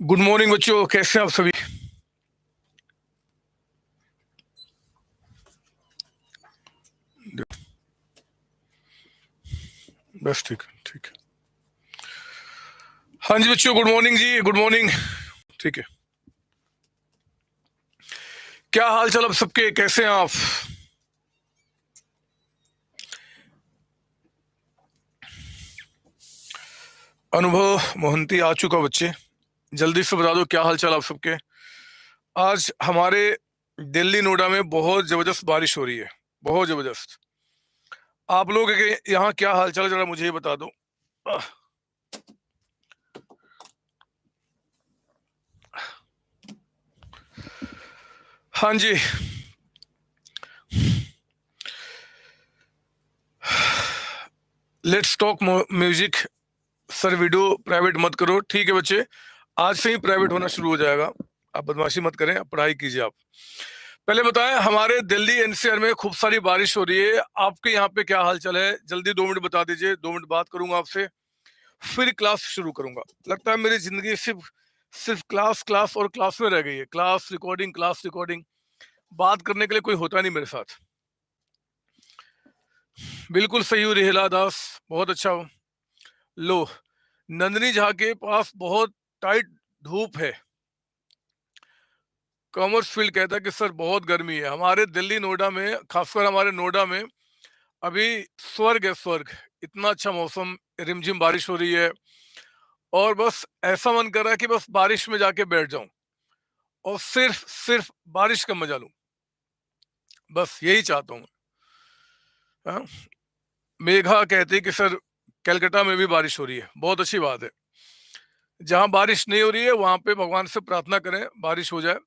Good morning बच्चों, कैसे हैं आप सभी। बस ठीक है, ठीक है। हाँ जी बच्चों, गुड मॉर्निंग जी, गुड मॉर्निंग। ठीक है। क्या हाल चाल अब सबके, कैसे हैं आप। अनुभव मोहंती आ चुका बच्चे, जल्दी से बता दो क्या हाल चाल आप सबके। आज हमारे दिल्ली नोएडा में बहुत जबरदस्त बारिश हो रही है, बहुत जबरदस्त। आप लोग के यहाँ क्या हाल चाल है, जरा मुझे ये बता दो। आह, हाँ जी। Let's talk music. Sir video private मत करो, ठीक है बच्चे। आज से ही प्राइवेट होना शुरू हो जाएगा। आप बदमाशी मत करें, आप पढ़ाई कीजिए। आप पहले बताएं, हमारे दिल्ली एनसीआर में खूब सारी बारिश हो रही है। आपके यहाँ पे क्या हाल चाल है, जल्दी 2 मिनट बता दीजिए। 2 मिनट बात करूंगा आपसे, फिर क्लास शुरू करूंगा। लगता है मेरी जिंदगी सिर्फ सिर्फ क्लास क्लास और क्लास में रह गई है। Class recording, class recording. बात करने के लिए कोई होता नहीं मेरे साथ। बिल्कुल सही हो, रेहला दास, बहुत अच्छा हो। लो, नंदनी झा के पास बहुत टाइट धूप है। कॉमर्स फील्ड कहता है कि सर बहुत गर्मी है हमारे दिल्ली नोएडा में, खासकर हमारे नोएडा में। अभी स्वर्ग है, स्वर्ग। इतना अच्छा मौसम, रिमझिम बारिश हो रही है। और बस ऐसा मन कर रहा है कि बस बारिश में जाके बैठ जाऊं और सिर्फ सिर्फ बारिश का मजा लूं। बस यही चाहता हूं। हाँ? मेघा कहती है कि सर कलकत्ता में भी बारिश हो रही है, बहुत अच्छी बात है। जहां बारिश नहीं हो रही है वहां पे भगवान से प्रार्थना करें बारिश हो जाए।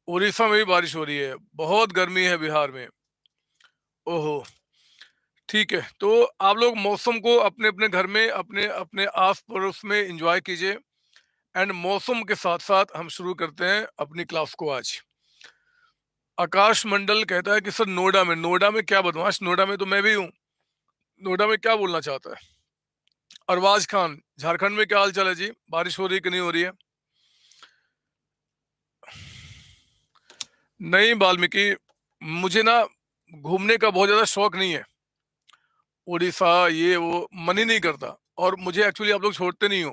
उड़ीसा में भी बारिश हो रही है, बहुत गर्मी है बिहार में। ओहो। ठीक है, तो आप लोग मौसम को अपने अपने घर में, अपने अपने आस पड़ोस में एंजॉय कीजिए। एंड मौसम के साथ साथ हम शुरू करते हैं अपनी क्लास को आज। आकाश मंडल कहता है कि सर नोएडा में, नोएडा में क्या बदमाश, नोएडा में तो मैं भी हूँ। नोएडा में क्या बोलना चाहता है। अरबाज खान, झारखंड में क्या हाल चाल है जी, बारिश हो रही है कि नहीं हो रही है। नहीं वाल्मीकि, मुझे ना घूमने का बहुत ज्यादा शौक नहीं है। उड़ीसा ये वो मन ही नहीं करता। और मुझे एक्चुअली आप लोग छोड़ते नहीं हो।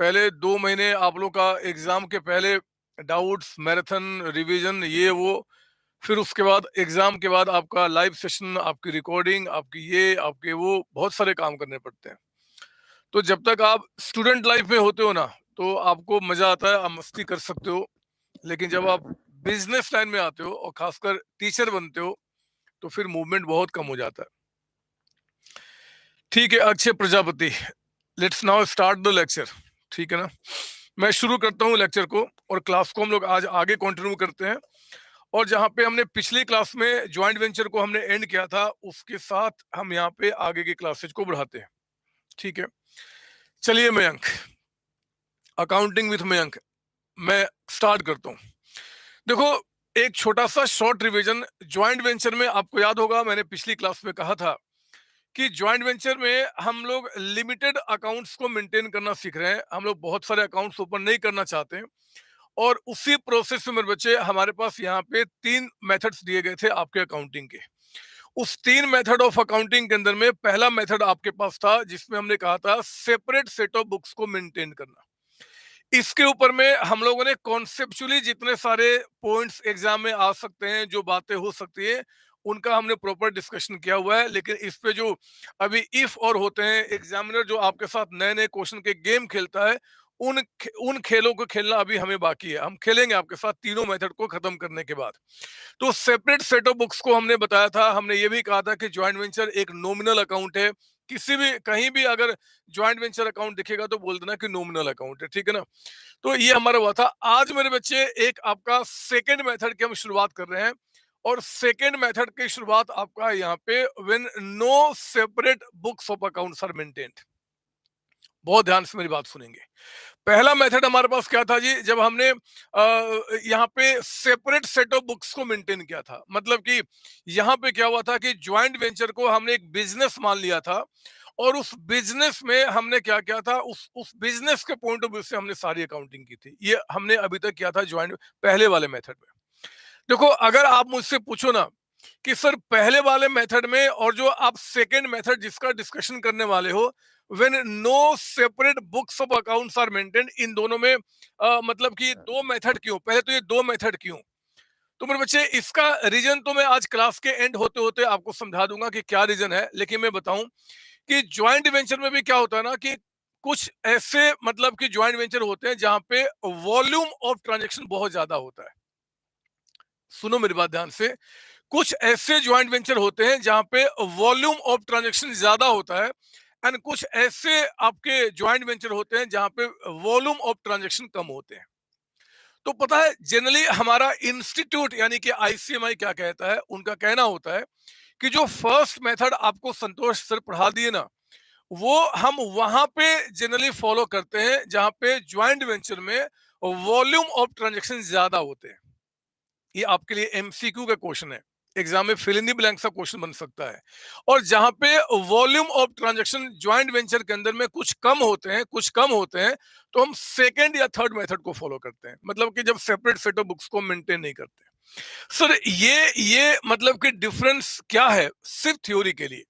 पहले 2 महीने आप लोग का एग्जाम के पहले डाउट्स, मैराथन रिवीजन, ये वो। फिर उसके बाद एग्जाम के बाद आपका लाइव सेशन, आपकी रिकॉर्डिंग, आपकी ये, आपके वो, बहुत सारे काम करने पड़ते हैं। तो जब तक आप स्टूडेंट लाइफ में होते हो ना, तो आपको मजा आता है, आप मस्ती कर सकते हो। लेकिन जब आप बिजनेस लाइन में आते हो और खासकर टीचर बनते हो, तो फिर मूवमेंट बहुत कम हो जाता है। ठीक है Akshay Prajapati, let's now start the lecture. ठीक है ना, मैं शुरू करता हूँ लेक्चर को, और क्लास को हम लोग आज आगे कंटिन्यू करते हैं। और जहाँ पे हमने पिछली क्लास में ज्वाइंट वेंचर को हमने एंड किया था, उसके साथ हम यहाँ पे आगे की क्लासेज को बढ़ाते हैं। ठीक है, चलिए मयंक, अकाउंटिंग विथ मयंक, मैं स्टार्ट करता हूँ। देखो, एक छोटा सा शॉर्ट रिवीजन। ज्वाइंट वेंचर में आपको याद होगा, मैंने पिछली क्लास में कहा था कि ज्वाइंट वेंचर में हम लोग लिमिटेड अकाउंट्स को मेंटेन करना सीख रहे हैं। हम लोग बहुत सारे अकाउंट्स ओपन नहीं करना चाहते हैं। और उसी प्रोसेस में मेरे बच्चे, हमारे पास यहाँ पे 3 मेथड्स दिए गए थे आपके अकाउंटिंग के। उस 3 मेथड ऑफ अकाउंटिंग के अंदर में पहला मेथड आपके पास था, जिसमें हमने कहा था सेपरेट सेट ऑफ बुक्स को मेंटेन करना। इसके ऊपर में हम लोगों ने कॉन्सेप्चुअली जितने सारे पॉइंट्स एग्जाम में आ सकते हैं, जो बातें हो सकती है, उनका हमने प्रॉपर डिस्कशन किया हुआ है। लेकिन इस पे जो अभी इफ और होते हैं, एग्जामिनर जो आपके साथ नए नए क्वेश्चन के गेम खेलता है, उन खेलों को खेलना अभी हमें बाकी है। हम खेलेंगे आपके साथ तीनों मेथड को खत्म करने के बाद। तो सेपरेट सेट ऑफ बुक्स को हमने बताया था। हमने ये भी कहा था कि ज्वाइंट वेंचर एक नॉमिनल अकाउंट है। किसी भी, कहीं भी अगर ज्वाइंट वेंचर अकाउंट दिखेगा तो बोल देना कि नॉमिनल अकाउंट है। ठीक है ना, तो ये हमारा हुआ था। आज मेरे बच्चे एक आपका सेकंड मेथड की हम शुरुआत कर रहे हैं। और सेकंड मेथड की शुरुआत आपका यहाँ पे, when no separate books of accounts are maintained. बहुत ध्यान से मेरी बात सुनेंगे। पहला मेथड हमारे पास क्या था जी, जब हमने यहाँ पे सेपरेट सेट ऑफ बुक्स को मेंटेन किया था। मतलब कि यहाँ पे क्या हुआ था कि ज्वाइंट वेंचर को हमने एक बिजनेस मान लिया था। और उस बिजनेस में हमने क्या किया था, उस बिजनेस के पॉइंट ऑफ व्यू से हमने सारी अकाउंटिंग की थी। ये हमने अभी तक किया था ज्वाइंट पहले वाले मेथड में। देखो, अगर आप मुझसे पूछो ना कि सर पहले वाले मेथड में और जो आप सेकेंड मेथड जिसका डिस्कशन करने वाले हो, when no separate books of accounts are maintained, इन दोनों में मतलब कि दो मेथड क्यों, पहले तो ये दो मेथड क्यों? तो मेरे बच्चे, इसका रीजन तो मैं आज क्लास के एंड होते होते आपको समझा दूंगा कि क्या रीजन है, लेकिन मैं बताऊं कि ज्वाइंट वेंचर में भी क्या होता है ना कि कुछ ऐसे मतलब कि ज्वाइंट वेंचर होते हैं जहां पे वॉल्यूम ऑफ ट्रांजेक्शन बहुत ज्यादा होता है। सुनो मेरी बात ध्यान से, कुछ ऐसे ज्वाइंट वेंचर होते हैं जहां पे वॉल्यूम ऑफ ट्रांजैक्शन ज्यादा होता है, एंड कुछ ऐसे आपके ज्वाइंट वेंचर होते हैं जहां पे वॉल्यूम ऑफ ट्रांजैक्शन कम होते हैं। तो पता है, जनरली हमारा इंस्टीट्यूट यानी कि आईसीएमआई क्या कहता है, उनका कहना होता है कि जो फर्स्ट मेथड आपको संतोष सर पढ़ा दिए ना, वो हम वहां पे जनरली फॉलो करते हैं जहां पे ज्वाइंट वेंचर में वॉल्यूम ऑफ ट्रांजैक्शन ज्यादा होते हैं। ये आपके लिए एमसीक्यू का क्वेश्चन है, एग्जाम में फिल इन द ब्लैंक सा क्वेश्चन बन सकता है। और जहां पे volume of transaction joint venture के अंदर में कुछ कम होते हैं, कुछ कम होते हैं, तो हम सेकंड या थर्ड मेथड को फॉलो करते हैं, मतलब कि जब सेपरेट सेट ऑफ बुक्स को मेंटेन नहीं करते। सर ये मतलब कि डिफरेंस क्या है, सिर्फ थ्योरी के लिए,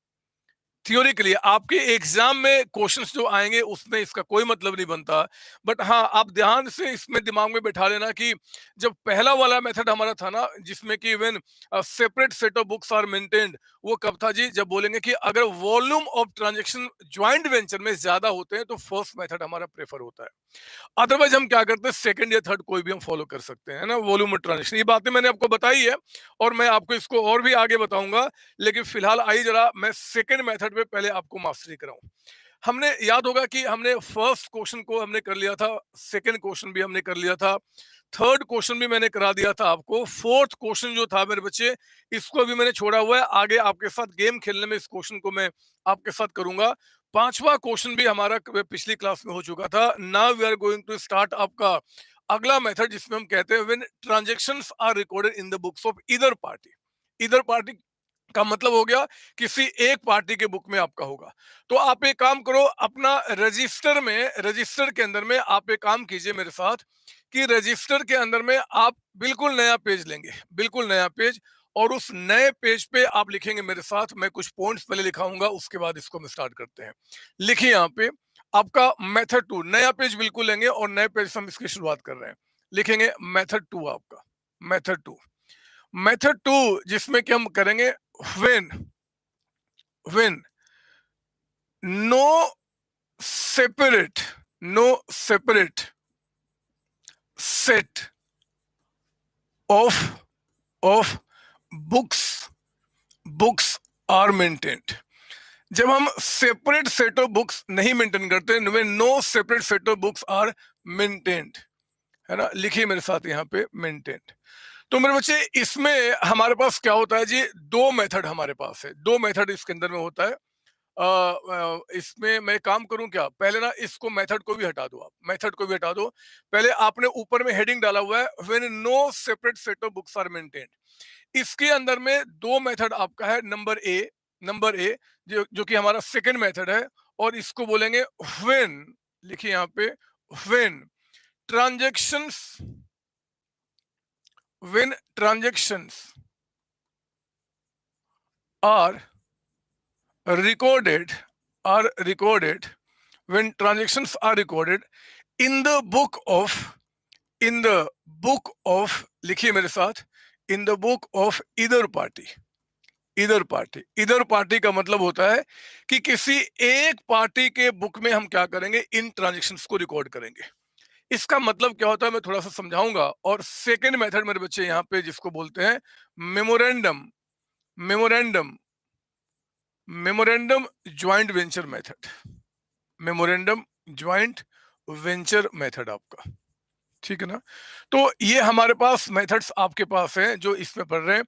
थ्योरी के लिए आपके एग्जाम में क्वेश्चंस जो आएंगे उसमें इसका कोई मतलब नहीं बनता। बट हाँ, आप ध्यान से इसमें दिमाग में बैठा लेना कि जब पहला वाला मेथड हमारा था ना, जिसमें कि when separate set of books are maintained, वो कब था जी, जब बोलेंगे कि अगर volume of transaction joint venture में ज्यादा होते हैं तो फर्स्ट मेथड हमारा प्रेफर होता है। अदरवाइज हम क्या करते हैं, सेकंड या थर्ड कोई भी हम फॉलो कर सकते हैं ना, वॉल्यूम ऑफ ट्रांजैक्शन। ये बातें मैंने आपको बताई है और मैं आपको इसको और भी आगे बताऊंगा, लेकिन फिलहाल आई जरा मैं सेकंड मेथड पे पहले आपको मास्टरी कराऊं। हमने याद होगा कि हमने फर्स्ट क्वेश्चन को हमने कर लिया था, सेकंड क्वेश्चन भी हमने कर लिया था, थर्ड क्वेश्चन भी मैंने करा दिया था आपको, फोर्थ क्वेश्चन जो था मेरे बच्चे, इसको भी मैंने छोड़ा हुआ है। आगे आपके साथ गेम खेलने में इस क्वेश्चन को मैं आपके साथ करूंगा। पांचवा क्वेश्चन भी हमारा पिछली क्लास में हो चुका था। Now we are going to start आपका अगला मेथड, जिसमें हम कहते हैं when transactions are recorded in the books of either party. Either party का मतलब हो गया किसी एक पार्टी के बुक में आपका होगा। तो आप एक काम करो, अपना रजिस्टर में, रजिस्टर के अंदर में आप एक काम कीजिए मेरे साथ कि रजिस्टर के अंदर में आप बिल्कुल नया पेज लेंगे, बिल्कुल नया पेज, और उस नए पेज पे आप लिखेंगे मेरे साथ। मैं कुछ पॉइंट्स पहले लिखाऊंगा, उसके बाद इसको हम स्टार्ट करते हैं। लिखिए यहाँ पे आपका मेथड टू, नया पेज बिल्कुल लेंगे और नए पेज से हम इसकी शुरुआत कर रहे हैं। लिखेंगे मेथड टू आपका, मेथड टू, मेथड टू जिसमें कि हम करेंगे when when no separate no separate set of of books are maintained। जब हम सेपरेट सेट ऑफ बुक्स नहीं मेंटेन करते, when no separate set of books are maintained, है ना, लिखिए मेरे साथ यहाँ पे मेंटेन्ड। तो मेरे बच्चे, इसमें हमारे पास क्या होता है जी, दो मेथड हमारे पास है, दो मेथड इसके अंदर में होता है। इसमें मैं काम करूं क्या, पहले ना इसको मेथड को भी हटा दो, आप मेथड को भी हटा दो। पहले आपने ऊपर में हेडिंग डाला हुआ है when no separate set of books are maintained. इसके अंदर में दो मेथड आपका है, नंबर ए, नंबर ए जो कि हमारा सेकंड मेथड है, और इसको बोलेंगे व्हेन, लिखिए यहाँ पे when transactions, when transactions are recorded are recorded when transactions are recorded in the book of, in the book of, लिखिए मेरे साथ, in the book of either party। इधर पार्टी, इधर पार्टी का मतलब होता है कि किसी एक पार्टी के बुक में हम क्या करेंगे, इन ट्रांजैक्शंस को रिकॉर्ड करेंगे। इसका मतलब क्या होता है मैं थोड़ा सा समझाऊंगा। और सेकंड मेथड मेरे बच्चे यहाँ पे जिसको बोलते हैं memorandum, memorandum, memorandum joint venture method, memorandum joint venture method आपका, ठीक है ना। तो ये हमारे पास मेथड्स आपके पास हैं जो इसमें पढ़ रहे हैं।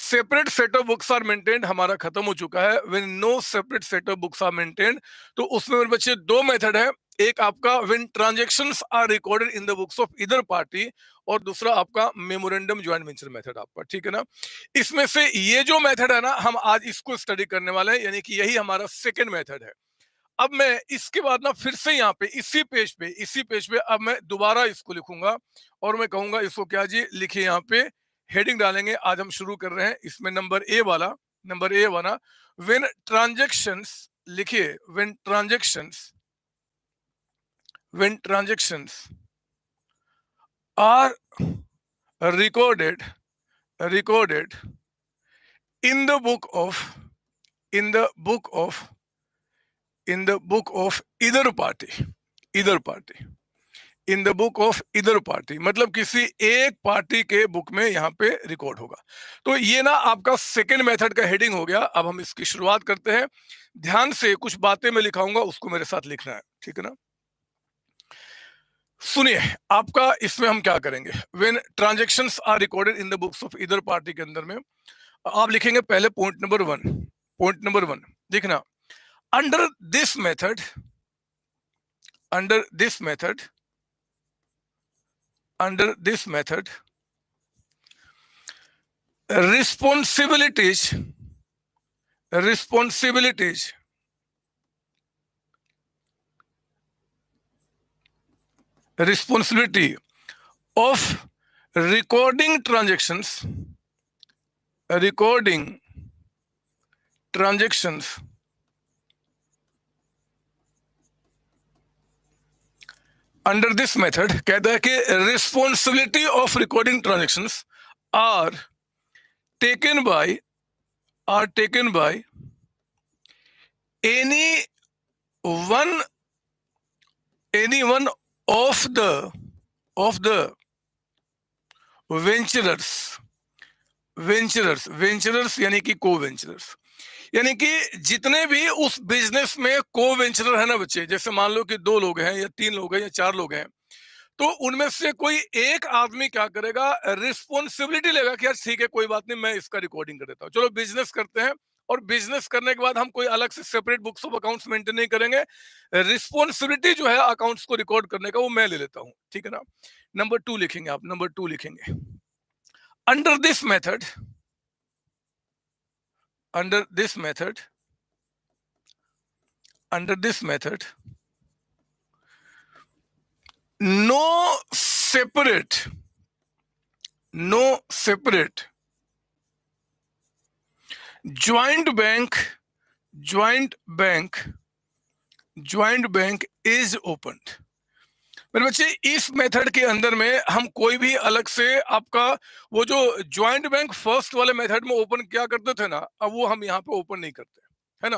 Separate set of books are maintained हमारा खत्म हो चुका है, when no separate set of books are maintained. तो उसमें मेरे बच्चे दो मेथड है, एक आपका when transactions are recorded in the books of either party, और दूसरा आपका मेमोरेंडम ज्वाइंट वेंचर मेथड आपका, ठीक है ना। इसमें से ये जो मेथड है ना, हम आज इसको स्टडी करने वाले हैं, यानी कि यही हमारा सेकेंड मेथड है। अब मैं इसके बाद ना फिर से यहाँ पे इसी पेज पे अब मैं दोबारा इसको लिखूंगा और मैं कहूंगा इसको क्या जी लिखिए, यहाँ पे हेडिंग डालेंगे। आज हम शुरू कर रहे हैं इसमें नंबर ए वाला व्हेन ट्रांजैक्शंस, लिखिए when transactions are recorded recorded in the book of in the book of in the book of either party in the book of इधर पार्टी, मतलब किसी एक पार्टी के बुक में यहाँ पे रिकॉर्ड होगा। तो ये ना आपका सेकेंड मेथड का हेडिंग हो गया। अब हम इसकी शुरुआत करते हैं। ध्यान से कुछ बातें मैं लिखाऊंगा, उसको मेरे साथ लिखना है, ठीक है ना। सुनिए, आपका इसमें हम क्या करेंगे, when transactions are recorded in the books of इधर पार्टी के अंदर में आप लिखेंगे पहले पॉइंट नंबर वन देखना, under this method responsibilities responsibility of recording transactions under this method कहता है कि responsibility of recording transactions are taken by any one of the venturers यानी कि को वेंचरर्स, यानी कि जितने भी उस बिजनेस में को वेंचरर है ना बच्चे, जैसे मान लो कि 2 लोग हैं या 3 लोग हैं या 4 लोग हैं, तो उनमें से कोई एक आदमी क्या करेगा, रिस्पॉन्सिबिलिटी लेगा कि यार ठीक है कोई बात नहीं, मैं इसका रिकॉर्डिंग कर देता हूँ, चलो बिजनेस करते हैं। और बिजनेस करने के बाद हम कोई अलग से separate books of accounts maintain नहीं करेंगे, रिस्पॉन्सिबिलिटी जो है अकाउंट्स को रिकॉर्ड करने का वो मैं ले लेता हूँ, ठीक है ना। नंबर 2 लिखेंगे आप, under this method no separate joint bank is opened। मेरे बच्चे इस मेथड के अंदर में हम कोई भी अलग से आपका वो जो ज्वाइंट बैंक फर्स्ट वाले मेथड में ओपन क्या करते थे ना, अब वो हम यहाँ पे ओपन नहीं करते, है ना।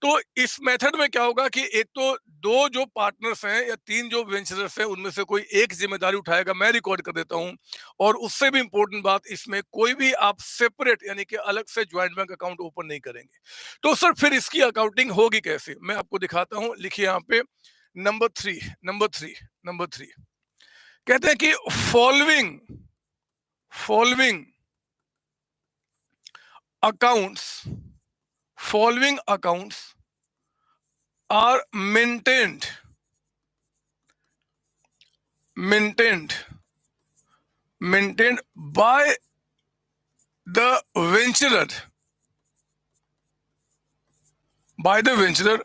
तो इस मेथड में क्या होगा कि एक तो 2 जो पार्टनर्स हैं या 3 जो वेंचरर्स हैं उनमें से कोई एक जिम्मेदारी उठाएगा, मैं रिकॉर्ड कर देता हूं। और उससे भी इंपॉर्टेंट बात, इसमें कोई भी आप सेपरेट यानी कि अलग से ज्वाइंट बैंक अकाउंट ओपन नहीं करेंगे। तो सर फिर इसकी अकाउंटिंग होगी कैसे, मैं आपको दिखाता हूं। लिखिए यहाँ पे नंबर थ्री कहते हैं कि following accounts are maintained by the venturer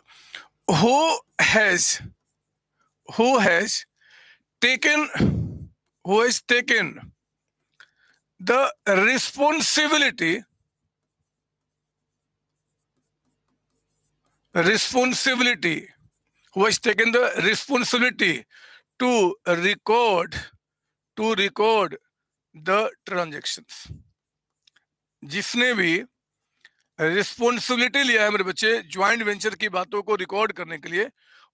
who has taken the responsibility who has taken the responsibility to record the transactions। जिसने भी रिस्पॉन्सिबिलिटी लिया है मेरे बच्चे ज्वाइंट वेंचर की बातों को रिकॉर्ड करने के लिए,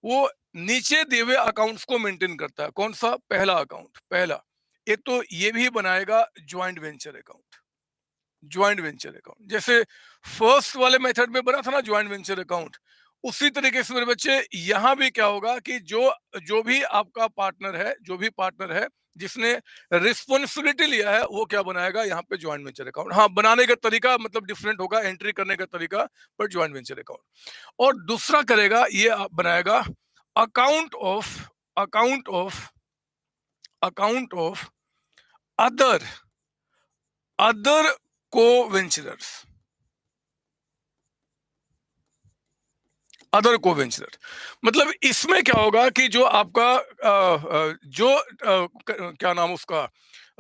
वो नीचे दिए हुए अकाउंट्स को मेंटेन करता है। कौन सा? पहला एक तो ये भी बनाएगा ज्वाइंट वेंचर अकाउंट, जैसे फर्स्ट वाले मेथड में बना था ना ज्वाइंट वेंचर अकाउंट, उसी तरीके से मेरे बच्चे यहां भी क्या होगा कि जो भी आपका पार्टनर है जिसने रिस्पॉन्सिबिलिटी लिया है वो क्या बनाएगा यहाँ पे ज्वाइंट वेंचर अकाउंट। हाँ, बनाने का तरीका मतलब डिफरेंट होगा, एंट्री करने का तरीका, पर ज्वाइंट वेंचर अकाउंट। और दूसरा करेगा, ये आप बनाएगा अकाउंट ऑफ अदर को-वेंचरर्स। अदर को वेंचर। मतलब इसमें क्या होगा कि जो आपका क्या नाम उसका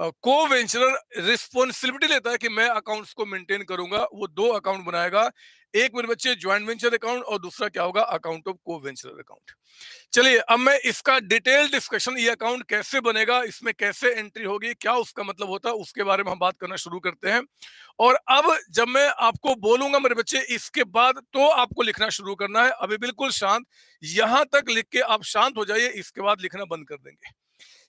को वेंचरर रिस्पॉन्सिबिलिटी लेता है कि मैं अकाउंट्स को मेंटेन करूंगा, वो दो अकाउंट बनाएगा। एक मेरे बच्चे ज्वाइंट वेंचर अकाउंट और दूसरा क्या होगा, अकाउंट ऑफ को वेंचर अकाउंट। चलिए अब मैं इसका डिटेल डिस्कशन, ये अकाउंट कैसे बनेगा, इसमें कैसे एंट्री होगी, क्या उसका मतलब होता है, उसके बारे में हम बात करना शुरू करते हैं। और अब जब मैं आपको बोलूंगा मेरे बच्चे इसके बाद, तो आपको लिखना शुरू करना है। अभी बिल्कुल शांत, यहां तक लिख के आप शांत हो जाइए, इसके बाद लिखना बंद कर देंगे।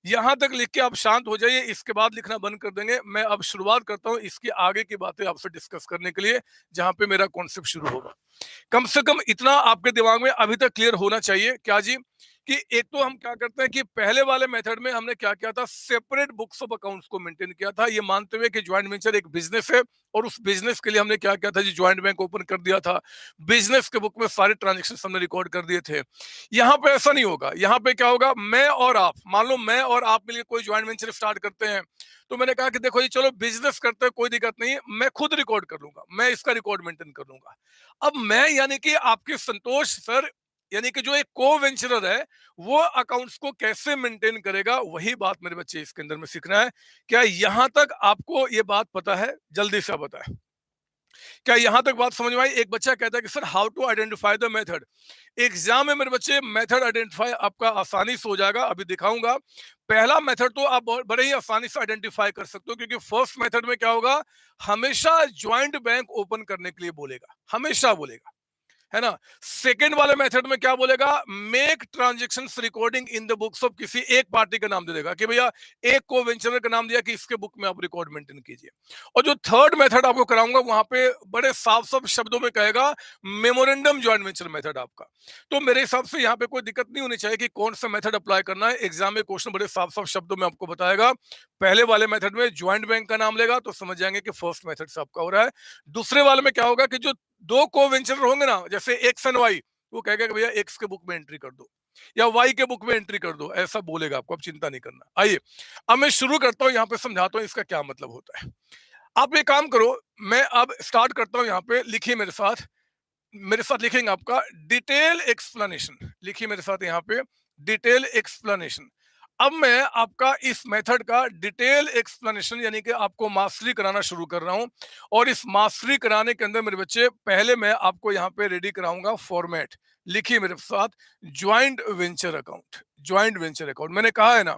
यहां तक लिख के आप शांत हो जाइए, इसके बाद लिखना बंद कर देंगे। मैं अब शुरुआत करता हूं इसकी आगे की बातें आपसे डिस्कस करने के लिए, जहां पे मेरा कॉन्सेप्ट शुरू होगा। कम से कम इतना आपके दिमाग में अभी तक क्लियर होना चाहिए, क्या जी, कि एक तो हम क्या करते हैं कि पहले वाले मेथड में हमने क्या किया था, सेपरेट बुक्स ऑफ अकाउंट्स को मेंटेन किया था, ये मानते हुए कि ज्वाइंट वेंचर एक बिजनेस है, और उस बिजनेस के लिए हमने क्या किया था जी, ज्वाइंट बैंक ओपन कर दिया था। बिजनेस के बुक में सारे ट्रांजेक्शन हमने रिकॉर्ड कर दिए थे। यहाँ पे ऐसा नहीं होगा। यहाँ पे क्या होगा, मैं और आप, मान लो मैं और आप मिलकर कोई ज्वाइंट वेंचर स्टार्ट करते हैं, तो मैंने कहा कि देखो जी चलो बिजनेस करते हैं, कोई दिक्कत नहीं है, मैं खुद रिकॉर्ड कर लूंगा, मैं इसका रिकॉर्ड मेंटेन कर लूंगा। अब मैं यानी कि आपके संतोष सर, यानी कि जो एक को वेंचरर है, वो अकाउंट्स को कैसे मेंटेन करेगा, वही बात मेरे बच्चे इसके अंदर में सीखना है। क्या यहां तक आपको ये बात पता है? जल्दी से बताएं, क्या यहां तक बात समझ में आई? एक बच्चा कहता है कि sir how to identify the method. Exam में मेरे बच्चे मेथड आइडेंटिफाई आपका आसानी से हो जाएगा, अभी दिखाऊंगा। पहला मेथड तो आप बड़े ही आसानी से आइडेंटिफाई कर सकते हो, क्योंकि फर्स्ट मेथड में क्या होगा, हमेशा ज्वाइंट बैंक ओपन करने के लिए बोलेगा, हमेशा बोलेगा, है ना। सेकंड वाले मेथड में क्या बोलेगा, make transaction recording in the books of, किसी एक पार्टी का नाम दे देगा कि भैया एक को वेंचर का नाम दिया कि इसके बुक में आप रिकॉर्ड मेंटेन कीजिए। और जो थर्ड मेथड आपको कराऊंगा, वहां पे बड़े साफ साफ शब्दों में कहेगा मेमोरेंडम ज्वाइंट वेंचर मेथड आपका। तो मेरे हिसाब से यहाँ पे कोई दिक्कत नहीं होनी चाहिए कि कौन सा मेथड अप्लाई करना है। एग्जाम में क्वेश्चन बड़े साफ साफ शब्दों में आपको बताएगा। पहले वाले मेथड में ज्वाइंट बैंक का नाम लेगा, तो समझ जाएंगे कि फर्स्ट मेथड से आपका हो रहा है। दूसरे वाले में क्या होगा कि जो दो को वेंचर होंगे ना, जैसे एक्स एंड वाई, वो कहेगा कि भैया एक्स के बुक में एंट्री कर दो या वाई के बुक में एंट्री कर दो, ऐसा बोलेगा आपको। अब चिंता नहीं करना। आइए अब मैं शुरू करता हूं, यहाँ पे समझाता हूं इसका क्या मतलब होता है। आप एक काम करो, मैं अब स्टार्ट करता हूं, यहाँ पे लिखिए मेरे साथ, मेरे साथ लिखेंगे आपका डिटेल एक्सप्लेनेशन। लिखिए मेरे साथ यहाँ पे डिटेल एक्सप्लेनेशन। अब मैं आपका इस मेथड का डिटेल एक्सप्लेनेशन यानी कि आपको मास्टरी कराना शुरू कर रहा हूं। और इस मास्टरी कराने के अंदर मेरे बच्चे, पहले मैं आपको यहाँ पे रेडी कराऊंगा फॉर्मेट। लिखिए मेरे साथ, joint venture account. Joint venture account, मैंने कहा है ना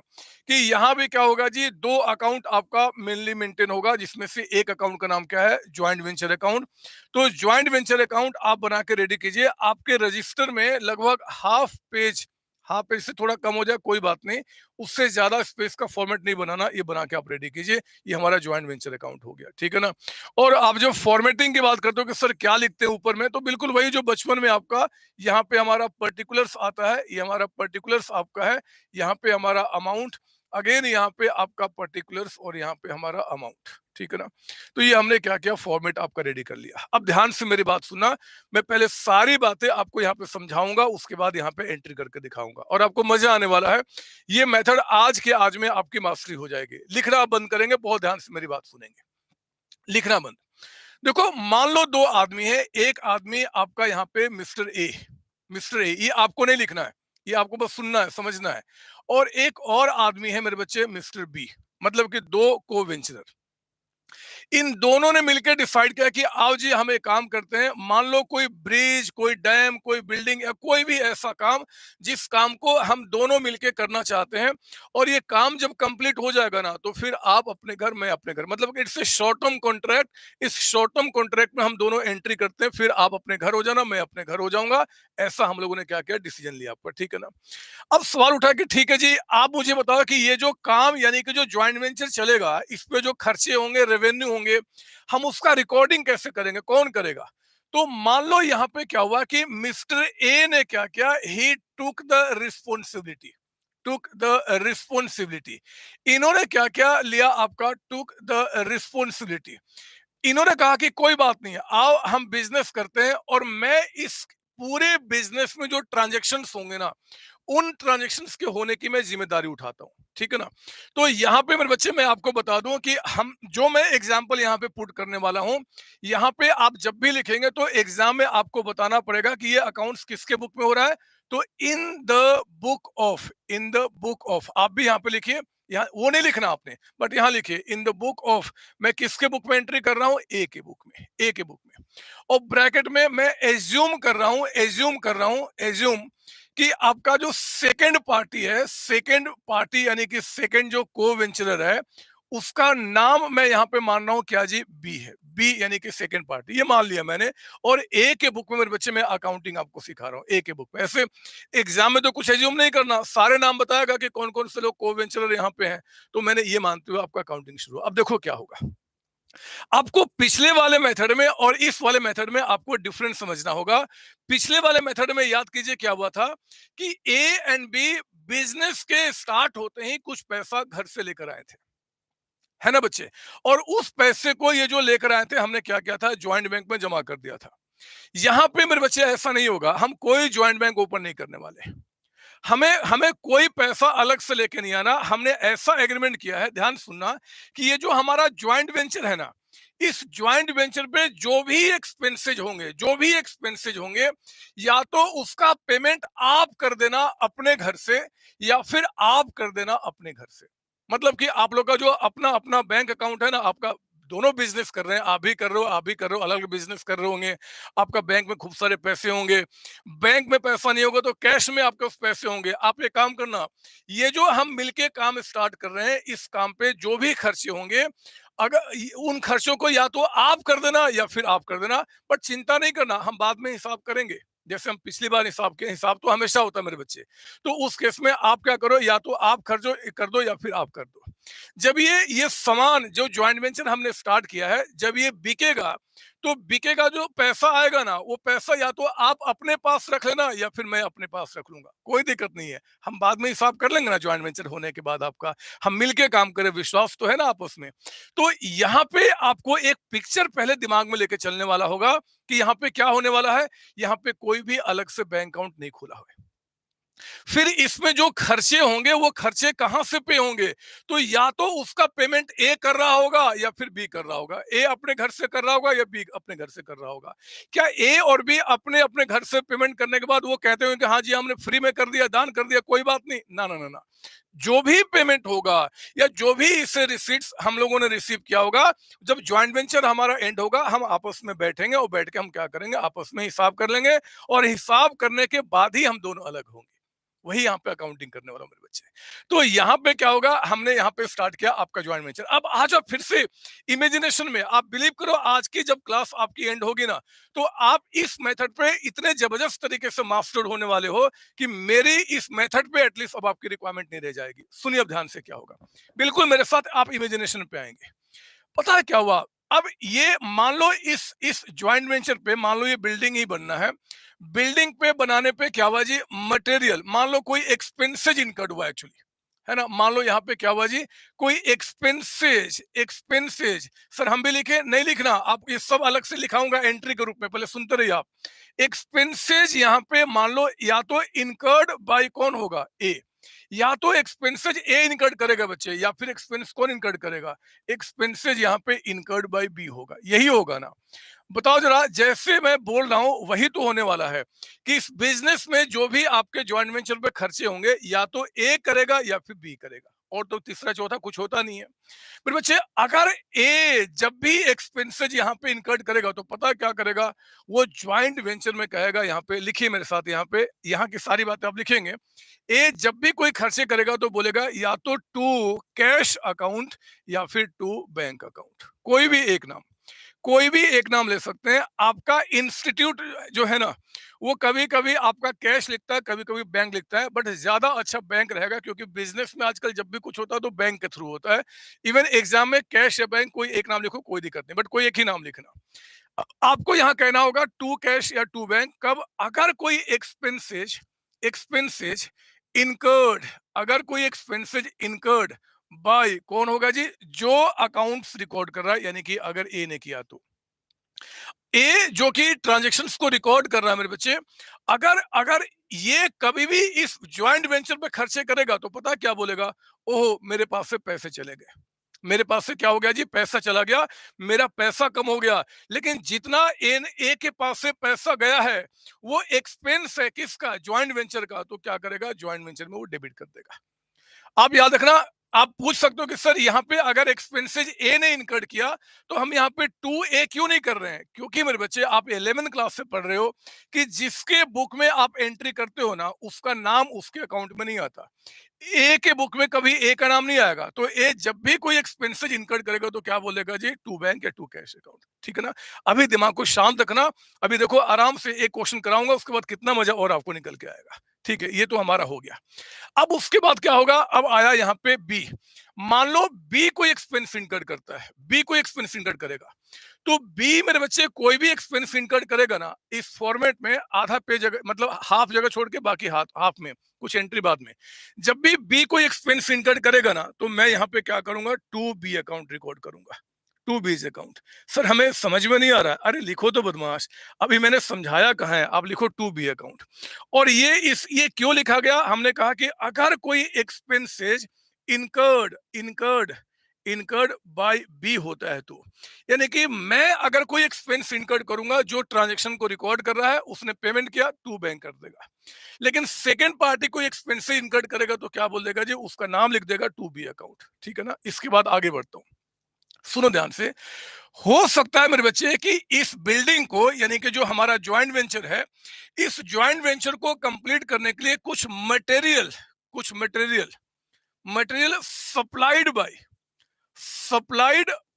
कि यहां भी क्या होगा जी, दो अकाउंट आपका मेनली मेंटेन होगा, जिसमें से एक अकाउंट का नाम क्या है, ज्वाइंट वेंचर अकाउंट। तो ज्वाइंट वेंचर अकाउंट आप बना के रेडी कीजिए। आपके रजिस्टर में लगभग हाफ पेज से थोड़ा कम हो जाए कोई बात नहीं, उससे ज्यादा स्पेस का फॉर्मेट नहीं बनाना, ये बना के आप रेडी कीजिए। ये हमारा ज्वाइंट वेंचर अकाउंट हो गया, ठीक है ना। और आप जब फॉर्मेटिंग की बात करते हो कि सर क्या लिखते हैं ऊपर में, तो बिल्कुल वही जो बचपन में आपका, यहाँ पे हमारा पर्टिकुलर्स आता है, ये हमारा पर्टिकुलर्स आपका है, यहाँ पे हमारा अमाउंट, अगेन यहाँ पे आपका पर्टिकुलर्स, और यहाँ पे हमारा अमाउंट, ठीक है ना। तो ये हमने क्या किया, फॉर्मेट आपका रेडी कर लिया। अब ध्यान से मेरी बात सुनना, मैं पहले सारी बातें आपको यहाँ पे समझाऊंगा, उसके बाद यहाँ पे एंट्री करके दिखाऊंगा, और आपको मजा आने वाला है। ये मेथड आज के आज में आपकी मास्टरी हो जाएगी। लिखना आप बंद करेंगे, बहुत ध्यान से मेरी बात सुनेंगे। लिखना बंद। देखो मान लो दो आदमी है, एक आदमी आपका यहाँ पे मिस्टर ए, मिस्टर ए, ये आपको नहीं लिखना है, ये आपको बस सुनना है, समझना है। और एक और आदमी है मेरे बच्चे, मिस्टर बी, मतलब कि दो को वेंचरर। इन दोनों ने मिलकर डिसाइड किया कि आओ जी हम एक काम करते हैं। मान लो कोई ब्रिज, कोई डैम, कोई बिल्डिंग, या कोई भी ऐसा काम जिस काम को हम दोनों मिलकर करना चाहते हैं। और ये काम जब कंप्लीट हो जाएगा ना, तो फिर आप अपने घर, मैं अपने घर, मतलब it's a short term contract. इस शॉर्ट टर्म कॉन्ट्रैक्ट में हम दोनों एंट्री करते हैं, फिर आप अपने घर हो जाना, मैं अपने घर हो जाऊंगा। ऐसा हम लोगों ने क्या किया, डिसीजन लिया आपका, ठीक है ना। अब सवाल उठा कि ठीक है जी, आप मुझे बताओ कि ये जो काम यानी कि जो ज्वाइंट वेंचर चलेगा, इस पे जो खर्चे होंगे, रेवेन्यू होंगे, हम उसका रिकॉर्डिंग कैसे करेंगे, कौन करेगा। तो मान लो यहां पे क्या हुआ कि मिस्टर ए ने क्या किया, he took the responsibility, took the responsibility. इन्होंने क्या क्या लिया आपका, टुक द रिस्पॉन्सिबिलिटी। इन्होंने कहा कि कोई बात नहीं है, आओ हम बिजनेस करते हैं, और मैं इस पूरे बिजनेस में जो ट्रांजेक्शन्स होंगे ना, उन ट्रांजैक्शंस के होने की मैं जिम्मेदारी उठाता हूँ, ठीक है ना। तो यहाँ पे मेरे बच्चे मैं आपको बता दूं कि हम जो मैं एग्जाम्पल यहाँ पे पुट करने वाला हूँ, यहाँ पे आप जब भी लिखेंगे तो एग्जाम में आपको बताना पड़ेगा कि ये अकाउंट्स किसके बुक में हो रहा है। तो इन द बुक ऑफ आप भी यहाँ पे लिखिए, यहाँ वो नहीं लिखना आपने, बट यहाँ लिखिए इन द बुक ऑफ। मैं किसके बुक में एंट्री कर रहा हूँ, ए के बुक में, ए के बुक में। और ब्रैकेट में मैं एज्यूम कि आपका जो सेकंड पार्टी है, सेकंड पार्टी यानी कि सेकंड जो को वेंचरर है, उसका नाम मैं यहाँ पे मान रहा हूँ क्या जी, बी है। बी यानी कि सेकंड पार्टी, ये मान लिया मैंने। और ए के बुक में मेरे बच्चे मैं अकाउंटिंग आपको सिखा रहा हूँ, ए के बुक में। ऐसे एग्जाम में तो कुछ एज्यूम नहीं करना, सारे नाम बताएगा कि कौन कौन से लोग को वेंचरर यहाँ पे हैं। तो मैंने ये मानते हुए आपका अकाउंटिंग शुरू। अब देखो क्या होगा, आपको पिछले वाले मेथड में और इस वाले मेथड में आपको डिफरेंस समझना होगा। पिछले वाले मेथड में याद कीजिए क्या हुआ था कि ए एंड बी बिजनेस के स्टार्ट होते ही कुछ पैसा घर से लेकर आए थे, है ना बच्चे। और उस पैसे को ये जो लेकर आए थे हमने क्या किया था, ज्वाइंट बैंक में जमा कर दिया था। यहां पे मेरे बच्चे ऐसा नहीं होगा, हम कोई ज्वाइंट बैंक ओपन नहीं करने वाले। हमें हमें कोई पैसा अलग से लेके नहीं आना। हमने ऐसा एग्रीमेंट किया है, ध्यान सुनना, कि ये जो हमारा ज्वाइंट वेंचर है ना, इस ज्वाइंट वेंचर पे जो भी एक्सपेंसेज होंगे, या तो उसका पेमेंट आप कर देना अपने घर से, या फिर आप कर देना अपने घर से। मतलब कि आप लोग का जो अपना अपना बैंक अकाउंट है ना, आपका दोनों बिजनेस कर रहे हैं, आप भी कर रहे हो, आप भी कर रहे हो, अलग अलग बिजनेस कर रहे होंगे, आपका बैंक में खूब सारे पैसे होंगे। बैंक में पैसा नहीं होगा तो कैश में आपके पास पैसे होंगे। आप ये काम करना, ये जो हम मिलके काम स्टार्ट कर रहे हैं, इस काम पे जो भी खर्चे होंगे, अगर उन खर्चों को या तो आप कर देना या फिर आप कर देना। बट चिंता नहीं करना, हम बाद में हिसाब करेंगे। जैसे हम पिछली बार हिसाब के, हिसाब तो हमेशा होता है मेरे बच्चे। तो उस केस में आप क्या करो, या तो आप खर्चो कर दो या फिर आप कर दो। जब ये सामान जो ज्वाइंट वेंचर हमने स्टार्ट किया है, जब ये बिकेगा, तो बिकेगा जो पैसा आएगा ना, वो पैसा या तो आप अपने पास रख लेना या फिर मैं अपने पास रख लूंगा, कोई दिक्कत नहीं है। हम बाद में हिसाब कर लेंगे ना ज्वाइंट वेंचर होने के बाद आपका। हम मिलके काम करें, विश्वास तो है ना आपस में। तो यहाँ पे आपको एक पिक्चर पहले दिमाग में लेके चलने वाला होगा कि यहाँ पे क्या होने वाला है। यहाँ पे कोई भी अलग से बैंक अकाउंट नहीं खुला हुआ है। फिर इसमें जो खर्चे होंगे वो खर्चे कहां से पे होंगे, तो या तो उसका पेमेंट ए कर रहा होगा या फिर बी कर रहा होगा। ए अपने घर से कर रहा होगा या बी अपने घर से कर रहा होगा। क्या ए और बी अपने अपने घर से पेमेंट करने के बाद वो कहते होंगे कि हाँ जी हमने फ्री में कर दिया, दान कर दिया, कोई बात नहीं, ना ना ना ना। जो भी पेमेंट होगा या जो भी इसे रिसीट्स हम लोगों ने रिसीव किया होगा, जब ज्वाइंट वेंचर हमारा एंड होगा, हम आपस में बैठेंगे और बैठ के हम क्या करेंगे, आपस में हिसाब कर लेंगे। और हिसाब करने के बाद ही हम दोनों अलग होंगे। वही यहाँ पे अकाउंटिंग करने वाला मेरे बच्चे। तो यहाँ पे क्या होगा, हमने यहाँ पे स्टार्ट किया आपका ज्वाइंट वेंचर। अब आ जाओ फिर से इमेजिनेशन में। आप बिलीव करो, आज की जब क्लास आपकी एंड होगी ना, तो आप इस मेथड पे इतने जबरदस्त तरीके से मास्टर्ड होने वाले हो कि मेरी इस मेथड पे एटलीस्ट अब आपकी रिक्वायरमेंट नहीं रह जाएगी। सुनिए अब ध्यान से क्या होगा, बिल्कुल मेरे साथ आप इमेजिनेशन पे आएंगे। पता है क्या हुआ, अब ये मान लो इस ज्वाइंट वेंचर पे मान लो ये बिल्डिंग ही बनना है। बिल्डिंग पे बनाने पे क्या हुआ जी, मटेरियल मान लो कोई एक्सपेंसेज इनकर्ड हुआ एक्चुअली, है ना। मान लो यहाँ पे क्या हुआ जी, कोई एक्सपेंसेज एक्सपेंसेज। सर हम भी लिखे, नहीं लिखना, आप ये सब अलग से लिखाऊंगा एंट्री के रूप में, पहले सुनते रहिए आप। एक्सपेंसेज यहाँ पे मान लो या तो इनकर्ड बाय कौन होगा, ए। या तो एक्सपेंसेज ए इनकर्ड करेगा बच्चे, या फिर एक्सपेंस कौन इनकर्ड करेगा, एक्सपेंसेज यहाँ पे इनकर्ड बाय बी होगा। यही होगा ना। बताओ जरा, जैसे मैं बोल रहा हूं वही तो होने वाला है कि इस बिजनेस में जो भी आपके ज्वाइंट वेंचर पे खर्चे होंगे, या तो ए करेगा या फिर बी करेगा, और तो तीसरा चौथा कुछ होता नहीं है। फिर बच्चे अगर ए जब भी एक्सपेंसेज यहाँ पे इनकर्ड करेगा तो पता है क्या करेगा, वो ज्वाइंट वेंचर में कहेगा, यहाँ पे लिखिए मेरे साथ, यहाँ पे यहाँ की सारी बातें आप लिखेंगे। ए जब भी कोई खर्चे करेगा तो बोलेगा या तो टू कैश अकाउंट या फिर टू बैंक अकाउंट। कोई भी एक नाम ले सकते हैं। आपका इंस्टीट्यूट जो है ना, वो कभी कभी आपका कैश लिखता है, कभी कभी बैंक लिखता है, बट ज्यादा अच्छा बैंक रहेगा, क्योंकि बिजनेस में आजकल जब भी कुछ होता है तो बैंक के थ्रू होता है। इवन एग्जाम में कैश या बैंक कोई एक नाम लिखो, कोई दिक्कत नहीं, बट कोई एक ही नाम लिखना। आपको यहाँ कहना होगा टू कैश या टू बैंक कब, अगर कोई एक्सपेंसेज एक्सपेंसेज इनकर्ड, अगर कोई एक्सपेंसेज इनकर्ड बाय कौन होगा जी, जो अकाउंट्स रिकॉर्ड कर रहा है, यानी कि अगर ए ने किया तो। ए जो कि ट्रांजैक्शंस को रिकॉर्ड कर रहा है मेरे बच्चे, अगर अगर ये कभी भी इस ज्वाइंट वेंचर पे खर्चे करेगा तो पता क्या बोलेगा, ओह मेरे पास से पैसे चले गए, मेरे पास से क्या हो गया जी, पैसा चला गया, मेरा पैसा कम हो गया। लेकिन जितना एन ए के पास से पैसा गया है वो एक्सपेंस है किसका, ज्वाइंट वेंचर का, तो क्या करेगा, ज्वाइंट वेंचर में वो डेबिट कर देगा। आप याद रखना, आप पूछ सकते हो कि सर यहाँ पे अगर एक्सपेंसेज ए ने इनकर्ड किया तो हम यहाँ पे 2A क्यों नहीं कर रहे हैं, क्योंकि मेरे बच्चे आप 11th क्लास से पढ़ रहे हो कि जिसके बुक में आप एंट्री करते हो ना उसका नाम उसके अकाउंट में नहीं आता। ए के बुक में कभी ए का नाम नहीं आएगा, तो ए जब भी कोई एक्सपेंसेज इनकर्ड करेगा तो क्या बोलेगा जी, टू बैंक या टू कैश अकाउंट। ठीक है ना, अभी दिमाग को शांत रखना, अभी देखो आराम से एक क्वेश्चन कराऊंगा उसके बाद कितना मजा और आपको निकल के आएगा। ठीक है, ये तो हमारा हो गया। अब उसके बाद क्या होगा, अब आया यहाँ पे बी। मान लो बी कोई एक्सपेंस इनकर्ड करता है, बी कोई एक्सपेंस इनकर्ड करेगा, तो बी मेरे बच्चे कोई भी एक्सपेंस इनकर्ड करेगा ना इस फॉर्मेट में, आधा पेज जगह मतलब हाफ जगह छोड़ के बाकी हाथ हाफ में कुछ एंट्री बाद में, जब भी बी कोई एक्सपेंस इनकर्ड करेगा ना तो मैं यहाँ पे क्या करूंगा, टू बी अकाउंट रिकॉर्ड करूंगा, टू बीज अकाउंट। सर हमें समझ में नहीं आ रहा, अरे लिखो तो बदमाश, अभी मैंने समझाया कहाँ है, आप लिखो टू बी अकाउंट। और ये क्यों लिखा गया, हमने कहा कि अगर कोई expenses incurred incurred incurred by B होता है तो, यानी कि मैं अगर कोई एक्सपेंस इनकर्ड करूंगा जो ट्रांजैक्शन को रिकॉर्ड कर रहा है, उसने पेमेंट किया, टू बैंक कर देगा। लेकिन सेकेंड पार्टी कोई एक्सपेंस इनकर्ड करेगा तो क्या बोल देगा जी, उसका नाम लिख देगा टू बी अकाउंट। ठीक है ना, इसके बाद आगे बढ़ता हूं, सुनो ध्यान से। हो सकता है मेरे बच्चे कि इस बिल्डिंग को, यानी कि जो हमारा ज्वाइंट वेंचर है, इस ज्वाइंट वेंचर को कंप्लीट करने के लिए कुछ मटेरियल मटेरियल सप्लाइड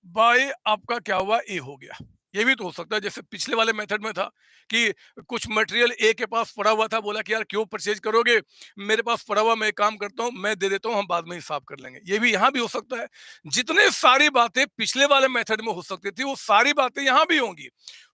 बाय आपका क्या हुआ, ए हो गया। ये भी तो हो सकता है, जैसे पिछले वाले मेथड में था कि कुछ मटेरियल ए के पास पड़ा हुआ था, बोला कि यार क्यों परचेज करोगे, मेरे पास पड़ा हुआ, मैं एक काम करता हूं मैं दे देता हूं, हम बाद में हिसाब कर लेंगे। ये भी यहां भी हो सकता है। जितने सारी बातें पिछले वाले मेथड में हो सकती थी वो सारी बातें यहां भी होंगी।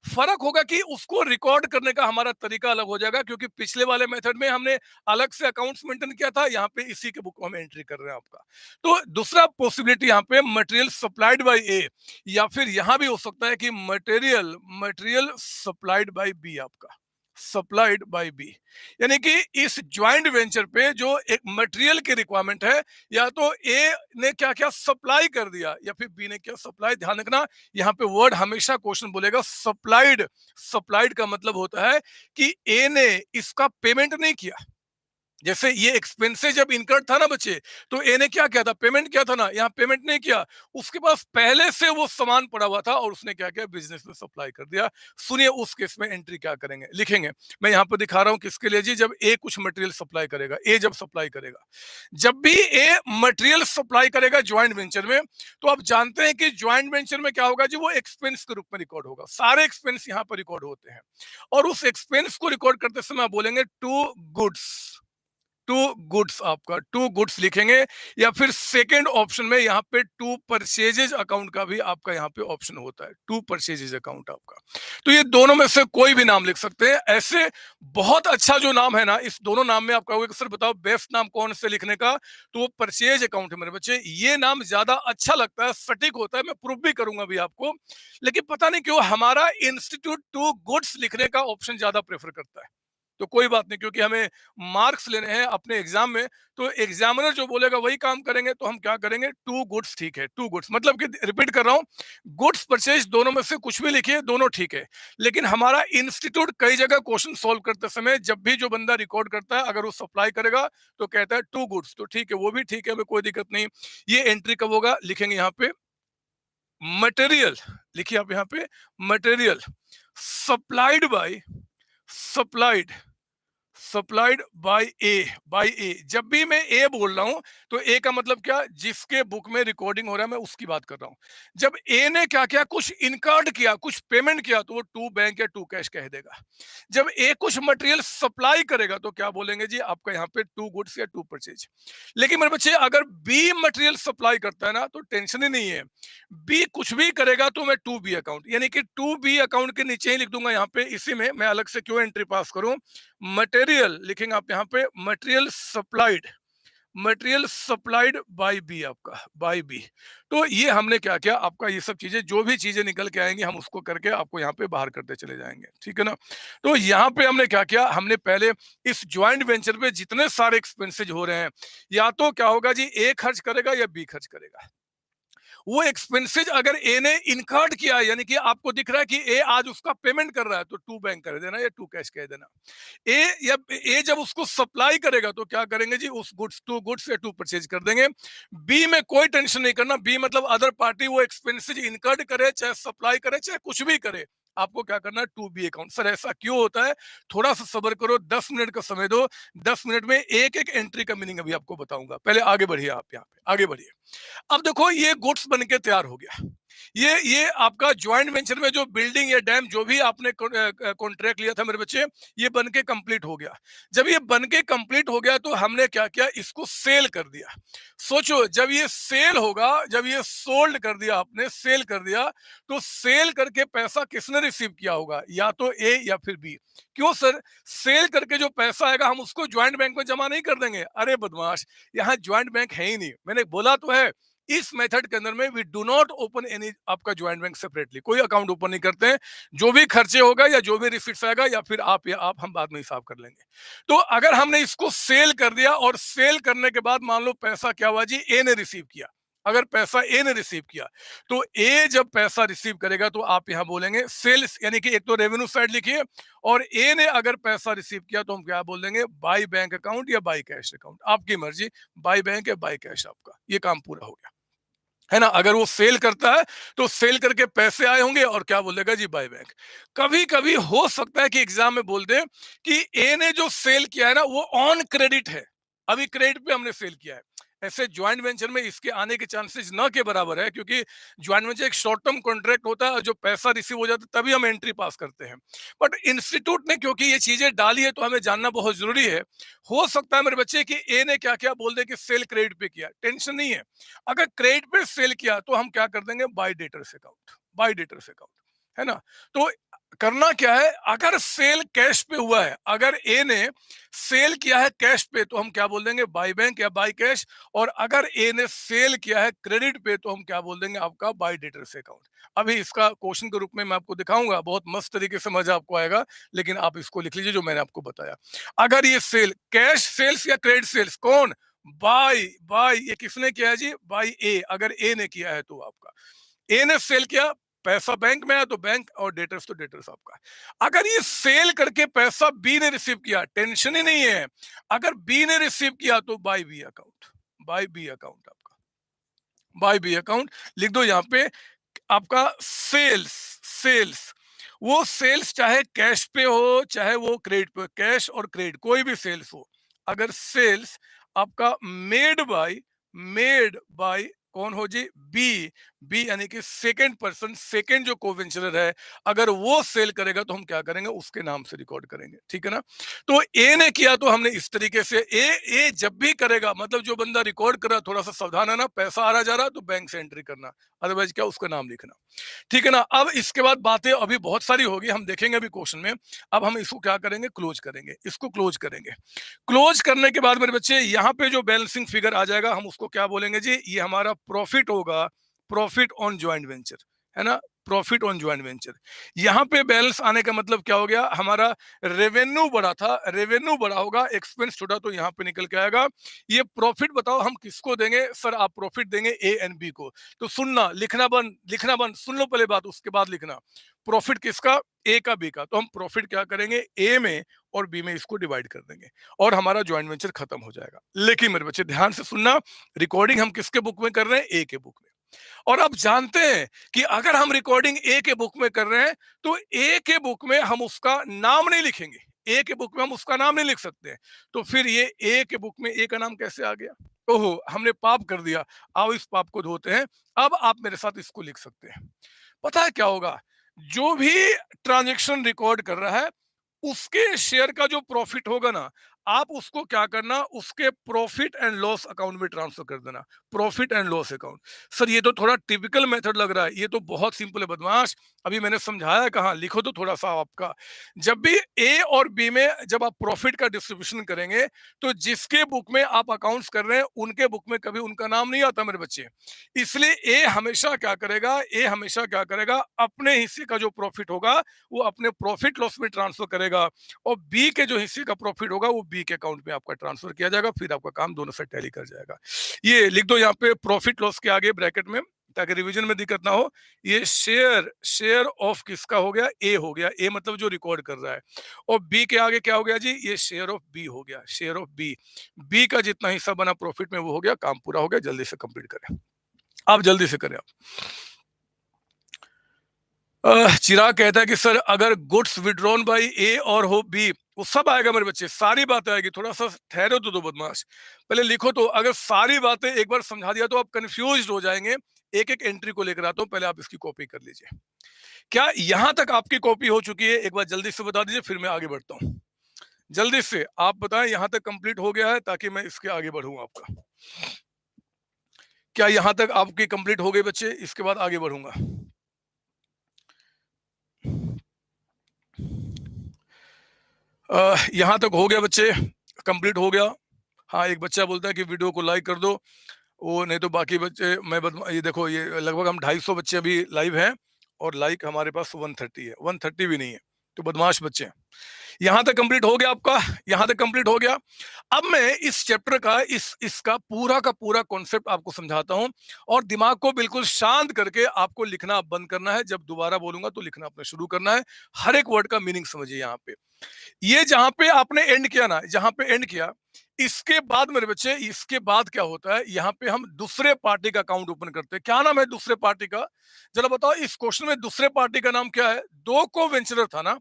फर्क होगा कि उसको रिकॉर्ड करने का हमारा तरीका अलग हो जाएगा, क्योंकि पिछले वाले मेथड में हमने अलग से अकाउंट्स मेंटेन किया था, यहाँ पे इसी के बुक में हम एंट्री कर रहे हैं आपका। तो दूसरा पॉसिबिलिटी यहाँ पे मटेरियल सप्लाइड बाय ए, या फिर यहां भी हो सकता है कि material material supplied by B, आपका सप्लाइड बाय बी, यानी कि इस ज्वाइंट वेंचर पे जो एक मटेरियल की रिक्वायरमेंट है, या तो ए ने क्या क्या सप्लाई कर दिया या फिर बी ने क्या सप्लाई। ध्यान रखना, यहाँ पे वर्ड हमेशा क्वेश्चन बोलेगा सप्लाइड। सप्लाइड का मतलब होता है कि ए ने इसका पेमेंट नहीं किया। जैसे ये एक्सपेंसेस जब इनकर्ड था ना बच्चे, तो ए ने क्या किया था, पेमेंट किया था ना, यहाँ पेमेंट नहीं किया, उसके पास पहले से वो सामान पड़ा हुआ था और उसने क्या किया, बिजनेस में सप्लाई कर दिया। सुनिए उस केस में एंट्री क्या करेंगे, लिखेंगे। मैं यहाँ पर दिखा रहा हूँ किसके लिए जी, जब ए कुछ मटेरियल सप्लाई करेगा, ए जब सप्लाई करेगा, जब भी ए मटेरियल सप्लाई करेगा ज्वाइंट वेंचर में, तो आप जानते हैं कि ज्वाइंट वेंचर में क्या होगा जी, वो एक्सपेंस के रूप में रिकॉर्ड होगा, सारे एक्सपेंस यहाँ पर रिकॉर्ड होते हैं। और उस एक्सपेंस को रिकॉर्ड करते समय आप बोलेंगे टू गुड्स, टू गुड्स, आपका टू गुड्स लिखेंगे, या फिर सेकेंड ऑप्शन में यहाँ पे टू परचेजेज अकाउंट का भी आपका यहाँ पे ऑप्शन होता है, टू परचेजेज अकाउंट आपका। तो ये दोनों में से कोई भी नाम लिख सकते हैं। ऐसे बहुत अच्छा जो नाम है ना, इस दोनों नाम में आप कहोगे कि सर बताओ बेस्ट नाम कौन से लिखने का, तो वो परचेज अकाउंट है मेरे बच्चे। ये नाम ज्यादा अच्छा लगता है, सटीक होता है, मैं प्रूफ भी करूंगा भी आपको। लेकिन पता नहीं क्यों हमारा इंस्टीट्यूट टू गुड्स लिखने का ऑप्शन ज्यादा प्रेफर करता है। तो कोई बात नहीं, क्योंकि हमें मार्क्स लेने हैं अपने एग्जाम में, तो एग्जामिनर जो बोलेगा वही काम करेंगे, तो हम क्या करेंगे, टू गुड्स। ठीक है, टू गुड्स मतलब कि रिपीट कर रहा हूं, गुड्स परचेज दोनों में से कुछ भी लिखिए, दोनों ठीक है। लेकिन हमारा इंस्टीट्यूट कई जगह क्वेश्चन सॉल्व करते समय जब भी जो बंदा रिकॉर्ड करता है, अगर वो सप्लाई करेगा तो कहता है टू गुड्स, तो ठीक है, वो भी ठीक है, हमें कोई दिक्कत नहीं। ये एंट्री कब होगा, लिखेंगे यहाँ पे मटेरियल, लिखिए आप यहाँ पे material supplied by supplied supplied by A. जब भी मैं ए बोल रहा हूं तो ए का मतलब क्या, जिसके बुक में रिकॉर्डिंग हो रहा है मैं उसकी बात कर रहा हूं। जब ए ने क्या किया, कुछ इनकर्ड किया, कुछ पेमेंट किया, तो वो टू बैंक या टू कैश कह देगा। जब ए कुछ मटेरियल सप्लाई करेगा तो क्या बोलेंगे जी, आपका यहाँ पे टू गुड्स या टू परचेज। लेकिन मेरे बच्चे अगर बी मटेरियल सप्लाई करता है ना तो टेंशन ही नहीं है, बी कुछ भी करेगा तो मैं टू बी अकाउंट, यानी कि टू बी अकाउंट के नीचे ही लिख दूंगा यहाँ पे, इसी में मैं अलग से क्यों एंट्री पास करूं, मटेरियल लिखेंगे आप यहाँ पे material supplied material supplied by B, आपका बाय बी। तो ये हमने क्या किया, आपका ये सब चीजें जो भी चीजें निकल के आएंगी हम उसको करके आपको यहाँ पे बाहर करते चले जाएंगे, ठीक है ना। तो यहाँ पे हमने क्या किया, हमने पहले इस ज्वाइंट वेंचर पे जितने सारे एक्सपेंसेज हो रहे हैं, या तो क्या होगा जी, ए खर्च करेगा या बी खर्च करेगा। वो एक्सपेंसेस अगर ए ने इनकर्ड किया है, यानी कि आपको दिख रहा है कि ए आज उसका पेमेंट कर रहा है, तो टू बैंक कर देना या टू कैश कह देना। ए या ए जब उसको सप्लाई करेगा तो क्या करेंगे जी, उस गुड्स या टू परचेज कर देंगे। बी में कोई टेंशन नहीं करना, बी मतलब अदर पार्टी वो एक्सपेंसेस इनकर्ड करे, चाहे सप्लाई करे, चाहे कुछ भी करे, आपको क्या करना है, टू बी अकाउंट। सर ऐसा क्यों होता है, थोड़ा सा सब्र करो, 10 मिनट का समय दो, 10 मिनट में एक एक एंट्री का मीनिंग अभी आपको बताऊंगा। पहले आगे बढ़िए, आप यहाँ पे आगे बढ़िए। अब देखो ये गुड्स बन के तैयार हो गया, ये आपका ज्वाइंट वेंचर में जो बिल्डिंग या डैम जो भी आपने कॉन्ट्रैक्ट लिया था मेरे बच्चे, ये बन के कंप्लीट हो गया। जब ये बन के कंप्लीट हो गया तो हमने क्या किया, इसको सेल कर दिया। सोचो जब ये सेल होगा, जब ये सोल्ड कर दिया आपने, सेल कर दिया, तो सेल करके पैसा किसने रिसीव किया होगा, या तो ए या फिर बी। क्यों सर, सेल करके जो पैसा आएगा हम उसको ज्वाइंट बैंक में जमा नहीं कर देंगे? अरे बदमाश, यहाँ ज्वाइंट बैंक है ही नहीं, मैंने बोला तो है। इस मेथड के अंदर में we do not open any आपका ज्वाइंट बैंक सेपरेटली, कोई अकाउंट ओपन नहीं करते हैं। जो भी खर्चे होगा या जो भी रिसिप्ट आएगा, या फिर आप या आप हम बाद में हिसाब कर लेंगे। तो अगर हमने इसको सेल कर दिया, और सेल करने के बाद मान लो पैसा क्या हुआ जी, ए ने रिसीव किया। अगर पैसा ए ने रिसीव किया, तो ए जब पैसा रिसीव करेगा तो आप यहां बोलेंगे सेल्स, यानी कि एक तो रेवेन्यू साइड लिखिए, और ए ने अगर पैसा रिसीव किया तो हम क्या बोल देंगे, बाई बैंक अकाउंट या बाई कैश अकाउंट, आपकी मर्जी, बाई बैंक या बाई कैश, आपका ये काम पूरा हो गया, है ना। अगर वो सेल करता है तो सेल करके पैसे आए होंगे, और क्या बोलेगा जी, बाय बैक। कभी कभी हो सकता है कि एग्जाम में बोल दे कि ए ने जो सेल किया है ना वो ऑन क्रेडिट है, अभी क्रेडिट पे हमने सेल किया है। ऐसे ज्वाइंट वेंचर में इसके आने के चांसेस न के बराबर है, क्योंकि ज्वाइंट वेंचर एक शॉर्ट टर्म कॉन्ट्रैक्ट होता है, और जो पैसा रिसीव हो जाता है तभी हम एंट्री पास करते हैं। बट इंस्टीट्यूट ने क्योंकि ये चीजें डाली है तो हमें जानना बहुत जरूरी है। हो सकता है मेरे बच्चे कि ए ने क्या क्या बोल दे कि सेल क्रेडिट पे किया, टेंशन नहीं है। अगर क्रेडिट पे सेल किया तो हम क्या कर देंगे, bye debtors account, bye debtors account, है ना। तो करना क्या है, अगर सेल कैश पे हुआ है, अगर ए ने सेल किया है कैश पे तो हम क्या बोल देंगे, बाय बैंक या बाय कैश। और अगर ए ने सेल किया है क्रेडिट पे तो हम क्या बोल देंगे, आपका बाय डेटर्स अकाउंट। अभी इसका क्वेश्चन के रूप में मैं आपको दिखाऊंगा, बहुत मस्त तरीके से मजा आपको आएगा, लेकिन आप इसको लिख लीजिए जो मैंने आपको बताया। अगर ये सेल कैश सेल्स या क्रेडिट सेल्स, कौन, बाय बाय, ये किसने किया है जी, बाय ए, अगर ए ने किया है तो आपका, ए ने सेल किया, पैसा बैंक में आया तो बैंक, और डेटर्स तो डेटर्स आपका। अगर ये सेल करके पैसा बी ने रिसीव किया, टेंशन ही नहीं है, अगर बी ने रिसीव किया तो by B account, by B account आपका, बाय बी अकाउंट लिख दो यहाँ पे। आपका सेल्स, सेल्स, वो सेल्स चाहे कैश पे हो चाहे वो क्रेडिट पे, कैश और क्रेडिट कोई भी सेल्स हो, अगर सेल्स आपका मेड बाय कौन हो जी, बी, बी यानी कि सेकंड पर्सन, सेकंड जो कोवेंचरर है, अगर वो सेल करेगा तो हम क्या करेंगे, उसके नाम से रिकॉर्ड करेंगे, ठीक है ना। तो ए ने किया तो हमने इस तरीके से, ए जब भी करेगा, मतलब जो बंदा रिकॉर्ड कर रहा है थोड़ा सा सावधान है ना, पैसा आ रहा जा रहा तो बैंक से एंट्री करना, अदरवाइज क्या उसका नाम लिखना, ठीक है ना। अब इसके बाद बातें अभी बहुत सारी होगी, हम देखेंगे अभी क्वेश्चन में। अब हम इसको क्या करेंगे, क्लोज करेंगे, इसको क्लोज करेंगे। क्लोज करने के बाद मेरे बच्चे यहाँ पे जो बैलेंसिंग फिगर आ जाएगा हम उसको क्या बोलेंगे जी, ये हमारा प्रॉफिट होगा, प्रॉफिट ऑन ज्वाइंट वेंचर, है ना, प्रॉफिट ऑन ज्वाइंट वेंचर। यहाँ पे बैलेंस आने का मतलब क्या हो गया, हमारा रेवेन्यू बढ़ा था, रेवेन्यू बढ़ा होगा, एक्सपेंस छोटा, तो यहाँ पे निकल के आएगा। ये प्रॉफिट बताओ हम किसको देंगे, सर आप प्रॉफिट देंगे ए एंड बी को। तो सुनना, लिखना बंद, लिखना बंद, सुन लो पहले बात, उसके बाद लिखना। प्रॉफिट किसका, ए का, बी का, तो हम प्रॉफिट क्या करेंगे, ए में और बी में इसको डिवाइड कर देंगे, और हमारा ज्वाइंट वेंचर खत्म हो जाएगा। लेकिन मेरे बच्चे ध्यान से सुनना, रिकॉर्डिंग हम किसके बुक में कर रहे हैं, ए के बुक में। और अब जानते हैं कि अगर हम रिकॉर्डिंग ए के बुक में कर रहे हैं तो ए के बुक में हम उसका नाम नहीं लिखेंगे, ए के बुक में हम उसका नाम नहीं लिख सकते हैं। तो फिर ये ए के बुक में ए का नाम कैसे आ गया, ओहो हमने पाप कर दिया, आओ इस पाप को धोते हैं। अब आप मेरे साथ इसको लिख सकते हैं। पता है क्या होगा, जो भी ट्रांजेक्शन रिकॉर्ड कर रहा है उसके शेयर का जो प्रॉफिट होगा ना, आप उसको क्या करना, उसके प्रॉफिट एंड लॉस अकाउंट में ट्रांसफर कर देना, profit and loss account. Sir ये तो थोड़ा टिपिकल मेथड लग रहा है, ये तो बहुत सिंपल है बदमाश। अभी मैंने समझाया कहाँ, लिखो तो थोड़ा सा आपका। जब भी ए और बी में जब आप प्रॉफिट का डिस्ट्रीब्यूशन करेंगे, तो जिसके बुक में आप अकाउंट्स कर रहे हैं उनके बुक में कभी उनका नाम नहीं आता मेरे बच्चे। इसलिए ए हमेशा क्या करेगा, ए हमेशा क्या करेगा, अपने हिस्से का जो प्रॉफिट होगा वो अपने प्रॉफिट लॉस में ट्रांसफर करेगा, और बी के जो हिस्से का प्रॉफिट होगा वो बी के अकाउंट में आपका ट्रांसफर किया जाएगा, फिर आपका काम दोनों से टैली कर जाएगा। ये लिख दो यहाँ पे प्रॉफिट लॉस के आगे ब्रैकेट में, ताकि रिवीजन में दिक्कत ना हो। ये शेयर शेयर ऑफ किसका हो गया, ए हो गया, ए मतलब जो रिकॉर्ड कर रहा है। और बी के आगे क्या हो गया जी, ये शेयर ऑफ बी हो गया, शेयर ऑफ बी। बी का जितना हिस्सा बना प्रॉफिट में वो हो गया, काम पूरा हो गया। जल्दी से कंप्लीट करें, आप जल्दी से करें आप। चिराग कहता है कि सर अगर गुड्स विड्रॉन बाय ए और हो बी, वो सब आएगा मेरे बच्चे, सारी बात आएगी। थोड़ा सा ठहरो तो दो बदमाश, पहले लिखो तो। अगर सारी बातें एक बार समझा दिया तो आप कंफ्यूज हो जाएंगे। एक एक एंट्री को लेकर आता हूं, पहले आप इसकी कॉपी कर लीजिए। क्या यहां तक आपकी कॉपी हो चुकी है, एक बार जल्दी से बता दीजिए, फिर मैं आगे बढ़ता हूँ। जल्दी से आप बताएं यहां तक कंप्लीट हो गया है, ताकि मैं इसके आगे बढ़ूँ आपका। क्या यहां तक आपकी कंप्लीट हो गई बच्चे, इसके बाद आगे बढ़ूंगा। यहाँ तक हो गया बच्चे, कंप्लीट हो गया। हाँ, एक बच्चा बोलता है कि वीडियो को लाइक कर दो, वो नहीं तो बाकी बच्चे ये देखो, ये लगभग हम 250 बच्चे अभी लाइव हैं, और लाइक हमारे पास 130 है, 130 भी नहीं है, तो बदमाश बच्चे हैं। यहाँ तक कंप्लीट हो गया आपका, यहाँ तक कंप्लीट हो गया। अब मैं इस चैप्टर का इसका पूरा का पूरा कॉन्सेप्ट आपको समझाता हूँ, और दिमाग को बिल्कुल शांत करके आपको लिखना बंद करना है। जब दोबारा बोलूंगा तो लिखना अपने शुरू करना है। हर एक वर्ड का मीनिंग समझिए। यहाँ पे ये जहां पे आपने एंड किया ना, जहां पे एंड किया, इसके बाद मेरे बच्चे, इसके बाद क्या होता है, यहाँ पे हम दूसरे पार्टी का अकाउंट ओपन करते हैं। क्या नाम है दूसरे पार्टी का, जरा बताओ। इस क्वेश्चन में दूसरे पार्टी का नाम क्या है, दो को वेंचरर था ना,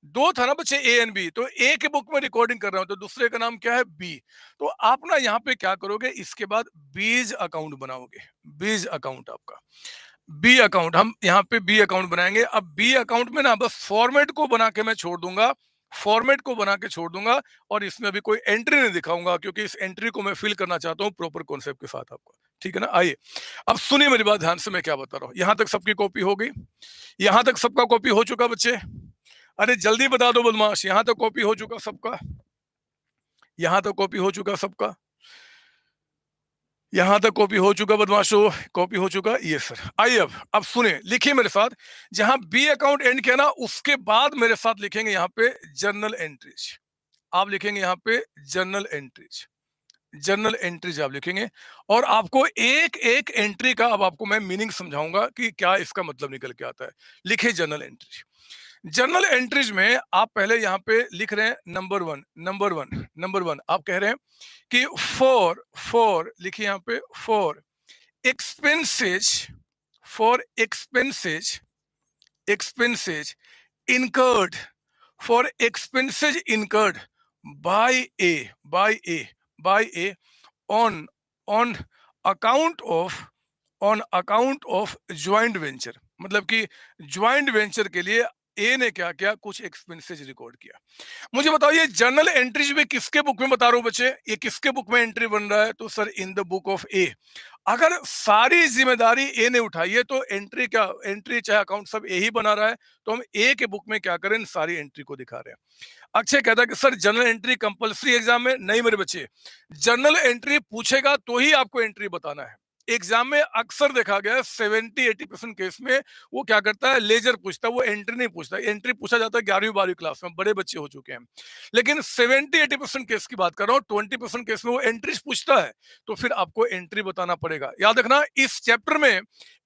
दो था ना बच्चे, ए एंड बी। तो ए के बुक में रिकॉर्डिंग कर रहा हूं, तो दूसरे का नाम क्या है, बी। तो आप ना यहाँ पे क्या करोगे, इसके बाद बीज अकाउंट बनाओगे, बीज अकाउंट आपका, बी अकाउंट। हम यहाँ पे बी अकाउंट बनाएंगे। अब बी अकाउंट में ना बस फॉर्मेट को बना के मैं छोड़ दूंगा, फॉर्मेट को बना के छोड़ दूंगा, और इसमें अभी कोई एंट्री नहीं दिखाऊंगा, क्योंकि इस एंट्री को मैं फिल करना चाहता हूँ प्रॉपर कॉन्सेप्ट के साथ आपको। ठीक है ना। आइए अब सुनिए मेरी बात ध्यान से, मैं क्या बता रहा हूँ। यहाँ तक सबकी कॉपी हो गई, यहाँ तक सबका कॉपी हो चुका बच्चे। अरे जल्दी बता दो बदमाश, यहाँ तक कॉपी हो चुका सबका, यहाँ तक कॉपी हो चुका सबका, यहां तक कॉपी हो चुका बदमाशों, कॉपी हो चुका। ये सर, आइए अब सुने, लिखिए मेरे साथ। जहां बी अकाउंट एंड किया ना, उसके बाद मेरे साथ लिखेंगे यहाँ पे जर्नल एंट्रीज। आप लिखेंगे यहाँ पे जर्नल एंट्रीज, जर्नल एंट्रीज आप लिखेंगे। और आपको एक एक एंट्री का अब आपको मैं मीनिंग समझाऊंगा कि क्या इसका मतलब निकल के आता है। लिखे जर्नल एंट्रीज। जर्नल एंट्रीज में आप पहले यहाँ पे लिख रहे हैं number one, number one, number one. आप कह रहे हैं कि फॉर, फॉर लिखिए यहाँ पे, for expenses, for expenses, expenses incurred, for expenses incurred by a, by a, by a on on account of, on account of joint venture। मतलब कि ज्वाइंट वेंचर के लिए ए ने क्या किया, कुछ एक्सपेंसेस रिकॉर्ड किया। मुझे बताओ ये जर्नल एंट्रीज में किसके बुक में बता रहा हूं बच्चे, ये किसके बुक में एंट्री बन रहा है, तो sir in the book of A. अगर सारी जिम्मेदारी ए ने उठाई है, तो एंट्री क्या, एंट्री चाहे अकाउंट सब ए ही बना रहा है, तो हम ए के बुक में क्या करें, सारी एंट्री को दिखा रहे हैं। अक्षय कहता है कि sir general entry compulsory exam में, नहीं मेरे बच्चे, जनरल एंट्री पूछेगा तो ही आपको एंट्री बताना है। एग्जाम में अक्सर देखा गया 70-80% केस में वो क्या करता है, लेजर पूछता है, वो एंट्री नहीं पूछता। एंट्री पूछा जाता है 11वीं 12वीं क्लास में, बड़े बच्चे हो चुके हैं। लेकिन 70-80% केस की बात कर रहा हूँ, 20% केस में वो एंट्रीज पूछता है, तो फिर आपको एंट्री बताना पड़ेगा। याद रखना, इस चैप्टर में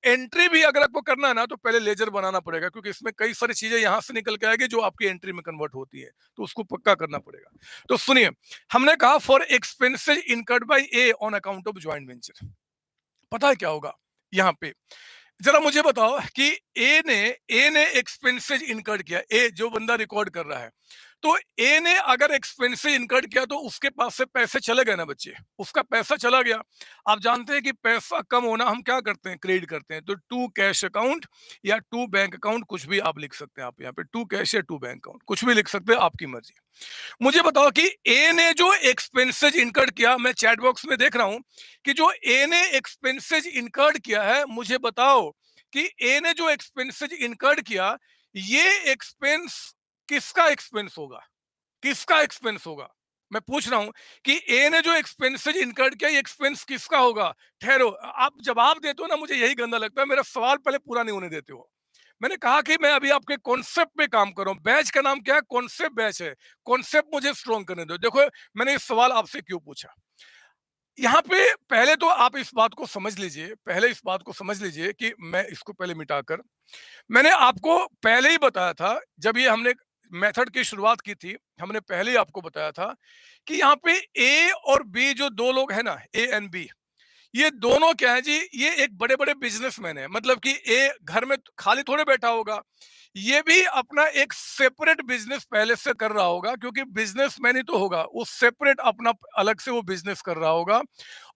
एंट्री भी अगर आपको करना है ना, तो पहले लेजर बनाना पड़ेगा, क्योंकि इसमें कई सारी चीजें यहां से निकल के आएगी जो आपकी एंट्री में कन्वर्ट होती है, तो उसको पक्का करना पड़ेगा। तो सुनिए, हमने कहा for expenses incurred by A on account of joint venture. पता है क्या होगा यहाँ पे, जरा मुझे बताओ कि ए ने एक्सपेंसेस इनकर्ड किया, ए जो बंदा रिकॉर्ड कर रहा है, तो ए ने अगर एक्सपेंसेस इनकर्ड किया तो उसके पास से पैसे चले गए ना बच्चे, उसका पैसा चला गया। आप जानते हैं कि पैसा कम होना हम क्या करते हैं, क्रेडिट करते हैं। तो टू कैश अकाउंट या टू बैंक अकाउंट, कुछ भी आप लिख सकते हैं। आप यहाँ पे टू कैश या टू बैंक अकाउंट कुछ भी लिख सकते हैं, आपकी मर्जी। मुझे बताओ कि ए ने जो एक्सपेंसेस इनकर्ड किया, मैं चैट बॉक्स में देख रहा हूं कि जो ए ने एक्सपेंसेस इनकर्ड किया है, मुझे बताओ कि ए ने जो एक्सपेंसेस इनकर्ड किया, ये एक्सपेंस किसका एक्सपेंस होगा, किसका एक्सपेंस होगा? मैं पूछ रहा हूं कि ए ने जो एक्सपेंसेस इनकर्ड किया, ये एक्सपेंस किसका होगा? ठहरो, आप जवाब देते हो ना, मुझे यही गंदा लगता है, मेरा सवाल पहले पूरा नहीं होने देते हो। मैंने कहा कि मैं अभी आपके कॉन्सेप्ट पे काम कर रहा हूं। बैच का नाम क्या है? कॉन्सेप्ट बैच है। कॉन्सेप्ट मुझे स्ट्रॉन्ग करने दो। देखो, मैंने इस सवाल आपसे क्यों पूछा, यहाँ पे पहले तो आप इस बात को समझ लीजिए, पहले इस बात को समझ लीजिए कि मैं इसको पहले मिटाकर, मैंने आपको पहले ही बताया था, जब ये हमने मेथड की शुरुआत की थी, हमने पहले ही आपको बताया था कि यहाँ पे ए और बी जो दो लोग हैं ना, ए एंड बी, ये दोनों क्या है जी, ये एक बड़े बड़े बिजनेसमैन है। मतलब कि ए घर में खाली थोड़े बैठा होगा, ये भी अपना एक सेपरेट बिजनेस पहले से कर रहा होगा, क्योंकि बिजनेसमैन ही तो होगा वो, सेपरेट अपना अलग से वो बिजनेस कर रहा होगा।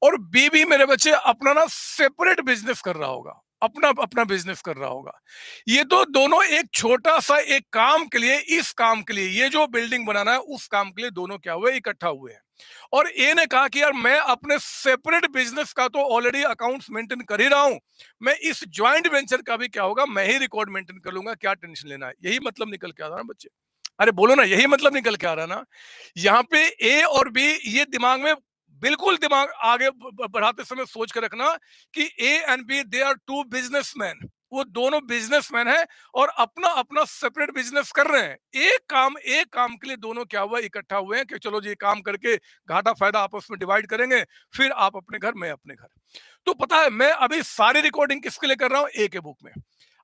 और बी भी मेरे बच्चे अपना ना सेपरेट बिजनेस कर रहा होगा, अपना अपना बिजनेस कर रहा होगा। ये तो दोनों एक छोटा सा एक काम के लिए, इस काम के लिए, ये जो बिल्डिंग बनाना है उस काम के लिए दोनों क्या हुए, इकट्ठा हुए हैं। और ए ने कहा कि यार मैं अपने सेपरेट बिजनेस का तो ऑलरेडी अकाउंट्स मेंटेन कर ही रहा हूं, मैं इस ज्वाइंट वेंचर का भी क्या होगा, मैं ही रिकॉर्ड मेंटेन कर लूंगा, क्या टेंशन लेना है। यही मतलब निकल के आ रहा है ना बच्चे? अरे बोलो ना, यही मतलब निकल के आ रहा है ना? यहाँ पे ए और बी, ये दिमाग में बिल्कुल, दिमाग आगे बढ़ाते समय सोच के रखना कि A and B, they are two businessmen. वो दोनों बिजनेसमैन है और अपना अपना सेपरेट बिजनेस कर रहे हैं। एक काम के लिए दोनों क्या हुआ, इकट्ठा हुए हैं कि चलो जी ये काम करके घाटा फायदा आपस में डिवाइड करेंगे, फिर आप अपने घर, मैं अपने घर। तो पता है, मैं अभी सारी रिकॉर्डिंग किसके लिए कर रहा हूं? ए के बुक में।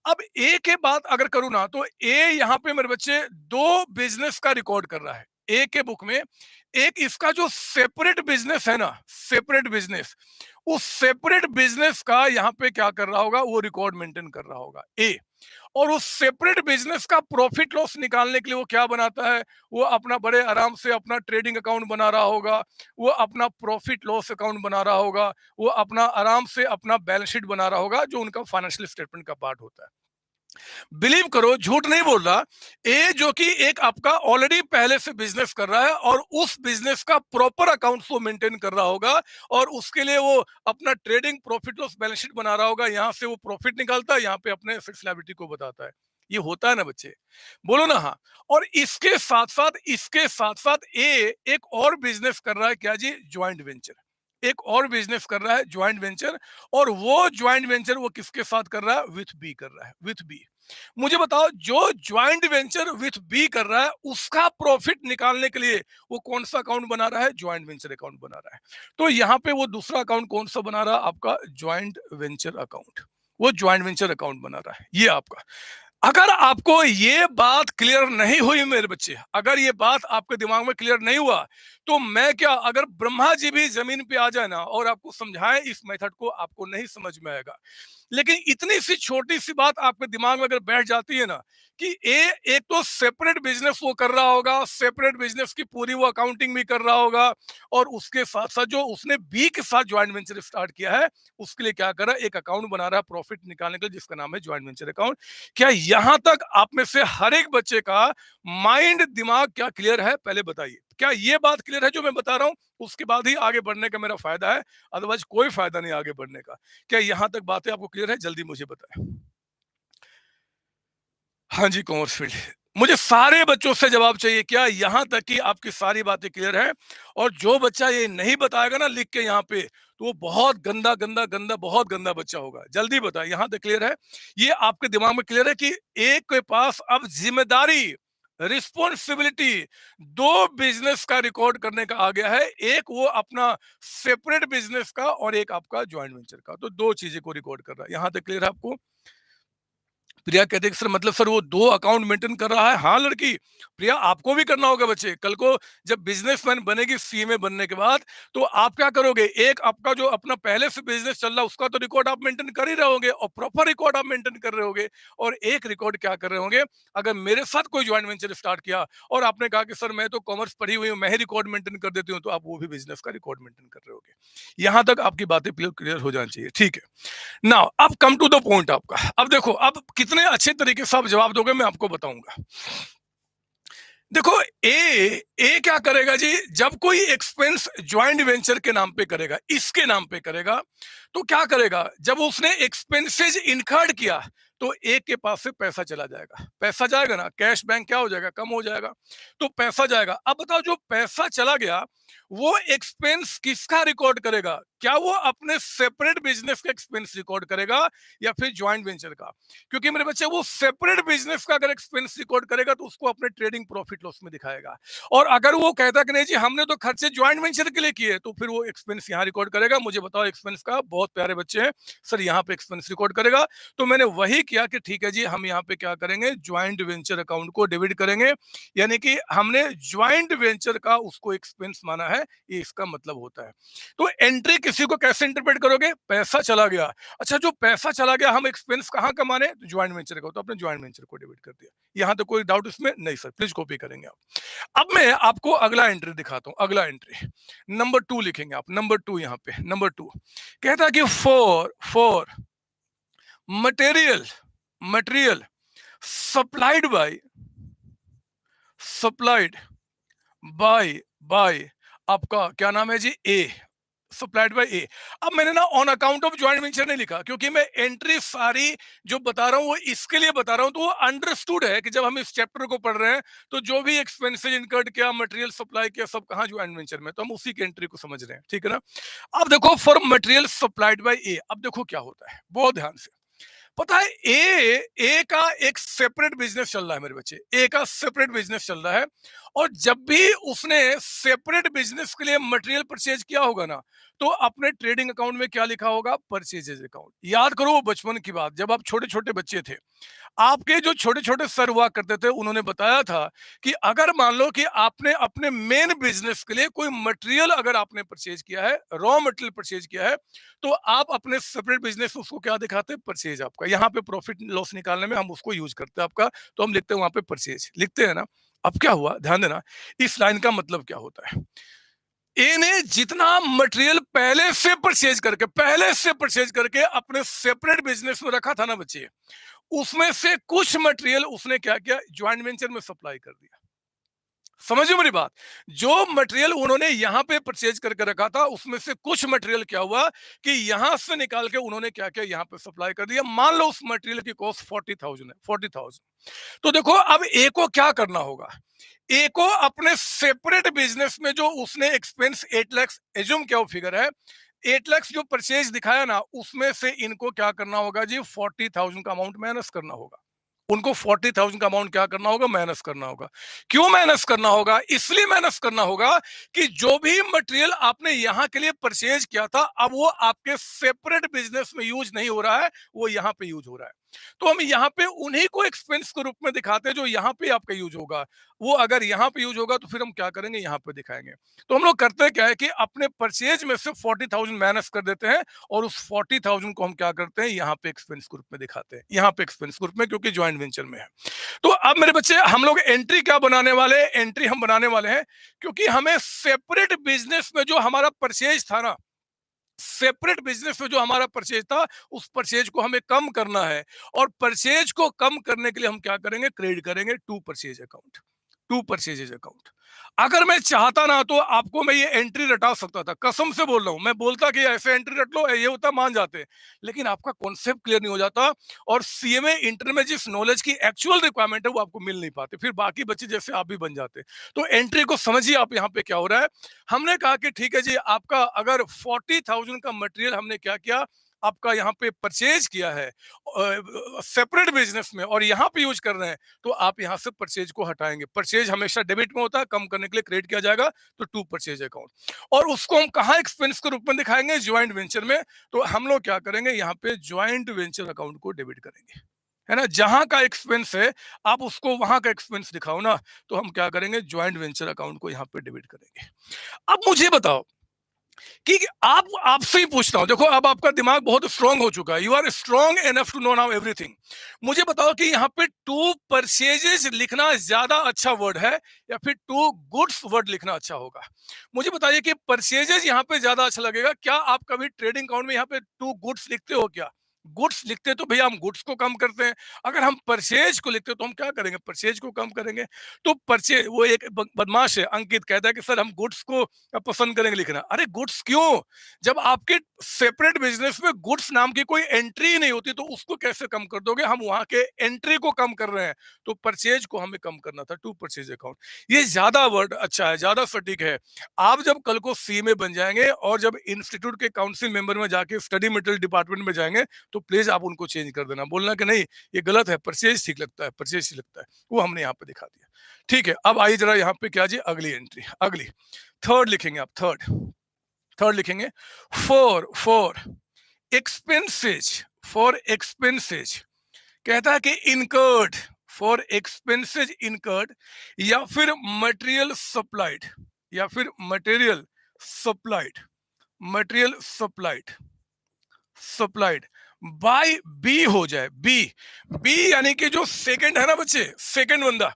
अब ए के बात अगर करूं ना, तो ए यहां पे मेरे बच्चे दो बिजनेस का रिकॉर्ड कर रहा है ए के बुक में। एक इसका जो सेपरेट बिजनेस है ना, सेपरेट बिजनेस, उस सेपरेट बिजनेस का यहां पे क्या कर रहा होगा, वो रिकॉर्ड मेंटेन कर रहा होगा ए। और उस सेपरेट बिजनेस का प्रॉफिट लॉस निकालने के लिए वो क्या बनाता है, वो अपना बड़े आराम से अपना ट्रेडिंग अकाउंट बना रहा होगा, वो अपना प्रॉफिट लॉस अकाउंट बना रहा होगा, वो अपना आराम से अपना बैलेंस शीट बना रहा होगा, जो उनका फाइनेंशियल स्टेटमेंट का पार्ट होता है। बिलीव करो, झूठ नहीं बोल रहा, ए जो कि एक आपका ऑलरेडी पहले से बिजनेस कर रहा है और उस बिजनेस का प्रॉपर अकाउंट वो मेंटेन कर रहा होगा, और उसके लिए वो अपना trading profit loss balance sheet बना रहा होगा, यहां से वो प्रॉफिट निकालता है, यहाँ पे अपने एसेट्स लायबिलिटी को बताता है। ये होता है ना बच्चे? बोलो ना हाँ। और इसके साथ साथ ए एक और बिजनेस कर रहा है, क्या जी? Joint venture. एक और बिजनेस कर रहा है, ज्वाइंट वेंचर। और वो ज्वाइंट वेंचर वो किसके साथ कर रहा है? विथ बी कर रहा है, विथ बी। मुझे बताओ, जो ज्वाइंट वेंचर विथ बी कर रहा है, उसका प्रॉफिट निकालने के लिए वो कौन सा अकाउंट बना रहा है? ज्वाइंट वेंचर अकाउंट बना रहा है। तो यहाँ पे वो दूसरा अकाउंट कौन सा बना रहा है? आपका ज्वाइंट वेंचर अकाउंट। वो ज्वाइंट वेंचर अकाउंट बना रहा है, ये आपका। अगर आपको ये बात क्लियर नहीं हुई मेरे बच्चे, अगर ये बात आपके दिमाग में क्लियर नहीं हुआ, तो मैं क्या, अगर ब्रह्मा जी भी जमीन पे आ जाए ना और आपको समझाए इस मेथड को, आपको नहीं समझ में आएगा। लेकिन इतनी सी छोटी सी बात आपके दिमाग में अगर बैठ जाती है ना, कि ए एक तो सेपरेट बिजनेस वो कर रहा होगा, सेपरेट बिजनेस की पूरी वो अकाउंटिंग भी कर रहा होगा, और उसके साथ साथ जो उसने बी के साथ ज्वाइंट वेंचर स्टार्ट किया है, उसके लिए क्या कर रहा है? एक अकाउंट बना रहा है प्रॉफिट निकालने के लिए, जिसका नाम है ज्वाइंट वेंचर अकाउंट। क्या यहां तक आप में से हर एक बच्चे का माइंड, दिमाग क्या क्लियर है? पहले बताइए, क्या ये बात क्लियर है जो मैं बता रहा हूं? उसके बाद ही आगे बढ़ने का मेरा फायदा है, अदरवाइज कोई फायदा नहीं आगे बढ़ने का। क्या यहां तक बातें आपको क्लियर है? जल्दी मुझे बताएं। हाँ जी, कॉमर्स फील्ड। मुझे सारे बच्चों से जवाब चाहिए, क्या यहां तक कि आपकी सारी बातें क्लियर है? और जो बच्चा ये नहीं बताएगा ना लिख के यहाँ पे, तो वो बहुत गंदा गंदा गंदा, बहुत गंदा बच्चा होगा। जल्दी बताए, यहां तक क्लियर है? ये आपके दिमाग में क्लियर है कि एक के पास अब जिम्मेदारी, रिस्पॉन्सिबिलिटी दो बिजनेस का रिकॉर्ड करने का आ गया है, एक वो अपना सेपरेट बिजनेस का और एक आपका ज्वाइंट वेंचर का, तो दो चीजें को रिकॉर्ड कर रहा है। यहां तक क्लियर है आपको? प्रिया कहते कि सर मतलब सर वो 2 अकाउंट मेंटेन कर रहा है। हाँ लड़की, प्रिया आपको भी करना होगा बच्चे। कल को जब बिजनेसमैन बनेगी सीएमए बनने के बाद, तो आप क्या करोगे? एक आपका जो अपना पहले से बिजनेस चल रहा है उसका तो रिकॉर्ड आप मेंटेन कर ही रहे होगे, और प्रॉपर रिकॉर्ड आप मेंटेन कर रहे होगे। और एक रिकॉर्ड क्या कर रहे होंगे, अगर मेरे साथ कोई जॉइंट वेंचर स्टार्ट किया और आपने कहा कि सर मैं तो कॉमर्स पढ़ी हुई हूँ, मैं ही रिकॉर्ड मेंटेन कर देती हूँ, तो आप वो भी बिजनेस का रिकॉर्ड मेंटेन कर रहे होगे। यहां तक आपकी बातें क्लियर हो जानी चाहिए, ठीक है। नाउ अब कम टू द पॉइंट आपका। अब देखो, अब कितने अच्छे तरीके से आप जवाब दोगे मैं आपको बताऊंगा। देखो, ए क्या करेगा जी, जब कोई एक्सपेंस ज्वाइंट वेंचर के नाम पे करेगा, इसके नाम पे करेगा, तो क्या करेगा? जब उसने एक्सपेंसेस इनकर्ड किया, तो ए के पास से पैसा चला जाएगा। पैसा जाएगा ना, कैश बैंक क्या हो जाएगा? कम हो जाएगा। तो पैसा जाएगा। अब बताओ, जो पैसा चला गया, वो एक्सपेंस किसका रिकॉर्ड करेगा? क्या वो अपने सेपरेट बिजनेस का एक्सपेंस रिकॉर्ड करेगा, या फिर ज्वाइंट वेंचर का? क्योंकि मेरे बच्चे, वो सेपरेट बिजनेस का अगर एक्सपेंस रिकॉर्ड करेगा, तो उसको अपने ट्रेडिंग प्रॉफिट लॉस में दिखाएगा। और अगर वो कहता कि नहीं जी हमने तो खर्चे ज्वाइंट वेंचर के लिए किए, तो फिर वो एक्सपेंस यहाँ रिकॉर्ड करेगा। मुझे बताओ एक्सपेंस का, बहुत प्यारे बच्चे हैं सर, यहाँ पे एक्सपेंस रिकॉर्ड करेगा। तो मैंने वही किया कि ठीक है जी, हम यहाँ पे क्या करेंगे, ज्वाइंट वेंचर अकाउंट को डेबिट करेंगे, यानी कि हमने ज्वाइंट वेंचर का उसको एक्सपेंस माना है, ये इसका मतलब होता है। तो एंट्री किसी को कैसे इंटरप्रेट करोगे? पैसा चला गया, अच्छा जो पैसा चला गया, हम एक्सपेंस कहाँ का माने? तो ज्वाइंट वेंचर का, तो अपने ज्वाइंट वेंचर को डेबिट कर दिया। यहां तो कोई डाउट इसमें नहीं सर, प्लीज कॉपी करेंगे आप। अब मैं आपको अगला एंट्री दिखाता हूं। अगला एंट्री नंबर 2 लिखेंगे आप। नंबर 2 यहाँ पे नंबर 2 कहता है कि for for material material supplied by supplied by by आपका क्या नाम है जी? ए। सप्लाइड बाय ए। अब मैंने ना on account of joint venture नहीं लिखा, क्योंकि मैं एंट्री सारी जो बता रहा हूं वो इसके लिए बता रहा हूं, तो वो अंडरस्टूड है कि जब हम इस चैप्टर को पढ़ रहे हैं, तो जो भी एक्सपेंसेस इनकर्ड किया, मटेरियल सप्लाई किया, सब कहां? ज्वाइंट वेंचर में। तो हम उसी की एंट्री को समझ रहे हैं, ठीक है ना। अब देखो, फॉर मटेरियल सप्लाइड बाय ए, अब देखो क्या होता है, बहुत ध्यान से। पता है, ए का एक सेपरेट बिजनेस चल रहा है मेरे बच्चे। ए का सेपरेट बिजनेस चल रहा है, और जब भी उसने सेपरेट बिजनेस के लिए मटेरियल परचेज किया होगा ना, तो अपने ट्रेडिंग अकाउंट में क्या लिखा होगा? Purchases account. याद करो वो बचपन की बात, जब आप छोटे छोटे बच्चे थे, आपके जो छोटे छोटे सर हुआ करते थे, उन्होंने बताया था कि अगर मान लो कि आपने अपने मेन बिजनेस के लिए कोई मटेरियल अगर आपने परचेज किया है, रॉ मटेरियल परचेज किया है, तो आप अपने सेपरेट बिजनेस में उसको क्या दिखाते हैं? परचेज। आपका यहाँ पे प्रॉफिट लॉस निकालने में हम उसको यूज करते हैं आपका, तो हम लिखते हैं वहां पे परचेज, लिखते हैं ना। अब क्या हुआ, ध्यान देना, इस लाइन का मतलब क्या होता है। ए ने जितना मटेरियल पहले से परचेज करके अपने सेपरेट बिजनेस में रखा था ना बच्चे, उसमें से कुछ मटेरियल उसने क्या किया? ज्वाइंट वेंचर में सप्लाई कर दिया। समझिए मेरी बात। जो मटेरियल उन्होंने यहां पे परचेज करके रखा था, उसमें से कुछ मटेरियल क्या हुआ कि यहां से निकाल के उन्होंने क्या किया? यहां पे सप्लाई कर दिया। मान लो उस मटेरियल की कॉस्ट 40,000 है, 40,000। तो देखो, अब ए को क्या करना होगा? ए को अपने सेपरेट बिजनेस में जो उसने एक्सपेंस 8 लाख एज्यूम किया, वो फिगर है 8 लाख जो परचेज दिखाया ना, उसमें से इनको क्या करना होगा जी? 40,000 का अमाउंट माइनस करना होगा। उनको 40,000 का अमाउंट क्या करना होगा? माइनस करना होगा। क्यों माइनस करना होगा? इसलिए माइनस करना होगा कि जो भी मटेरियल आपने यहां के लिए परचेज किया था, अब वो आपके सेपरेट बिजनेस में यूज नहीं हो रहा है, वो यहां पे यूज हो रहा है। तो हम यहाँ पे उन्हीं को एक्सपेंस के रूप में दिखाते हैं जो यहाँ पे आपका यूज होगा। वो अगर यहाँ पे यूज होगा, तो फिर हम क्या करेंगे? यहाँ पे दिखाएंगे। तो हम लोग करते हैं क्या है कि अपने परचेज में से 40,000 माइनस कर देते हैं, और उस 40,000 को हम क्या करते हैं? यहाँ पे एक्सपेंस ग्रुप में दिखाते हैं, यहाँ पे एक्सपेंस ग्रुप में, क्योंकि ज्वाइंट वेंचर में है। तो अब मेरे बच्चे, हम लोग एंट्री क्या बनाने वाले हैं? एंट्री हम बनाने वाले हैं, क्योंकि हमें सेपरेट बिजनेस में जो हमारा परचेज था ना, सेपरेट बिजनेस में जो हमारा परचेज था, उस परचेज को हमें कम करना है। और परचेज को कम करने के लिए हम क्या करेंगे? क्रेडिट करेंगे to purchase account, to purchases account. अगर मैं चाहता ना, तो आपको मैं ये एंट्री रटा सकता था, कसम से बोल रहा हूं। मैं बोलता कि ऐसे एंट्री रट लो, ये होता, मान जाते। लेकिन आपका कॉन्सेप्ट क्लियर नहीं हो जाता, और सीएमए इंटर में जिस नॉलेज की एक्चुअल रिक्वायरमेंट है, वो आपको मिल नहीं पाते, फिर बाकी बच्चे जैसे आप भी बन जाते। तो एंट्री को समझिए आप, यहाँ पे क्या हो रहा है। हमने कहा कि ठीक है जी, आपका अगर 40,000 का मटेरियल हमने क्या किया? आपका यहाँ पे परचेज किया है सेपरेट बिजनेस में, और यहाँ पे यूज कर रहे हैं, तो आप यहाँ से परचेज को हटाएंगे। परचेज हमेशा डेबिट में होता है, कम करने के लिए क्रेडिट किया जाएगा, तो टू परचेज अकाउंट। और उसको हम कहाँ एक्सपेंस के रूप में दिखाएंगे? ज्वाइंट वेंचर में। तो हम लोग क्या करेंगे? यहाँ पे ज्वाइंट वेंचर अकाउंट को डेबिट करेंगे। है ना, जहां का एक्सपेंस है आप उसको वहां का एक्सपेंस दिखाओ ना, तो हम क्या करेंगे, ज्वाइंट वेंचर अकाउंट को यहाँ पे डेबिट करेंगे। अब मुझे बताओ कि आप आपसे ही पूछता हूं, देखो अब आपका दिमाग बहुत स्ट्रांग हो चुका है, you are strong enough to know now everything. मुझे बताओ कि यहाँ पे टू परचेजेस लिखना ज्यादा अच्छा वर्ड है या फिर टू गुड्स वर्ड लिखना अच्छा होगा? मुझे बताइए कि परचेजेस यहाँ पे ज्यादा अच्छा लगेगा क्या? आप कभी ट्रेडिंग अकाउंट में यहाँ पे टू गुड्स लिखते हो क्या? गुड्स लिखते तो भैया हम गुड्स को कम करते हैं, अगर हम परचेज को लिखते तो हम क्या करेंगे, परचेज को कम करेंगे। तो परचेज, वो एक बदमाश है अंकित, कहता है कि सर हम गुड्स को पसंद करेंगे लिखना। अरे गुड्स क्यों, जब आपके सेपरेट बिजनेस में गुड्स नाम की कोई एंट्री ही नहीं होती तो उसको कैसे कम कर दोगे? हम वहां के एंट्री को कम कर रहे हैं, तो परचेज को हमें कम करना था, टू परचेज अकाउंट। ये ज्यादा वर्ड अच्छा है, ज्यादा सटीक है। आप जब कल को सी में बन जाएंगे और जब इंस्टीट्यूट के काउंसिल मेंबर में जाके स्टडी मटेरियल डिपार्टमेंट में जाएंगे, तो प्लीज आप उनको चेंज कर देना, बोलना कि नहीं ये गलत है, परचेज ठीक लगता है, परचेज ठीक लगता है। वो हमने यहाँ पे दिखा दिया। ठीक है, अब आइए जरा यहाँ पे क्या जी, अगली एंट्री, अगली थर्ड लिखेंगे आप, थर्ड, थर्ड लिखेंगे for, for expenses, for expenses, कहता है कि इनकर्ड, फॉर एक्सपेंसेज इनकर्ड, या फिर मटेरियल सप्लाइड, या फिर material supplied, material supplied, supplied by B हो जाए, बी, बी यानी कि जो सेकंड है ना बच्चे, सेकंड बंदा,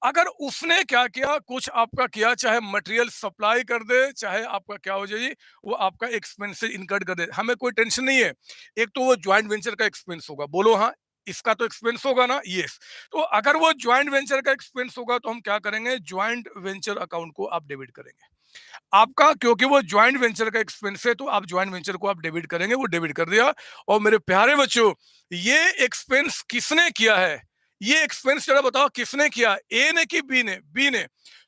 अगर उसने क्या किया, कुछ आपका किया, चाहे मटेरियल सप्लाई कर दे, चाहे आपका क्या हो जाए जी, वो आपका एक्सपेंसेस इनकर्ड कर दे, हमें कोई टेंशन नहीं है। एक तो वो ज्वाइंट वेंचर का एक्सपेंस होगा, बोलो हाँ, इसका तो एक्सपेंस होगा ना, यस। तो अगर वो ज्वाइंट वेंचर का एक्सपेंस होगा तो हम क्या करेंगे, ज्वाइंट वेंचर अकाउंट को आप डेबिट करेंगे आपका, क्योंकि वो ज्वाइंट वेंचर का एक्सपेंस है, तो आप ज्वाइंट वेंचर को आप डेबिट करेंगे, वो डेबिट कर दिया। और मेरे प्यारे बच्चों, ये एक्सपेंस किसने किया है, ये एक्सपेंस जरा बताओ किसने किया, ए ने कि बी ने, बी ने।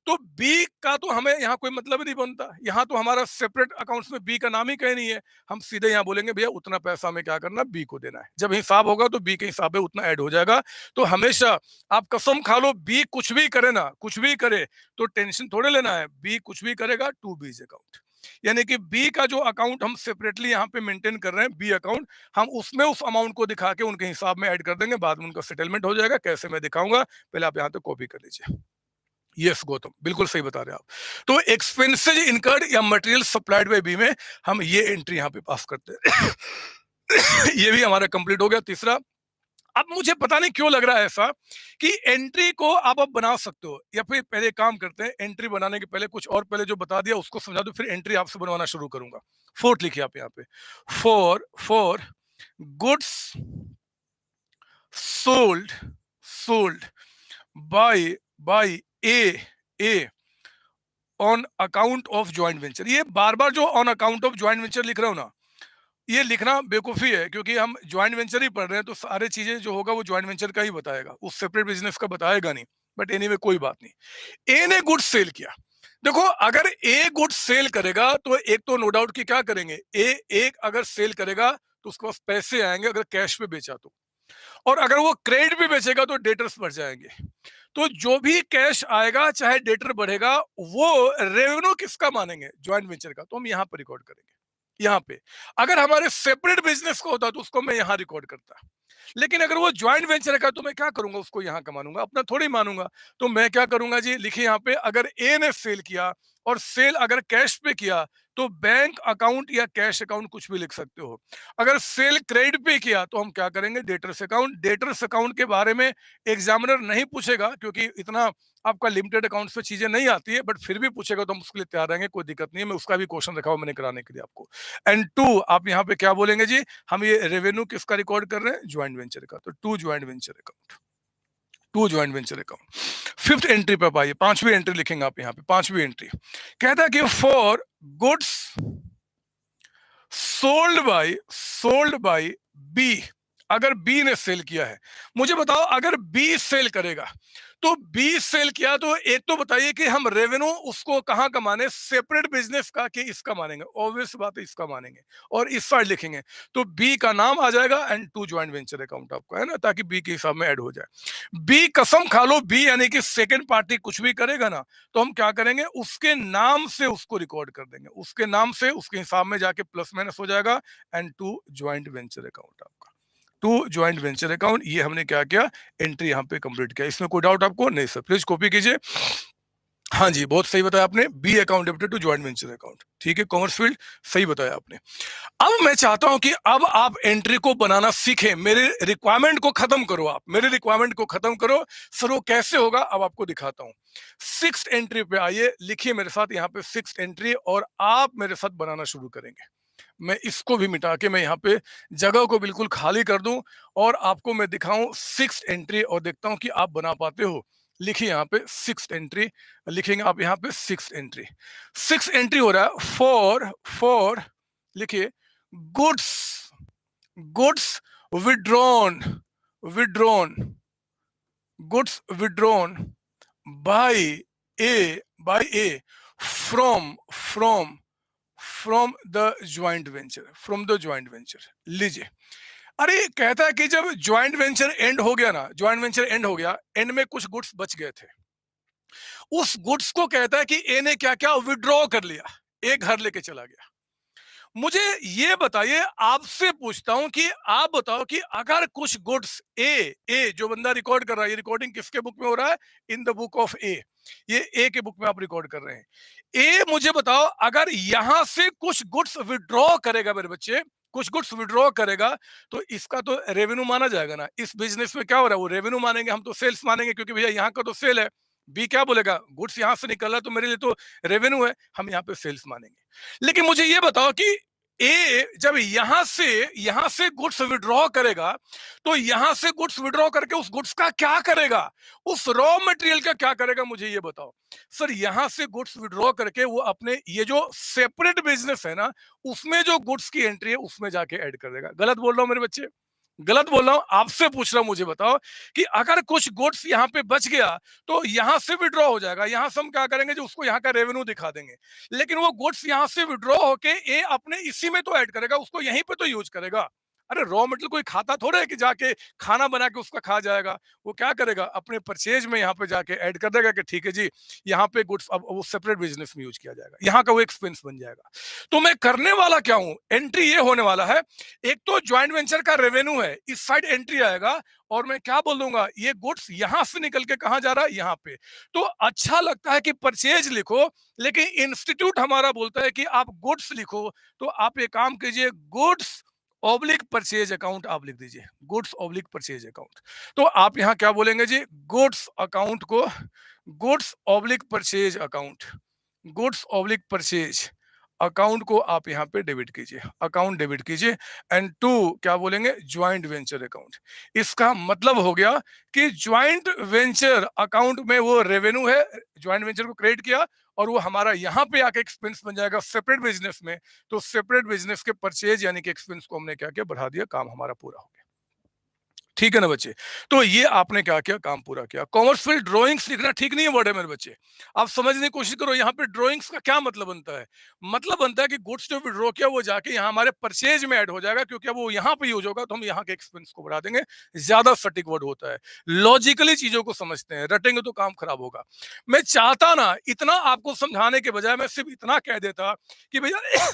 तो बी का तो हमें यहाँ कोई मतलब ही नहीं बनता, यहाँ तो हमारा सेपरेट अकाउंट्स में बी का नाम ही कहीं नहीं है। हम सीधे यहाँ बोलेंगे भैया उतना पैसा हमें क्या करना, बी को देना है, जब हिसाब होगा तो बी के हिसाब में उतना ऐड हो जाएगा। तो हमेशा आप कसम खा लो, बी कुछ भी करे ना, कुछ भी करे, तो टेंशन थोड़े लेना है, बी कुछ भी करेगा टू बीज अकाउंट, यानी कि बी का जो अकाउंट हम सेपरेटली यहाँ पे मेंटेन कर रहे हैं, बी अकाउंट, हम उसमें उस अमाउंट को दिखा के उनके हिसाब में ऐड कर देंगे, बाद में उनका सेटलमेंट हो जाएगा। कैसे मैं दिखाऊंगा, पहले आप यहाँ पे कॉपी कर लीजिए। यस गौतम, बिल्कुल सही बता रहे हैं आप। तो एक्सपेंसेज इनकर्ड या मटेरियल सप्लाइड बाय बी में हम ये एंट्री यहाँ पे पास करते हैं। ये भी हमारा कंप्लीट हो गया, तीसरा। अब मुझे पता नहीं क्यों लग रहा है ऐसा कि एंट्री को आप अब बना सकते हो, या फिर पहले काम करते हैं, एंट्री बनाने के पहले कुछ और पहले जो बता दिया उसको समझा दो, फिर एंट्री आपसे बनवाना शुरू करूंगा। फोर्थ लिखिए आप यहाँ पे, for, for goods sold, sold by A, A on account of joint venture. ये बार बार जो on account of joint venture लिख रहा हूं ना, ये लिखना बेवकूफ़ी है, क्योंकि हम ज्वाइंट वेंचर ही पढ़ रहे हैं, तो सारी चीजें जो होगा वो ज्वाइंट वेंचर का ही बताएगा, उस सेपरेट बिजनेस का बताएगा नहीं। बट एनीवे कोई बात नहीं। ए ने गुड्स सेल किया, देखो अगर ए गुड्स सेल करेगा तो एक तो नो डाउट कि क्या करेंगे, ए एक अगर सेल करेगा तो उसके पास पैसे आएंगे, अगर कैश पे बेचा तो, और अगर वो क्रेडिट पे बेचेगा तो डेटर्स बढ़ जाएंगे। तो जो भी कैश आएगा चाहे डेटर बढ़ेगा, वो रेवेन्यू किसका मानेंगे, ज्वाइंट वेंचर का, तो हम यहाँ पर रिकॉर्ड करेंगे, यहाँ पे। अगर हमारे सेपरेट बिजनेस को होता तो उसको मैं यहाँ रिकॉर्ड करता, लेकिन अगर वो ज्वाइंट वेंचर का तो मैं क्या करूंगा, उसको यहाँ का मानूंगा, अपना थोड़ी मानूंगा। तो मैं क्या करूंगा जी, लिखिए यहाँ पे, अगर ए ने सेल किया और सेल अगर कैश पे किया तो बैंक अकाउंट या कैश अकाउंट कुछ भी लिख सकते हो। अगर सेल क्रेडिट पे किया तो हम क्या करेंगे, डेटर्स अकाउंट। डेटर्स अकाउंट के बारे में एग्जामिनर नहीं पूछेगा, क्योंकि इतना आपका लिमिटेड अकाउंट्स पे चीजें नहीं आती है, बट फिर भी पूछेगा तो हम उसके लिए तैयार रहेंगे, कोई दिक्कत नहीं है। मैं उसका भी क्वेश्चन रखा हुआ मैंने कराने के लिए आपको। एंड टू, आप यहाँ पे क्या बोलेंगे जी, हम ये रेवेन्यू किसका रिकॉर्ड कर रहे हैं, ज्वाइंट वेंचर का, तो to joint venture account, to joint venture account. Fifth entry पे आइए, पांचवी एंट्री लिखेंगे आप यहाँ पे, पांचवी एंट्री कहता है कि for goods sold by B, अगर बी ने सेल किया है, मुझे बताओ अगर बी सेल करेगा, तो बी सेल किया तो एक तो बताइए कि हम रेवेन्यू उसको कहां का माने, सेपरेट बिजनेस का कि इसका मानेंगे, ऑब्वियस बात है इसका मानेंगे, और इस साइड लिखेंगे तो बी का नाम आ जाएगा and to joint venture account आपका, है ना, ताकि बी के हिसाब में ऐड हो जाए। बी कसम खा लो, बी यानी कि सेकंड पार्टी कुछ भी करेगा ना, तो हम क्या करेंगे, उसके नाम से उसको रिकॉर्ड कर देंगे, उसके नाम से उसके हिसाब में जाके प्लस माइनस हो जाएगा and to joint venture account आपका। To joint venture account. ये हमने क्या किया, एंट्री यहाँ पे कंप्लीट किया। इसमें कोई डाउट आपको? नहीं सर, प्लीज कॉपी कीजिए। हाँ जी, बहुत सही बताया आपने, B account debited to joint venture account. ठीक है, कॉमर्स फील्ड सही बताया आपने। अब मैं चाहता हूं कि अब आप एंट्री को बनाना सीखें। मेरे रिक्वायरमेंट को खत्म करो, आप मेरे रिक्वायरमेंट को खत्म करो। सर वो कैसे होगा, अब आपको दिखाता हूं। सिक्स्थ एंट्री पे आइए, लिखिए मेरे साथ यहाँ पे सिक्स्थ एंट्री, और आप मेरे साथ बनाना शुरू करेंगे। मैं इसको भी मिटा के मैं यहाँ पे जगह को बिल्कुल खाली कर दूं और आपको मैं दिखाऊं सिक्स्थ एंट्री, और देखता हूं कि आप बना पाते हो। लिखिए यहाँ पे सिक्स्थ एंट्री, लिखेंगे आप यहाँ पे सिक्स्थ एंट्री। सिक्स्थ एंट्री हो रहा है फॉर लिखिए goods, goods withdrawn, withdrawn, goods withdrawn bye A from the joint venture, from the joint venture. लीजिए, अरे कहता है कि जब ज्वाइंट वेंचर एंड हो गया ना, ज्वाइंट वेंचर एंड हो गया, एंड में कुछ गुड्स बच गए थे। उस गुड्स को कहता है कि ए ने क्या क्या विड्रॉ कर लिया, एक घर लेके चला गया। मुझे ये बताइए, आपसे पूछता हूं कि आप बताओ कि अगर कुछ गुड्स ए जो बंदा रिकॉर्ड कर रहा है, ये रिकॉर्डिंग किसके बुक में हो रहा है? इन द बुक ऑफ ए। ये ए के बुक में आप रिकॉर्ड कर रहे हैं। ए मुझे बताओ, अगर यहां से कुछ गुड्स विड्रॉ करेगा मेरे बच्चे, कुछ गुड्स विड्रॉ करेगा, तो इसका तो रेवेन्यू माना जाएगा ना। इस बिजनेस में क्या हो रहा है, वो रेवेन्यू मानेंगे, हम तो सेल्स मानेंगे, क्योंकि भैया यहाँ का तो सेल है। बी क्या बोलेगा, गुड्स यहां से निकल रहा है तो मेरे लिए तो रेवेन्यू है, हम यहाँ पे सेल्स मानेंगे। लेकिन मुझे ये बताओ कि ए जब यहां से गुड्स विड्रॉ करेगा, तो यहां से गुड्स विड्रॉ करके उस गुड्स का क्या करेगा, उस रॉ मटेरियल का क्या करेगा, मुझे ये बताओ। सर यहां से गुड्स विड्रॉ करके वो अपने ये जो सेपरेट बिजनेस है ना, उसमें जो गुड्स की एंट्री है उसमें जाके ऐड कर देगा। गलत बोल रहा हूं मेरे बच्चे? गलत बोल रहा हूं? आपसे पूछ रहा हूं, मुझे बताओ कि अगर कुछ गुड्स यहां पे बच गया तो यहां से विड्रॉ हो जाएगा, यहां से हम क्या करेंगे, जो उसको यहां का रेवेन्यू दिखा देंगे। लेकिन वो गुड्स यहां से विड्रॉ होके ए अपने इसी में तो ऐड करेगा, उसको यहीं पे तो यूज करेगा। अरे रॉ मटेरियल कोई खाता थोड़ा है कि जाके खाना बना के उसका खा जाएगा। वो क्या करेगा, अपने परचेज में यहाँ पे जाके ऐड कर देगा कि ठीक है जी, यहाँ पे गुड्स अब वो सेपरेट बिजनेस में यूज किया जाएगा, यहाँ का वो एक्सपेंस बन जाएगा। तो मैं करने वाला क्या हूं, एंट्री ये होने वाला है, एक तो ज्वाइंट वेंचर का रेवेन्यू है, इस साइड एंट्री आएगा, और मैं क्या बोल दूंगा, ये गुड्स यहां से निकल के कहां जा रहा है, यहाँ पे। तो अच्छा लगता है कि परचेज लिखो, लेकिन इंस्टीट्यूट हमारा बोलता है कि आप गुड्स लिखो। तो आप एक काम कीजिए, गुड्स ऑब्लिक परचेज अकाउंट आप लिख दीजिए, गुड्स ऑब्लिक परचेज अकाउंट। तो आप यहां क्या बोलेंगे जी, गुड्स अकाउंट को goods oblique purchase account, goods oblique purchase account को आप यहाँ पे डेबिट कीजिए, अकाउंट डेबिट कीजिए। एंड टू क्या बोलेंगे, ज्वाइंट वेंचर अकाउंट। इसका मतलब हो गया कि ज्वाइंट वेंचर अकाउंट में वो रेवेन्यू है, ज्वाइंट वेंचर को क्रेडिट किया, और वो हमारा यहाँ पे आके एक्सपेंस बन जाएगा सेपरेट बिजनेस में। तो सेपरेट बिजनेस के परचेज यानी कि एक्सपेंस को हमने क्या किया, बढ़ा दिया, काम हमारा पूरा हो गया। ठीक है ना बच्चे? तो ये आपने क्या किया, काम पूरा किया। कॉमर्स फील्ड ड्राइंग्स लिखना ठीक नहीं है वर्ड है मेरे बच्चे, आप समझने की कोशिश करो। यहाँ पे ड्राइंग्स का क्या मतलब बनता है, मतलब बनता है कि गुड्स जो विड्रॉ किया वो जाके यहाँ हमारे परचेज में ऐड हो जाएगा, क्योंकि अब वो यहाँ पे यूज होगा तो हम यहाँ के एक्सपेंस को बढ़ा देंगे। ज्यादा सटीक वर्ड होता है, लॉजिकली चीजों को समझते हैं, रटेंगे तो काम खराब होगा। मैं चाहता ना इतना आपको समझाने के बजाय मैं सिर्फ इतना कह देता कि भैया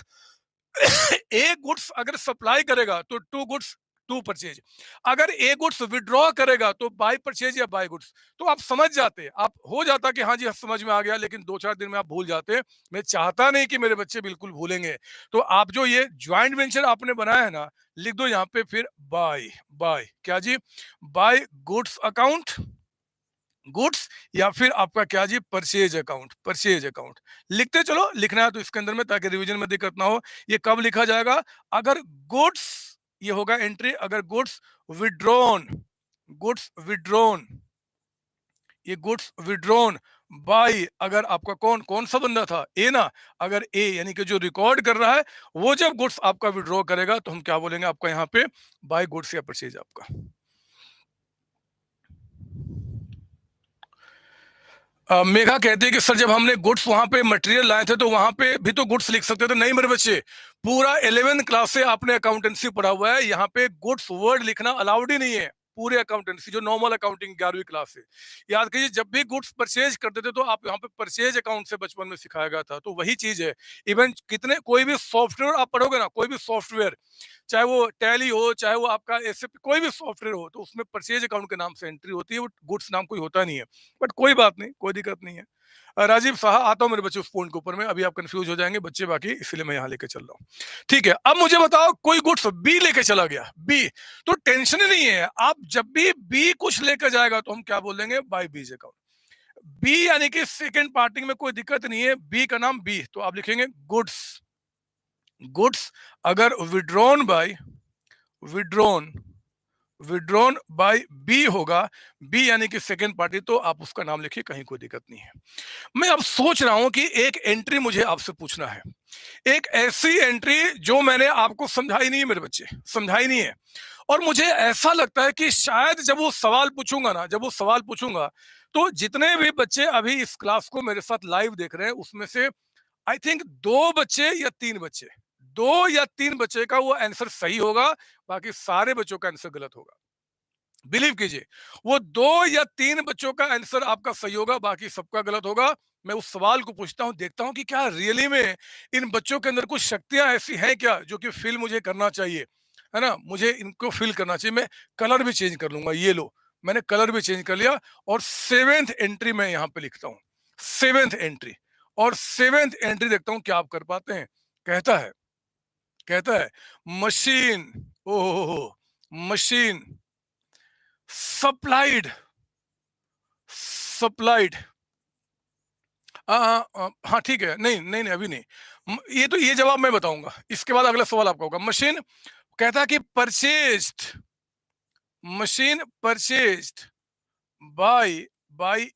एक गुड्स अगर सप्लाई करेगा तो टू गुड्स टू परचेज, अगर ए गुड्स विड्रॉ करेगा तो बाय परचेज या बाय गुड्स। तो आप समझ जाते, आप हो जाता कि हाँ जी समझ में आ गया, लेकिन 2-4 दिन में आप भूल जाते। मैं चाहता नहीं कि मेरे बच्चे बिल्कुल भूलेंगे। तो आप जो ये ज्वाइंट वेंचर आपने बनाया है ना, लिख दो यहाँ पे फिर बाय, बाय क्या जी, बाय गुड्स अकाउंट, गुड्स, या फिर आपका क्या जी, परचेज अकाउंट, परचेज अकाउंट। लिखते चलो, लिखना है तो इसके अंदर में, ताकि रिवीजन में दिक्कत ना हो। ये कब लिखा जाएगा, अगर गुड्स, ये होगा एंट्री, अगर गुड्स विड्रॉन, गुड्स विड्रॉन, ये गुड्स विड्रॉन बाय, अगर आपका कौन कौन सा बंदा था, ए ना, अगर ए यानी कि जो रिकॉर्ड कर रहा है वो जब गुड्स आपका विड्रॉ करेगा तो हम क्या बोलेंगे आपका यहाँ पे, बाय गुड्स या परचेज आपका। मेघा कहते हैं कि सर जब हमने गुड्स वहां पे मटेरियल लाए थे तो वहां पे भी तो गुड्स लिख सकते थे। नहीं मेरे बच्चे, पूरा 11th क्लास से आपने अकाउंटेंसी पढ़ा हुआ है, यहाँ पे गुड्स वर्ड लिखना अलाउड ही नहीं है। पूरे अकाउंटेंसी जो नॉर्मल अकाउंटिंग 11वीं क्लास से याद कीजिए, जब भी गुड्स परचेज करते थे तो आप यहाँ पे परचेज अकाउंट से बचपन में सिखाया गया था, तो वही चीज है। इवन कितने कोई भी सॉफ्टवेयर आप पढ़ोगे ना, कोई भी सॉफ्टवेयर, चाहे वो टैली हो, चाहे वो आपका एसएपी, कोई भी सॉफ्टवेयर हो, तो उसमें परचेज अकाउंट के नाम से एंट्री होती है, वो गुड्स नाम कोई होता नहीं है। बट कोई बात नहीं, कोई दिक्कत नहीं है। राजीव साहा, आता हूँ मेरे बच्चे उस पॉइंट के ऊपर में, अभी आप कंफ्यूज हो जाएंगे बच्चे बाकी, इसलिए मैं यहाँ लेके चल रहा हूँ। ठीक है, अब मुझे बताओ कोई गुड्स बी लेके चला गया, बी, तो टेंशन ही नहीं है। आप जब भी बी कुछ लेकर जाएगा तो हम क्या बोल देंगे, बाय बीज अकाउंट। बी यानी कि सेकेंड पार्टिंग में कोई दिक्कत नहीं है, बी का नाम बी, तो आप लिखेंगे गुड्स। गुड्स अगर withdrawn by, withdrawn withdrawn by B होगा, बी यानी कि सेकेंड पार्टी, तो आप उसका नाम लिखिए, कहीं कोई दिक्कत नहीं है। मैं अब सोच रहा हूं कि एक एंट्री मुझे आपसे पूछना है, एक ऐसी एंट्री जो मैंने आपको समझाई नहीं है मेरे बच्चे, समझाई नहीं है, और मुझे ऐसा लगता है कि शायद जब वो सवाल पूछूंगा ना, जब वो सवाल पूछूंगा, तो जितने भी बच्चे अभी इस क्लास को मेरे साथ लाइव देख रहे हैं उसमें से आई थिंक 2 बच्चे या 3 बच्चे, 2 या 3 बच्चे का वो आंसर सही होगा, बाकी सारे बच्चों का आंसर गलत होगा। बिलीव कीजिए, वो 2 या 3 बच्चों का आंसर आपका सही होगा, बाकी सबका गलत होगा। मैं उस सवाल को पूछता हूं, देखता हूं कि क्या रियली में इन बच्चों के अंदर कुछ शक्तियां ऐसी हैं क्या जो कि फिल मुझे करना चाहिए, है ना, मुझे इनको फिल करना चाहिए। मैं कलर भी चेंज कर लूंगा, ये लो, मैंने कलर भी चेंज कर लिया, और 7th एंट्री मैं यहां पे लिखता हूं, 7th एंट्री, और 7th एंट्री देखता हूं क्या आप कर पाते हैं। कहता है, कहता है मशीन, ओहो, मशीन सप्लाइड, सप्लाइड, हाँ ठीक है, नहीं नहीं नहीं, अभी नहीं, ये तो ये जवाब मैं बताऊंगा, इसके बाद अगला सवाल आपका होगा। मशीन कहता है कि purchased, machine purchased by, by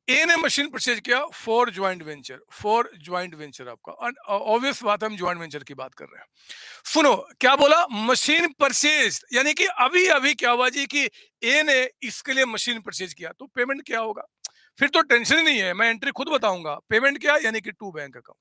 A ने मशीन परचेज किया for joint venture, for joint venture, आपका ऑब्वियस बात है, हम ज्वाइंट वेंचर की बात कर रहे हैं। सुनो क्या बोला, मशीन परचेज, यानी कि अभी अभी क्या हुआ जी कि ए ने इसके लिए मशीन परचेज किया, तो पेमेंट क्या होगा, फिर तो टेंशन ही नहीं है, मैं एंट्री खुद बताऊंगा। पेमेंट क्या, यानी कि to bank account,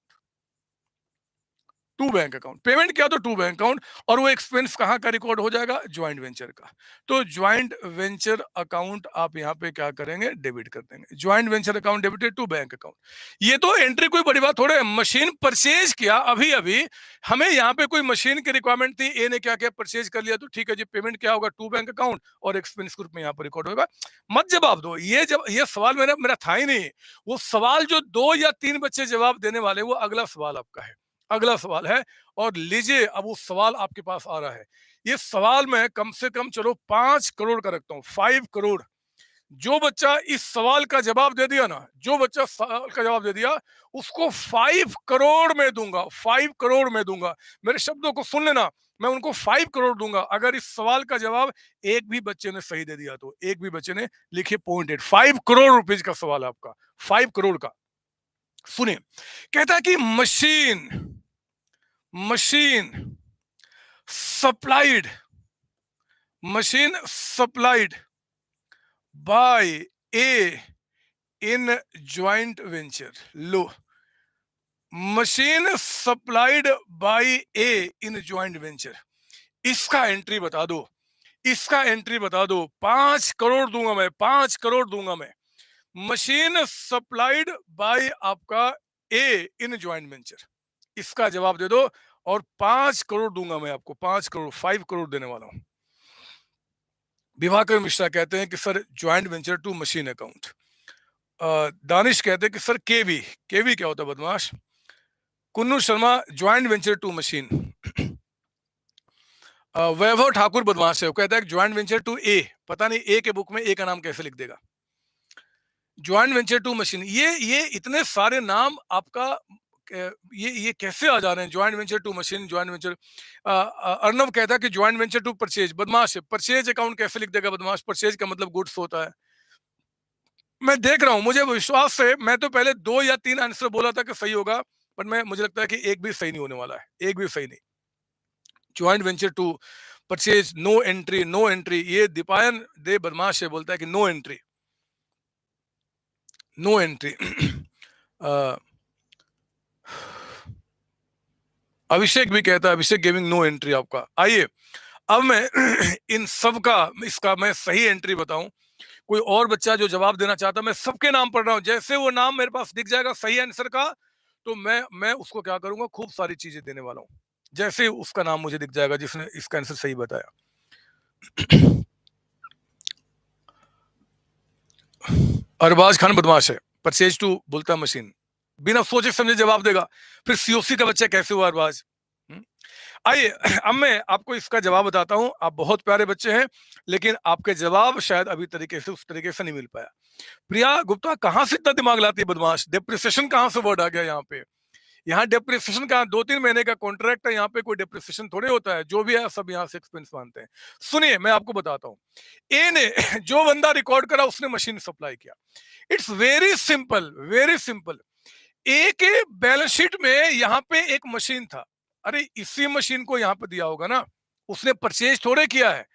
to bank account, payment क्या, तो टू बैंक अकाउंट, और वो एक्सपेंस कहाँ का रिकॉर्ड हो जाएगा, ज्वाइंट वेंचर का। तो ज्वाइंट वेंचर अकाउंट आप यहाँ पे क्या करेंगे, डेबिट कर देंगे, joint venture account debited to bank account. ये तो एंट्री कोई बड़ी बात थोड़े, मशीन परचेज किया अभी अभी, हमें यहाँ पे कोई मशीन की रिक्वायरमेंट थी, ए ने क्या किया, परचेज कर लिया, तो ठीक है जी, पेमेंट क्या होगा, टू बैंक अकाउंट, और एक्सपेंस ग्रुप में यहाँ पर रिकॉर्ड होगा। मत जवाब दो, ये जब ये सवाल मेरा मेरा था ही नहीं, वो सवाल जो 2 या 3 बच्चे जवाब देने वाले, वो अगला सवाल आपका है, अगला सवाल है। और लीजिए अब वो सवाल आपके पास आ रहा है, ये सवाल मैं कम से कम चलो 5 करोड़ का रखता हूं, 5 करोड़। जो बच्चा इस सवाल का जवाब दे दिया ना, जो बच्चा सवाल का जवाब दे दिया, उसको 5 करोड़ में दूंगा, 5 करोड़ में दूंगा। मेरे शब्दों को सुन लेना, मैं उनको 5 करोड़ दूंगा अगर इस सवाल का जवाब एक भी बच्चे ने सही दे दिया, तो एक भी बच्चे ने लिखे .8, 5 करोड़ रुपीज का सवाल है आपका, 5 करोड़ का। सुनिए, कहता है कि machine, machine supplied, machine supplied by A in joint venture, low, machine supplied by A in joint venture, इसका एंट्री बता दो, इसका एंट्री बता दो। 5 करोड़ दूंगा मैं, 5 करोड़ दूंगा मैं। मशीन सप्लाइड बाय आपका ए इन ज्वाइंट वेंचर, इसका जवाब दे दो, और 5 करोड़ दूंगा मैं आपको, 5 करोड़, 5 करोड़ देने वाला हूं। विभाकर मिश्रा कहते हैं कि sir joint venture to machine account. Danish कहते हैं कि सर केवी, केवी क्या होता है बदमाश। Kunnu Sharma joint venture to machine. Vaibhav Thakur बदमाश है, वो कहता है ज्वाइंट वेंचर टू ए, पता नहीं ए के बुक में ए का नाम कैसे लिख देगा, ज्वाइंट वेंचर टू मशीन। ये इतने सारे नाम आपका ये कैसे आ जा रहे हैं, joint venture to machine, joint venture. Arnav कहता है कि ज्वाइंट वेंचर टू परचेज, बदमाश है, परचेज अकाउंट कैसे लिख देगा बदमाश, परचेज का मतलब गुड्स होता है। मैं देख रहा हूं, मुझे विश्वास है, मैं तो पहले 2 या 3 आंसर बोला था कि सही होगा, पर मैं मुझे लगता है कि एक भी सही नहीं होने वाला है, एक भी सही नहीं। Joint venture to purchase, no entry, no entry, ये दीपायन दे बदमाश है, बोलता है कि no entry, no entry. Abhishek भी कहता है, अभिषेक गिविंग नो एंट्री आपका। आइए अब मैं इन सब का इसका मैं सही एंट्री बताऊं, कोई और बच्चा जो जवाब देना चाहता, मैं सबके नाम पढ़ रहा हूं, जैसे वो नाम मेरे पास दिख जाएगा सही आंसर का, तो मैं उसको क्या करूंगा, खूब सारी चीजें देने वाला हूं, जैसे उसका नाम मुझे दिख जाएगा जिसने इसका आंसर सही बताया। अरबाज खान बदमाश है, परचेज टू बोलता मशीन, बिना सोचे समझे जवाब देगा, फिर सीओसी का बच्चा कैसे हुआ अरबाज? हम्म? आइए, अब मैं आपको इसका जवाब बताता हूं। आप बहुत प्यारे बच्चे हैं, लेकिन आपके जवाब शायद अभी तरीके से उस तरीके से नहीं मिल पाया। प्रिया गुप्ता कहां से इतना दिमाग लाती है बदमाश, डिप्रिसिएशन कहां से वर्ड आ गया यहाँ पे? यहाँ डिप्रिसिएशन का 2-3 महीने का कॉन्ट्रैक्ट है, यहाँ पे कोई डिप्रिसिएशन थोड़े होता है, जो भी है सब यहाँ से एक्सपेंस मानते हैं। सुनिए मैं आपको बताता हूँ। ए ने जो बंदा रिकॉर्ड करा उसने मशीन सप्लाई किया। It's very simple, very simple. A के बैलेंस शीट में यहाँ पे एक मशीन था, अरे इसी मशीन को यहाँ पे दिया होगा ना, उसने परचेज थोड़े किया है।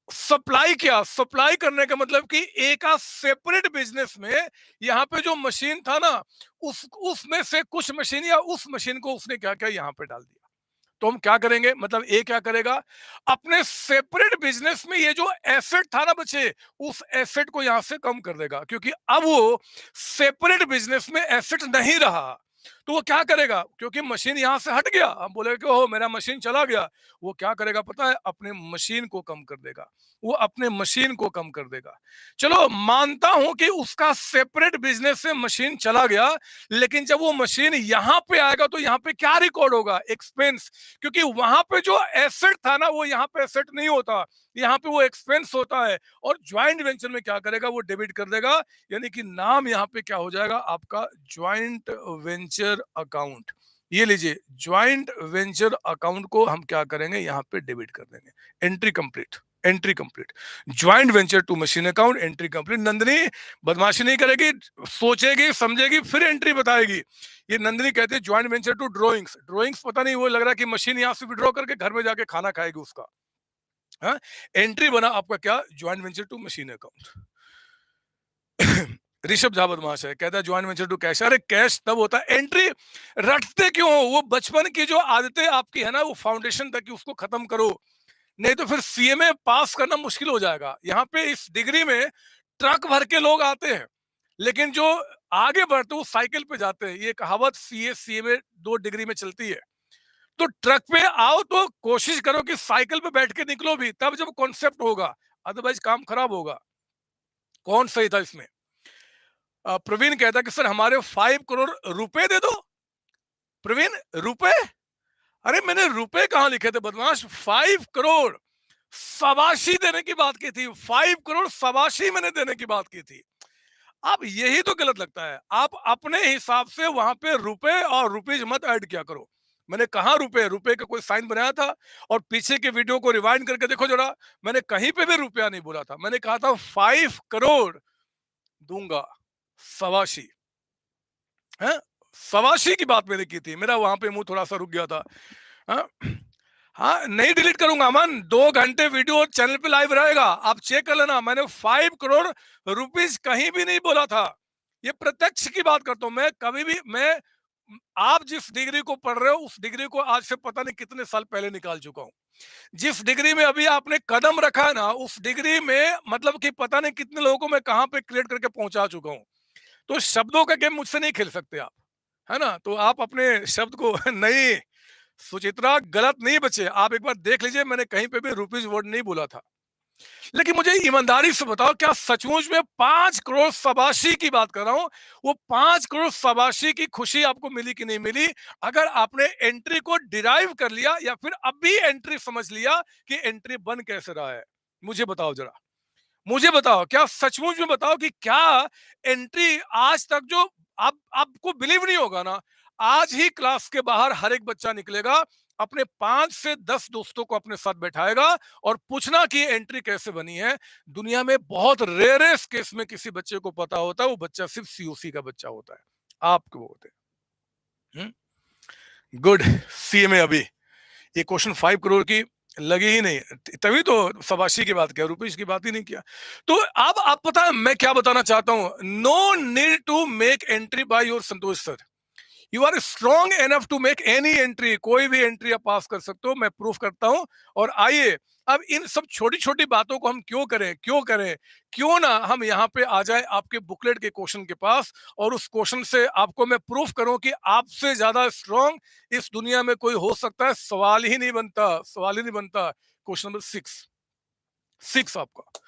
सप्लाई किया, सप्लाई करने का मतलब कि एक सेपरेट बिजनेस में यहाँ पे जो मशीन था ना, उसमें से कुछ मशीन या उस मशीन को उसने क्या किया, यहाँ पे डाल दिया। तो हम क्या करेंगे, मतलब ए क्या करेगा, अपने सेपरेट बिजनेस में ये जो एसेट था ना बच्चे, उस एसेट को यहां से कम कर देगा, क्योंकि अब वो सेपरेट बिजनेस में एसेट नहीं रहा। तो वो क्या करेगा, क्योंकि मशीन यहां से हट गया, हम बोलेगा कि ओहो मेरा मशीन चला गया, वो क्या करेगा पता है, अपने मशीन को कम कर देगा, वो अपने मशीन को कम कर देगा। चलो मानता हूं कि उसका सेपरेट बिजनेस से मशीन चला गया, लेकिन जब वो मशीन यहां पे आएगा तो यहां पे क्या रिकॉर्ड होगा, एक्सपेंस, क्योंकि वहां पे जो एसेट था ना वो यहाँ पे एसेट नहीं होता, यहाँ पे वो एक्सपेंस होता है। और ज्वाइंट वेंचर में क्या करेगा, वो डेबिट कर देगा, यानी कि नाम यहाँ पे क्या हो जाएगा आपका, ज्वाइंट वेंचर अकाउंट। ये लीजिए, ज्वाइंट वेंचर अकाउंट को हम क्या करेंगे, यहाँ पे डेबिट कर देंगे। Entry complete, entry complete. Joint venture to machine account, entry complete. Nandini बदमाशी नहीं करेगी, सोचेगी समझेगी फिर एंट्री बताएगी। ये नंदिनी कहते हैं joint venture to drawings, drawings पता नहीं, वो लग रहा है कि मशीन यहाँ से विड्रॉ करके घर में जाके खाना खाएगी उसका। हाँ, एंट्री बना आपका क्या, joint venture to machine account. Rishabh Jha बदमाश है, कहता है ज्वाइंट वेंचर टू कैश। अरे कैश तब होता है, एंट्री रटते क्यों हो? वो बचपन की जो आदतें आपकी है ना, वो फाउंडेशन तक उसको खत्म करो, नहीं तो फिर सीएमए पास करना मुश्किल हो जाएगा। यहाँ पे इस डिग्री में ट्रक भर के लोग आते हैं, लेकिन जो आगे बढ़ते वो साइकिल पे जाते हैं। ये कहावत सीए सीएमए 2 डिग्री में चलती है। तो ट्रक पे आओ तो कोशिश करो कि साइकिल पे बैठ के निकलो भी, तब जब कॉन्सेप्ट होगा, अदरवाइज काम खराब होगा। कौन सही था इसमें? प्रवीण कहता कि सर हमारे 5 करोड़ रुपए दे दो। प्रवीण रुपए? अरे मैंने रुपए कहां लिखे थे बदमाश, 5 करोड़ सबाशी देने की बात की थी, 5 करोड़ सबाशी मैंने देने की बात की थी। अब यही तो गलत लगता है, आप अपने हिसाब से वहां पे रुपए और रुपीज मत ऐड किया करो। मैंने कहा रुपए, रुपए का कोई साइन बनाया था? और पीछे के वीडियो को रिवाइंड करके देखो जरा, मैंने कहीं पे भी रुपया नहीं बोला था, मैंने कहा था 5 करोड़ दूंगा, सवाशी है, सवाशी की बात मैंने की थी। मेरा वहां पे मुंह थोड़ा सा रुक गया था। हाँ, हाँ नहीं डिलीट करूंगा अमन, 2 घंटे वीडियो चैनल पे लाइव रहेगा, आप चेक कर लेना। मैंने 5 करोड़ रुपीज कहीं भी नहीं बोला था, ये प्रत्यक्ष की बात करता हूं मैं। कभी भी मैं, आप जिस डिग्री को पढ़ रहे हो उस डिग्री को आज से पता नहीं कितने साल पहले निकाल चुका हूं। जिस डिग्री में अभी आपने कदम रखा है ना, उस डिग्री में मतलब कि पता नहीं कितने लोगों को मैं कहां पे क्रिएट करके पहुंचा चुका हूं। तो शब्दों का गेम मुझसे नहीं खेल सकते आप, है ना? तो आप अपने शब्द को नहीं, सुचित्रा गलत नहीं बचे, आप एक बार देख लीजिए, मैंने कहीं पे भी रुपीज वर्ड नहीं बोला था। लेकिन मुझे ईमानदारी से बताओ, क्या सचमुच में 5 करोड़ सबाशी की बात कर रहा हूं, वो 5 करोड़ सबाशी की खुशी आपको मिली कि नहीं मिली? अगर आपने एंट्री को डिराइव कर लिया या फिर अब भी एंट्री समझ लिया कि एंट्री बन कैसे रहा है, मुझे बताओ जरा, मुझे बताओ, क्या सचमुच में बताओ कि क्या एंट्री आज तक जो, आप आपको बिलीव नहीं होगा ना, आज ही क्लास के बाहर हर एक बच्चा निकलेगा, अपने 5 से 10 दोस्तों को अपने साथ बैठाएगा और पूछना कि एंट्री कैसे बनी है। दुनिया में बहुत रेयरेस्ट केस में किसी बच्चे को पता होता है, वो बच्चा सिर्फ सीओसी का बच्चा होता है, आपको होते हैं। गुड, सीएमए अभी ये क्वेश्चन 5 करोड़ की लगी ही नहीं, तभी तो सबाशी की बात किया, रुपीज की बात ही नहीं किया। तो अब आप पता है मैं क्या बताना चाहता हूं, no need to make entry by your Santosh sir, you are strong enough to make any entry, कोई भी एंट्री आप पास कर सकते हो, मैं प्रूफ करता हूं। और आइए अब इन सब छोटी छोटी बातों को हम क्यों करें, क्यों ना हम यहाँ पे आ जाए आपके बुकलेट के क्वेश्चन के पास, और उस क्वेश्चन से आपको मैं प्रूफ करूं कि आपसे ज्यादा स्ट्रॉन्ग इस दुनिया में कोई हो सकता है। सवाल ही नहीं बनता, सवाल ही नहीं बनता। क्वेश्चन नंबर सिक्स, सिक्स आपका,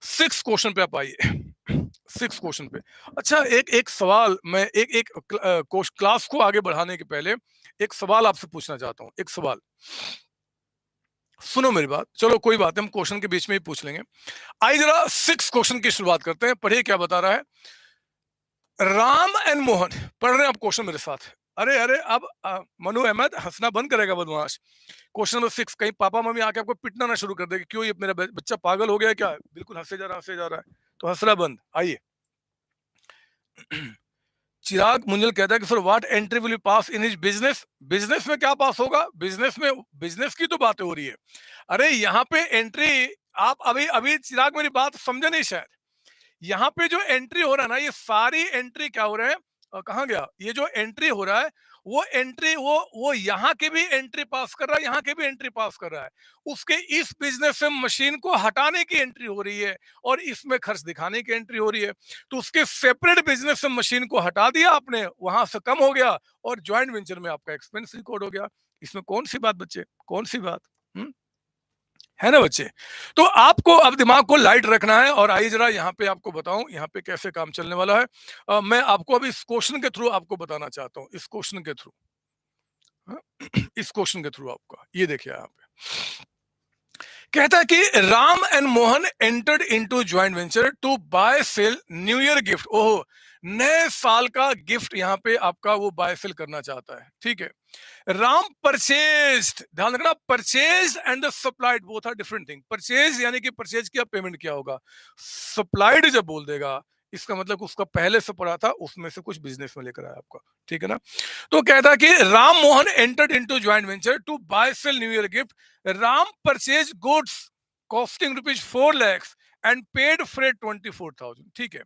सिक्स क्वेश्चन पे आप आइए, सिक्स क्वेश्चन पे। अच्छा, एक एक सवाल मैं एक एक क्लास को आगे बढ़ाने के पहले एक सवाल आपसे पूछना चाहता हूं, एक सवाल। सुनो मेरी बात, चलो कोई बात है, हम क्वेश्चन के बीच में ही पूछ लेंगे। आइए जरा सिक्स क्वेश्चन की शुरुआत करते हैं। पढ़िए क्या बता रहा है। राम एंड मोहन, पढ़ रहे हैं आप क्वेश्चन मेरे साथ। अरे अरे अब मनु अहमद हंसना बंद करेगा बदमाश। क्वेश्चन नंबर सिक्स, कहीं पापा मम्मी आके आपको पिटना ना शुरू कर दे कि क्यों ये मेरा बच्चा पागल हो गया है क्या, बिल्कुल हंसे जा रहा, हंसे जा रहा है, तो हंसना बंद। आइए। चिराग मुंजल कहता है कि sir what entry will you pass in his business, business में क्या पास होगा, बिजनेस में, बिजनेस की तो बातें हो रही है। अरे यहाँ पे एंट्री, आप अभी अभी चिराग मेरी बात समझे नहीं शायद। यहाँ पे जो एंट्री हो रहा है ना, ये सारी एंट्री क्या हो रहा है, कहाँ गया, ये जो एंट्री हो रहा है वो एंट्री, वो यहाँ की भी एंट्री पास कर रहा है, यहाँ की भी एंट्री पास कर रहा है। उसके इस बिजनेस से मशीन को हटाने की एंट्री हो रही है और इसमें खर्च दिखाने की एंट्री हो रही है। तो उसके सेपरेट बिजनेस से मशीन को हटा दिया आपने, वहां से कम हो गया, और ज्वाइंट वेंचर में आपका एक्सपेंस रिकॉर्ड हो गया। इसमें कौन सी बात बच्चे, कौन सी बात, है ना बच्चे। तो आपको अब दिमाग को लाइट रखना है। और आइए जरा यहाँ पे आपको बताऊं यहाँ पे कैसे काम चलने वाला है। मैं आपको अभी इस क्वेश्चन के थ्रू आपको बताना चाहता हूँ, इस क्वेश्चन के थ्रू, इस क्वेश्चन के थ्रू आपका ये देखिए यहाँ पे कहता है कि Ram and Mohan entered into joint venture to buy sell new year gift. ओहो, नए साल का गिफ्ट यहाँ पे आपका वो बाय सेल करना चाहता है, ठीक है। राम परचेज्ड, ध्यान रखना, purchase and supplied both are different thing. Purchase यानी कि परचेज किया, पेमेंट किया होगा। सप्लाइड जब बोल देगा इसका मतलब उसका पहले से पड़ा था, उसमें से कुछ बिजनेस में लेकर आया आपका, ठीक है ना। तो कहता है कि Ram Mohan entered into joint venture to buy sell new year gift. Ram purchase goods costing rupees 4 lakhs and paid freight 24,000, ठीक है।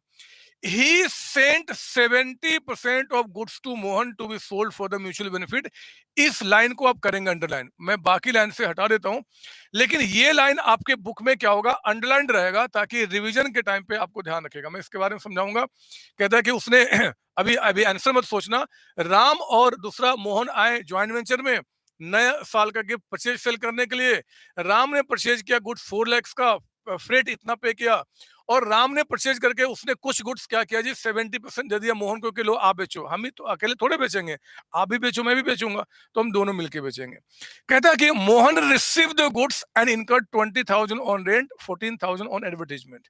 He sent 70% of goods to Mohan to be sold for the mutual benefit। इस line को आप करेंगे underline, मैं बाकी line से हटा देता हूं, लेकिन ये लाइन आपके बुक में क्या होगा, अंडरलाइन रहेगा, ताकि रिवीजन के टाइम पे आपको ध्यान रखेगा। मैं इसके बारे में समझाऊंगा। कहता है कि उसने अभी अभी आंसर मत सोचना। राम और दूसरा मोहन आए ज्वाइंट वेंचर में नया साल का गिफ्ट परचेज सेल करने के लिए। राम ने परचेज किया गुड्स 4 lakhs का, फ्रेट इतना पे किया, और राम ने परचेज करके उसने कुछ गुड्स क्या किया जी, 70% दे दिया मोहन को कि लो आप बेचो। हम ही तो अकेले थोड़े बेचेंगे, आप भी बेचो मैं भी बेचूंगा, तो हम दोनों मिलके बेचेंगे। कहता है कि Mohan receive the goods and incurred 20,000 on rent, 14,000 on advertisement.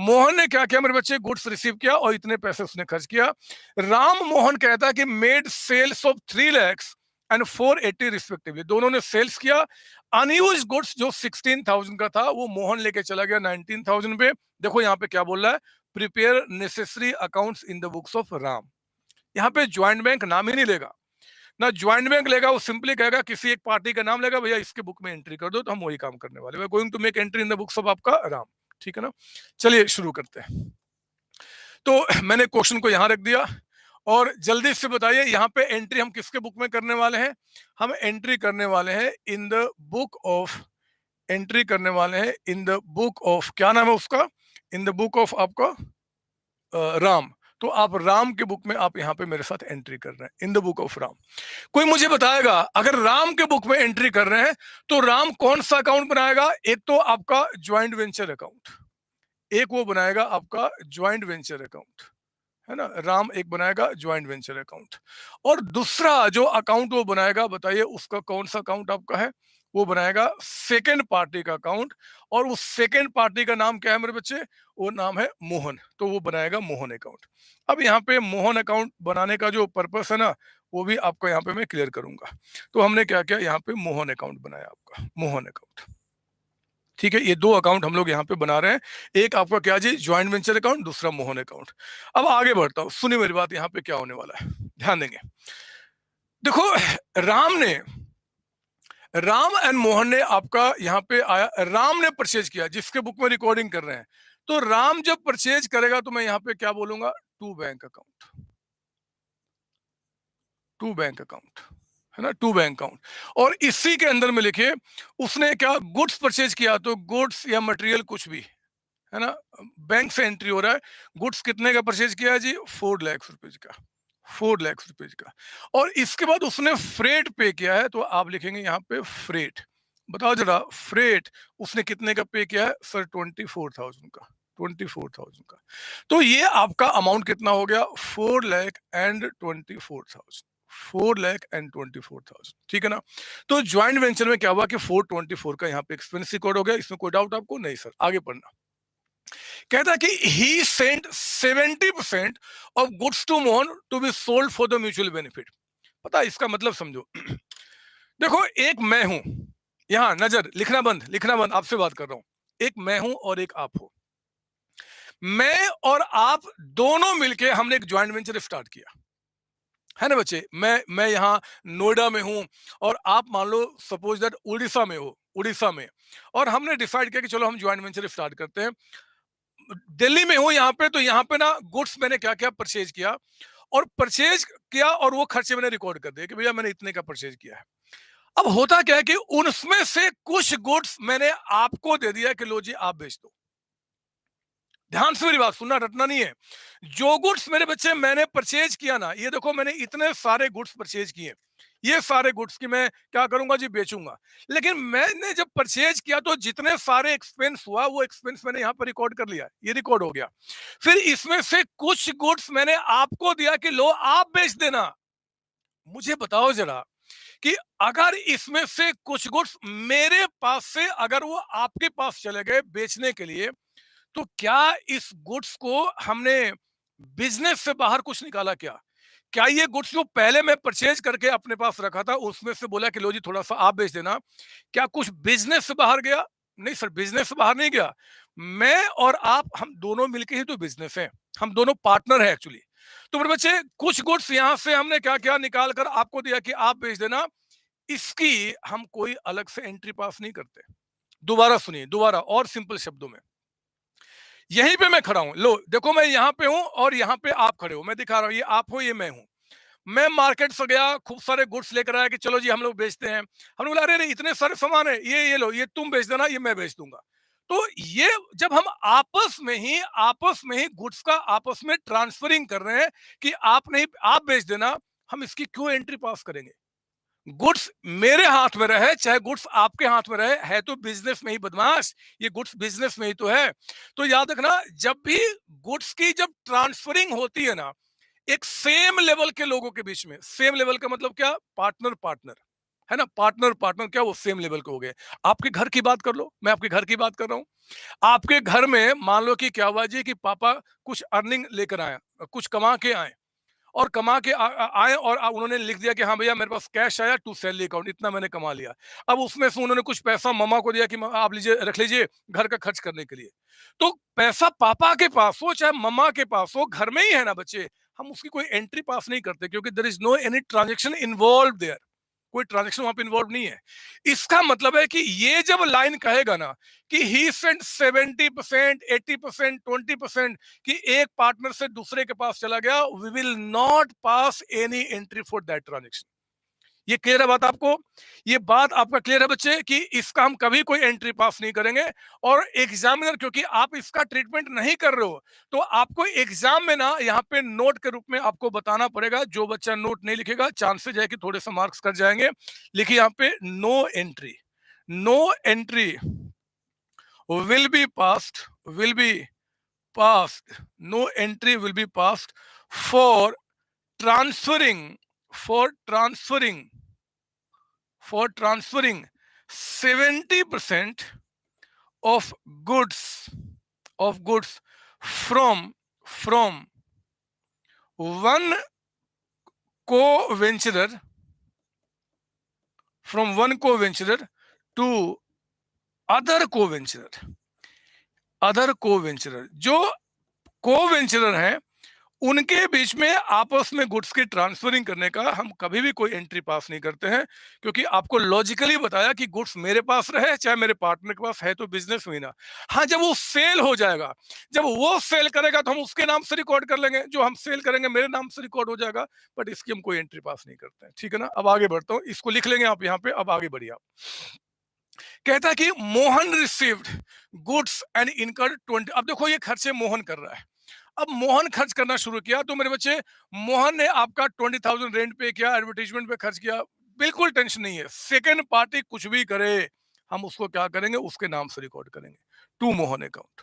Mohan ने क्या किया मेरे बच्चे, गुड्स रिसीव किया और इतने पैसे उसने खर्च किया। राम मोहन कहता है कि made sales of 3 lakhs and 480 respectively, दोनों ने सेल्स किया। अनयूज गुड्स जो 16,000 का था वो मोहन लेके चला गया 19,000 पे। देखो यहाँ पे क्या बोल रहा है, prepare necessary accounts in the books of Ram. यहाँ पे ज्वाइंट बैंक नाम ही नहीं लेगा ना, ज्वाइंट बैंक लेगा, वो सिंपली कहेगा किसी एक पार्टी का नाम लेगा, भैया इसके बुक में एंट्री कर दो, तो हम वही काम करने वाले, we are going to make entry in the books of आपका राम, ठीक है ना। चलिए शुरू करते हैं। तो मैंने क्वेश्चन को यहां रख दिया, और जल्दी से बताइए यहाँ पे एंट्री हम किसके बुक में करने वाले हैं, हम एंट्री करने वाले हैं इन द बुक ऑफ, एंट्री करने वाले हैं इन द बुक ऑफ, क्या नाम है उसका, इन द बुक ऑफ आपका राम। तो आप राम के बुक में आप यहाँ पे मेरे साथ एंट्री कर रहे हैं इन द बुक ऑफ राम। कोई मुझे बताएगा अगर राम के बुक में एंट्री कर रहे हैं तो राम कौन सा अकाउंट बनाएगा, एक तो आपका ज्वाइंट वेंचर अकाउंट, एक वो बनाएगा आपका ज्वाइंट वेंचर अकाउंट, है ना। राम एक बनाएगा ज्वाइंट वेंचर अकाउंट, और दूसरा जो अकाउंट वो बनाएगा, बताइए उसका कौन सा अकाउंट आपका है, वो बनाएगा सेकेंड पार्टी का अकाउंट। और उस सेकेंड पार्टी का नाम क्या है मेरे बच्चे, वो नाम है मोहन, तो वो बनाएगा मोहन अकाउंट। अब यहाँ पे मोहन अकाउंट बनाने का जो पर्पस है ना, वो भी आपको यहाँ पे मैं क्लियर करूंगा। तो हमने क्या किया, यहाँ पे मोहन अकाउंट बनाया आपका, मोहन अकाउंट, ठीक है। ये दो अकाउंट हम लोग यहाँ पे बना रहे हैं, एक आपका क्या जी ज्वाइंट वेंचर अकाउंट, दूसरा मोहन अकाउंट। अब आगे बढ़ता हूँ, सुनिए मेरी बात, यहाँ पे क्या होने वाला है, ध्यान देंगे। देखो, राम ने, राम एंड मोहन ने आपका यहाँ पे आया, राम ने परचेज किया जिसके बुक में रिकॉर्डिंग कर रहे हैं। तो राम जब परचेज करेगा तो मैं यहाँ पे क्या बोलूंगा, to bank account, to bank account, है ना, टू बैंक अकाउंट। और इसी के अंदर में लिखे उसने क्या गुड्स परचेज किया, तो गुड्स या मटेरियल कुछ भी, है ना, बैंक से एंट्री हो रहा है। गुड्स कितने का परचेज किया है जी? 4 लाख रुपए का, 4 लाख रुपए का। और इसके बाद उसने फ्रेट पे किया है, तो आप लिखेंगे यहाँ पे फ्रेट। बताओ जरा, फ्रेट उसने कितने का पे किया है? सर 24,000 का, 24,000 का। तो ये आपका अमाउंट कितना हो गया? 4,24,000, 4,24,000, ठीक है ना। तो ज्वाइंट वेंचर में क्या हुआ कि 424 का यहाँ पे एक्सपेंस रिकॉर्ड हो गया। इसमें कोई डाउट आपको? नहीं सर, आगे पढ़ना। कहता है कि he sent 70% of goods to Mohan to be sold for the mutual benefit. पता है इसका मतलब? समझो देखो, एक मैं हूं, यहां नजर, लिखना बंद, लिखना बंद, आपसे बात कर रहा हूं। एक मैं हूं और एक आप हो। मैं और आप दोनों मिलके हमने एक ज्वाइंट वेंचर स्टार्ट किया, है ना बच्चे। मैं यहाँ नोएडा में हूँ और आप मान लो सपोज दैट उड़ीसा में हो, उड़ीसा में। और हमने डिसाइड किया कि चलो हम ज्वाइंट वेंचर स्टार्ट करते हैं। दिल्ली में हूँ यहाँ पे, तो यहाँ पे ना गुड्स मैंने क्या क्या परचेज किया, और परचेज किया और वो खर्चे मैंने रिकॉर्ड कर दिए कि भैया मैंने इतने का परचेज किया है। अब होता क्या है कि उनमें से कुछ गुड्स मैंने आपको दे दिया कि लो जी आप बेच दो। ध्यान से मेरी बात सुनना, रटना नहीं है। जो गुड्स मेरे बच्चे मैंने परचेज किया ना, ये देखो मैंने इतने सारे गुड्स परचेज किए, ये सारे गुड्स की मैं क्या करूंगा जी? बेचूंगा। लेकिन मैंने जब परचेज किया तो जितने सारे एक्सपेंस हुआ वो एक्सपेंस मैंने यहाँ पर रिकॉर्ड कर लिया, ये रिकॉर्ड हो गया। फिर इसमें से कुछ गुड्स मैंने आपको दिया कि लो आप बेच देना। मुझे बताओ जरा कि अगर इसमें से कुछ गुड्स मेरे पास से अगर वो आपके पास चले गए बेचने के लिए, तो क्या इस गुड्स को हमने बिजनेस से बाहर कुछ निकाला? क्या क्या ये गुड्स जो पहले मैं परचेज करके अपने पास रखा था उसमें से बोला कि लो जी थोड़ा सा आप बेच देना, क्या कुछ बिजनेस से बाहर गया? नहीं सर, बिजनेस से बाहर नहीं गया। मैं और आप हम दोनों मिलके ही तो बिजनेस है, हम दोनों पार्टनर है एक्चुअली। तो मेरे बच्चे कुछ गुड्स यहां से हमने क्या क्या निकाल कर आपको दिया कि आप बेच देना, इसकी हम कोई अलग से एंट्री पास नहीं करते। दोबारा सुनिए, दोबारा और सिंपल शब्दों में, यहीं पे मैं खड़ा हूं, लो देखो मैं यहाँ पे हूं और यहाँ पे आप खड़े हो, मैं दिखा रहा हूं, ये आप हो ये मैं हूं। मैं मार्केट से गया, खूब सारे गुड्स लेकर आया कि चलो जी हम लोग बेचते हैं। हमने बोला अरे अरे इतने सारे सामान है, ये लो, ये तुम बेच देना, ये मैं बेच दूंगा। तो ये जब हम आपस में ही गुड्स का आपस में ट्रांसफरिंग कर रहे हैं कि आप नहीं आप बेच देना, हम इसकी क्यों एंट्री पास करेंगे? गुड्स मेरे हाथ में रहे चाहे गुड्स आपके हाथ में रहे, है तो बिजनेस में ही बदमाश, ये गुड्स बिजनेस में ही तो है। तो याद रखना, जब भी गुड्स की जब ट्रांसफरिंग होती है ना, एक सेम लेवल के लोगों के बीच में, सेम लेवल का मतलब क्या? पार्टनर पार्टनर, है ना, पार्टनर पार्टनर क्या वो सेम लेवल के हो गए। आपके घर की बात कर लो, मैं आपके घर की बात कर रहा हूँ। आपके घर में मान लो कि क्या हुआ जी कि पापा कुछ अर्निंग लेकर आए, कुछ कमा के आए, और कमा के आए और उन्होंने लिख दिया कि हाँ भैया मेरे पास कैश आया टू सैलरी अकाउंट, इतना मैंने कमा लिया। अब उसमें से उन्होंने कुछ पैसा मम्मा को दिया कि आप लीजिए, रख लीजिए घर का खर्च करने के लिए। तो पैसा पापा के पास हो चाहे मम्मा के पास हो, घर में ही है ना बच्चे, हम उसकी कोई एंट्री पास नहीं करते क्योंकि there is no any transaction involve there, कोई ट्रांजेक्शन वहां पे इन्वॉल्व नहीं है। इसका मतलब है कि ये जब लाइन कहेगा ना कि ही सेंट 70%, 80%, 20%, कि एक पार्टनर से दूसरे के पास चला गया, we will not pass any entry for that transaction. ये क्लियर है बात आपको? ये बात आपका क्लियर है बच्चे कि इसका हम कभी कोई एंट्री पास नहीं करेंगे। और एग्जामिनर, क्योंकि आप इसका ट्रीटमेंट नहीं कर रहे हो, तो आपको एग्जाम में ना यहाँ पे नोट के रूप में आपको बताना पड़ेगा। जो बच्चा नोट नहीं लिखेगा चांसेस है कि थोड़े से मार्क्स कट जाएंगे। लिखिए यहाँ पे no entry, no entry will be passed, will be passed, no entry will be passed for transferring, for transferring, for transferring 70% of goods, of goods from one co-venturer, from one co-venturer to other co-venturer, other को वेंचरर। जो को वेंचरर है उनके बीच में आपस में goods की transferring करने का हम कभी भी कोई एंट्री पास नहीं करते हैं, क्योंकि आपको लॉजिकली बताया कि गुड्स मेरे पास रहे चाहे मेरे पार्टनर के पास, है तो बिजनेस हुई ना। हाँ, जब वो सेल हो जाएगा, जब वो सेल करेगा तो हम उसके नाम से रिकॉर्ड कर लेंगे, जो हम सेल करेंगे मेरे नाम से रिकॉर्ड हो जाएगा। बट इसकी हम कोई एंट्री पास नहीं करते हैं, ठीक है ना। अब आगे बढ़ता हूँ, इसको लिख लेंगे आप यहाँ पे, अब आगे बढ़िए आप। कहता है कि Mohan received goods and incurred 20। अब देखो ये खर्चे मोहन कर रहा है। अब मोहन खर्च करना शुरू किया तो मेरे बच्चे, मोहन ने आपका 20,000 रेंट पे किया, एडवर्टीजमेंट पे खर्च किया, बिल्कुल टेंशन नहीं है। सेकेंड पार्टी कुछ भी करे, हम उसको क्या करेंगे, उसके नाम से रिकॉर्ड करेंगे, to Mohan account.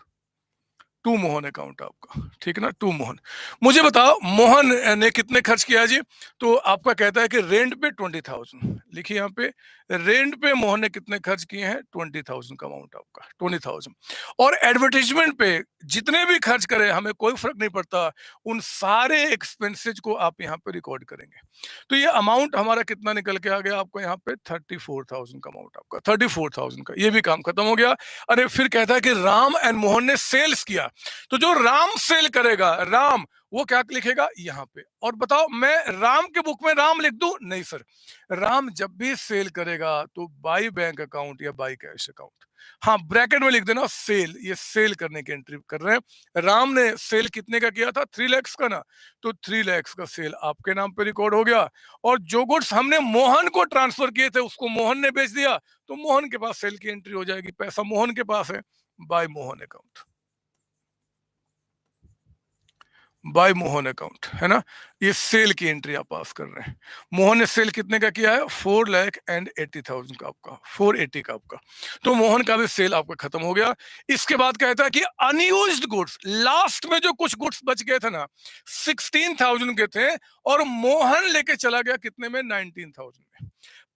To Mohan account आपका, ठीक है ना, टू मोहन। मुझे बताओ मोहन ने कितने खर्च किया जी। तो आपका कहता है कि रेंट पे 20,000, लिखिए यहाँ पे, रेंट पे मोहन ने कितने खर्च किए हैं, 20,000 का अमाउंट आपका, 20,000। और एडवर्टीजमेंट पे जितने भी खर्च करे हमें कोई फर्क नहीं पड़ता, उन सारे एक्सपेंसेस को आप यहाँ पे रिकॉर्ड करेंगे। तो ये अमाउंट हमारा कितना निकल के आ गया आपको यहाँ पे, 34,000 का अमाउंट आपका, 34,000 का, ये भी काम खत्म हो गया। अरे फिर कहता है कि राम एंड मोहन ने सेल्स किया, तो जो राम सेल करेगा, राम वो क्या लिखेगा यहाँ पे। और बताओ मैं राम के बुक में राम लिख दूं, नहीं सर, राम जब भी सेल करेगा तो बाई बैंक अकाउंट या बाई कैश अकाउंट, हाँ ब्रैकेट में लिख देना सेल, ये सेल करने की एंट्री कर रहे हैं। राम ने सेल कितने का किया था, 3 लाख का ना, तो 3 लाख का सेल आपके नाम पे रिकॉर्ड हो गया। और जो गुड्स हमने मोहन को ट्रांसफर किए थे उसको मोहन ने बेच दिया, तो मोहन के पास सेल की एंट्री हो जाएगी, पैसा मोहन के पास है, by Mohan account, by Mohan account, है ना। ये सेल की एंट्री आप पास कर रहे हैं। मोहन ने सेल कितने का किया है, 4,80,000 का आपका, 480 का आपका, तो मोहन का भी सेल आपका खत्म हो गया। इसके बाद कहता है कि अनयूज्ड गुड्स, लास्ट में जो कुछ गुड्स बच गए थे ना, 16,000 के थे, और मोहन लेके चला गया कितने में, 19,000 में।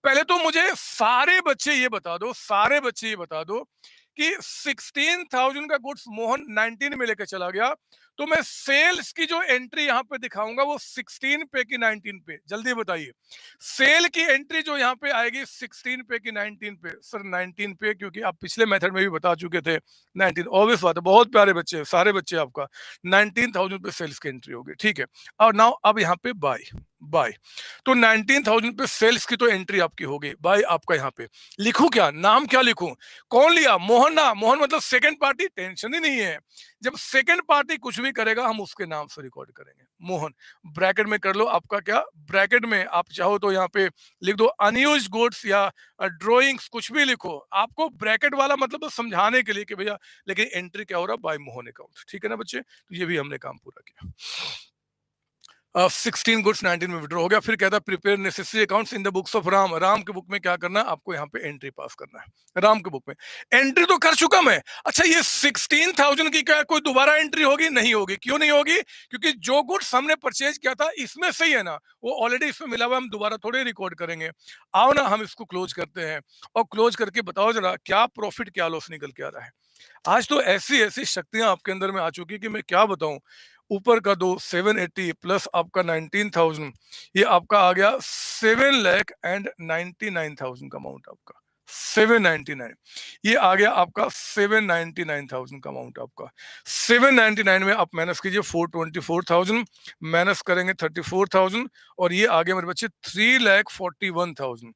पहले तो मुझे सारे बच्चे ये बता दो, सारे बच्चे ये बता दो कि 16,000 का गुड्स मोहन 19 में लेकर चला गया, तो मैं सेल्स की जो एंट्री यहां पे दिखाऊंगा वो 16 पे की 19 पे, जल्दी बताइए। सेल की एंट्री जो यहां पे आएगी 16 पे की 19 पे, सर 19 पे, क्योंकि आप पिछले मेथड में भी बता चुके थे 19, ऑब्वियस बात है, बहुत प्यारे बच्चे, सारे बच्चे आपका 19,000 पे सेल्स की एंट्री होगी, ठीक है। और नाउ अब यहाँ पे बाय, बाय, तो 19,000 पे सेल्स की तो एंट्री आपकी होगी, बाय आपका यहाँ पे लिखूं क्या, नाम क्या लिखूं, कौन लिया, मोहन ना, मोहन मतलब सेकंड पार्टी, टेंशन ही नहीं है। जब सेकंड पार्टी कुछ भी करेगा हम उसके नाम से रिकॉर्ड करेंगे, मोहन। ब्रैकेट में कर लो आपका क्या, ब्रैकेट में आप चाहो तो यहाँ पे लिख दो अनयूज्ड गुड्स या ड्रॉइंग्स, कुछ भी लिखो, आपको ब्रैकेट वाला मतलब तो समझाने के लिए कि भैया, लेकिन एंट्री क्या हो रहा है, बाय मोहन अकाउंट, ठीक है ना बच्चे। तो ये भी हमने काम पूरा किया। 16 गुड्स 19 में विड्रॉ हो गया। फिर कहता है prepare necessary accounts in the books of Ram, Ram के बुक में क्या करना है आपको, यहाँ पे एंट्री पास करना है, राम के बुक में। एंट्री तो कर चुका मैं, अच्छा ये 16,000 की क्या कोई दोबारा एंट्री होगी, नहीं होगी, क्यों नहीं होगी, क्योंकि जो गुड्स हमने परचेज किया था इसमें से ही है ना, वो ऑलरेडी इसमें मिला हुआ, हम दोबारा थोड़े रिकॉर्ड करेंगे। आओ ना हम इसको क्लोज करते हैं, और क्लोज करके बताओ जरा क्या प्रॉफिट क्या लॉस निकल के आ रहा है। आज तो ऐसी ऐसी शक्तियां आपके अंदर में आ चुकी कि मैं क्या बताऊं। ऊपर का दो 780 प्लस आपका 19,000, ये आपका आ गया 7,99,000 का अमाउंट आपका, 799, ये आ गया आपका 799,000 का अमाउंट आपका। 799 में आप माइनस कीजिए 424,000, माइनस करेंगे 34,000, और ये आ गया मेरे बच्चे 3,41,000।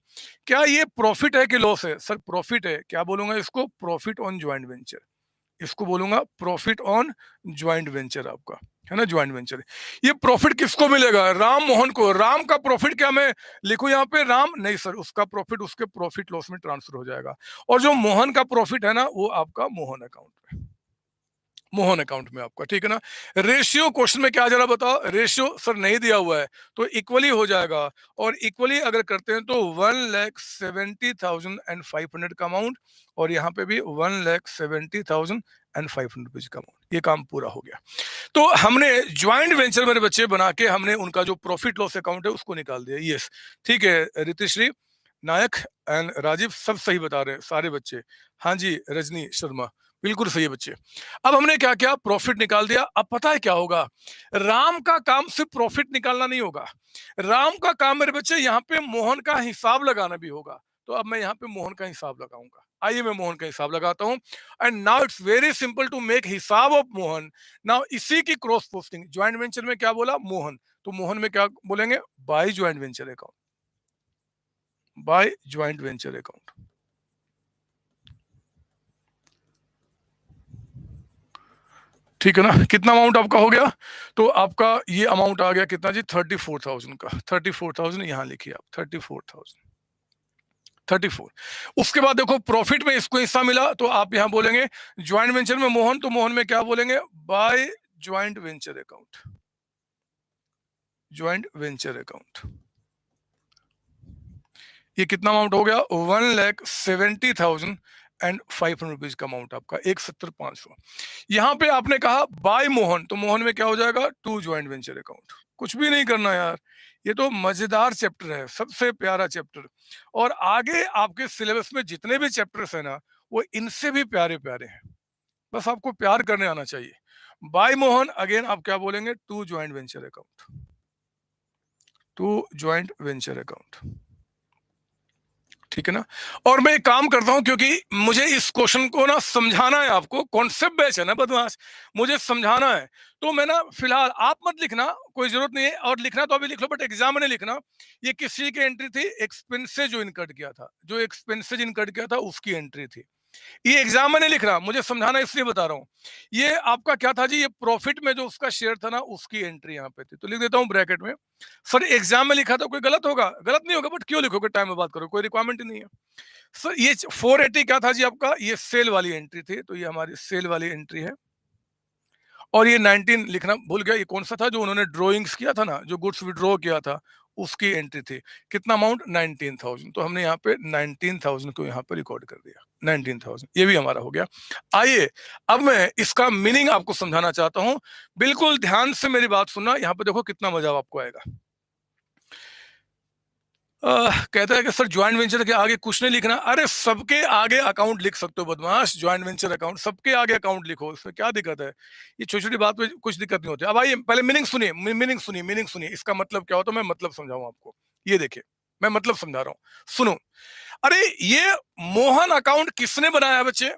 क्या ये प्रॉफिट है कि लॉस है, सर प्रॉफिट है। क्या बोलूंगा इसको, प्रॉफिट ऑन ज्वाइंट वेंचर, इसको बोलूंगा प्रॉफिट ऑन ज्वाइंट वेंचर आपका, है ना, ज्वाइंट वेंचर। ये प्रॉफिट किसको मिलेगा, राम मोहन को। राम का प्रॉफिट क्या मैं लिखूं यहाँ पे, राम नहीं सर, उसका प्रॉफिट उसके प्रॉफिट लॉस में ट्रांसफर हो जाएगा, और जो मोहन का प्रॉफिट है ना वो आपका मोहन अकाउंट में, मोहन अकाउंट में आपका, ठीक है ना। रेशियो क्वेश्चन में क्या जरा बताओ, रेशियो सर नहीं दिया हुआ है, तो इक्वली हो जाएगा, और इक्वली अगर करते हैं तो 1,70,500 का अमाउंट, और यहाँ पे भी 1,70,500 का अमाउंट, ये काम पूरा हो गया। तो हमने ज्वाइंट वेंचर मेरे बच्चे बना के हमने उनका जो प्रॉफिट लॉस अकाउंट है उसको निकाल दिया, यस ठीक है। रितिश्री नायक एंड राजीव सब सही बता रहे हैं सारे बच्चे, हाँ जी रजनी शर्मा बिल्कुल सही है बच्चे। अब हमने क्या किया, प्रॉफिट निकाल दिया। अब पता है क्या होगा, राम का काम सिर्फ प्रॉफिट निकालना नहीं होगा, राम का काम मेरे बच्चे यहाँ पे मोहन का हिसाब लगाना भी होगा। तो अब मैं यहाँ पे मोहन का हिसाब लगाऊंगा। आइए मैं मोहन का हिसाब लगाता हूँ। And now it's very simple to make हिसाब ऑफ मोहन। नाउ इसी की क्रॉस पोस्टिंग, ज्वाइंट वेंचर में क्या बोला मोहन, तो मोहन में क्या बोलेंगे, by joint venture account, by joint venture account. ठीक है ना, कितना अमाउंट आपका हो गया, तो आपका ये अमाउंट आ गया कितना जी, 34,000 का। 34,000 यहाँ लिखिए आप, 34,000, 34। उसके बाद देखो प्रॉफिट में इसको हिस्सा मिला, तो आप यहाँ बोलेंगे ज्वाइंट वेंचर में मोहन, तो मोहन में क्या बोलेंगे, by joint venture account, joint venture account. ये कितना अमाउंट हो गया, 1,70,500 रुपीज का अमाउंट आपका, 1,70,500। यहाँ पे आपने कहा बाय मोहन, तो मोहन में क्या हो जाएगा, टू ज्वाइंट वेंचर अकाउंट। कुछ भी नहीं करना यार, ये तो मजेदार चैप्टर है, सबसे प्यारा चैप्टर। और आगे आपके सिलेबस में जितने भी चैप्टर्स है ना, वो इनसे भी प्यारे प्यारे हैं। बस आपको प्यार करने आना चाहिए। बाय मोहन अगेन आप क्या बोलेंगे, two joint venture account, to joint venture account. ठीक है ना। और मैं एक काम करता हूं, क्योंकि मुझे इस क्वेश्चन को ना समझाना है आपको, कॉन्सेप्ट बेस है ना बदमाश, मुझे समझाना है। तो मैं ना फिलहाल, आप मत लिखना, कोई जरूरत नहीं है, और लिखना तो अभी लिख लो, बट एग्जाम में नहीं लिखना। ये किसी की एंट्री थी, एक्सपेंसेस जो इनकट किया था, जो एक्सपेंसेस इनकट किया था उसकी एंट्री थी। ये एग्जाम में नहीं लिख रहा, मुझे समझाना इसलिए बता रहा हूँ। ये आपका क्या था जी, ये प्रॉफिट में जो उसका शेयर था ना, उसकी एंट्री यहाँ पे थी, तो लिख देता हूँ ब्रैकेट में। सर एग्जाम में लिखा था, कोई गलत होगा, गलत नहीं होगा, बट क्यों लिखोगे, टाइम में बात करो, कोई रिक्वायरमेंट ही नहीं है। सर ये 480 क्या था जी आपका, ये सेल वाली एंट्री थी, तो ये हमारी सेल वाली एंट्री है। और ये 19 लिखना भूल गया, ये कौन सा था जो उन्होंने ड्रॉइंग्स किया था ना, जो गुड्स विड्रॉ किया था, उसकी एंट्री थी। कितना अमाउंट, 19,000, तो हमने यहाँ पे 19,000 को यहाँ पे रिकॉर्ड कर दिया, 19,000, ये भी हमारा हो गया। आइए अब मैं इसका मीनिंग आपको समझाना चाहता हूँ, बिल्कुल ध्यान से मेरी बात सुनना, यहाँ पे देखो कितना मजा आपको आएगा। कहता है कि सर ज्वाइंट वेंचर के आगे कुछ नहीं लिखना, अरे सबके आगे अकाउंट लिख सकते हो बदमाश, ज्वाइंट वेंचर अकाउंट, सबके आगे अकाउंट लिखो, इसमें क्या दिक्कत है, ये छोटी छोटी बात पे कुछ दिक्कत नहीं होती। अब आइए पहले मीनिंग सुनिए, मीनिंग सुनिए, मीनिंग सुनिए, इसका मतलब क्या होता है, मैं मतलब समझाऊं आपको। ये देखिए, मैं मतलब समझा रहा हूँ, सुनो। अरे ये मोहन अकाउंट किसने बनाया है बच्चे,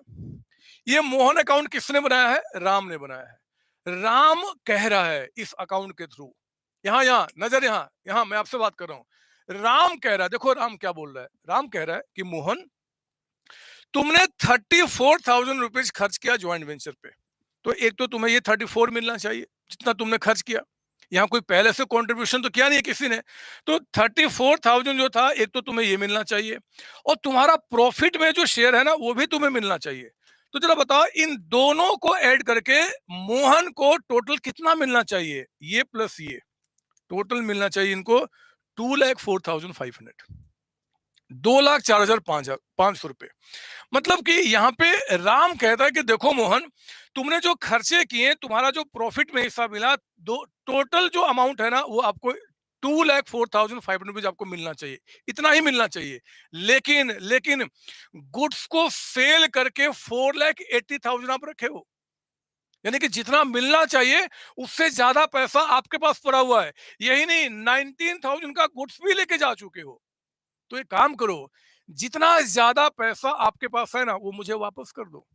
ये मोहन अकाउंट किसने बनाया है, राम ने बनाया है। राम कह रहा है इस अकाउंट के थ्रू, यहाँ यहाँ नजर, यहाँ यहाँ मैं आपसे बात कर रहा हूं, राम कह रहा है, देखो राम क्या बोल रहा है, राम कह रहा है कि मोहन तुमने 34,000 रुपीज खर्च किया ज्वाइंट वेंचर पे, तो एक तो तुम्हें ये 34 मिलना चाहिए जितना तुमने खर्च किया, यहाँ कोई पहले से कंट्रीब्यूशन तो किया नहीं है किसी ने, तो 34,000 जो था, एक तो तुम्हें ये मिलना चाहिए, और तुम्हारा प्रॉफिट में जो शेयर है ना, वो भी तुम्हें मिलना चाहिए। तो जरा बताओ, इन दोनों को ऐड करके मोहन को टोटल कितना मिलना चाहिए, ये प्लस ये, टोटल मिलना चाहिए इनको 2,04,500, 2,04,500 रुपए। मतलब कि यहाँ पे राम कहता है कि देखो मोहन, तुमने जो खर्चे किए, तुम्हारा जो प्रॉफिट में हिस्सा मिला, दो टोटल जो अमाउंट है ना, वो आपको 2,04,500 आपको मिलना चाहिए, इतना ही मिलना चाहिए। लेकिन लेकिन गुड्स को सेल करके 4,80,000 आप रखे हो, यानी कि जितना मिलना चाहिए उससे ज्यादा पैसा आपके पास पड़ा हुआ है। यही नहीं, 19,000 का गुड्स भी लेके जा चुके हो। तो एक काम करो, जितना ज्यादा पैसा आपके पास है ना, वो मुझे वापस कर दो।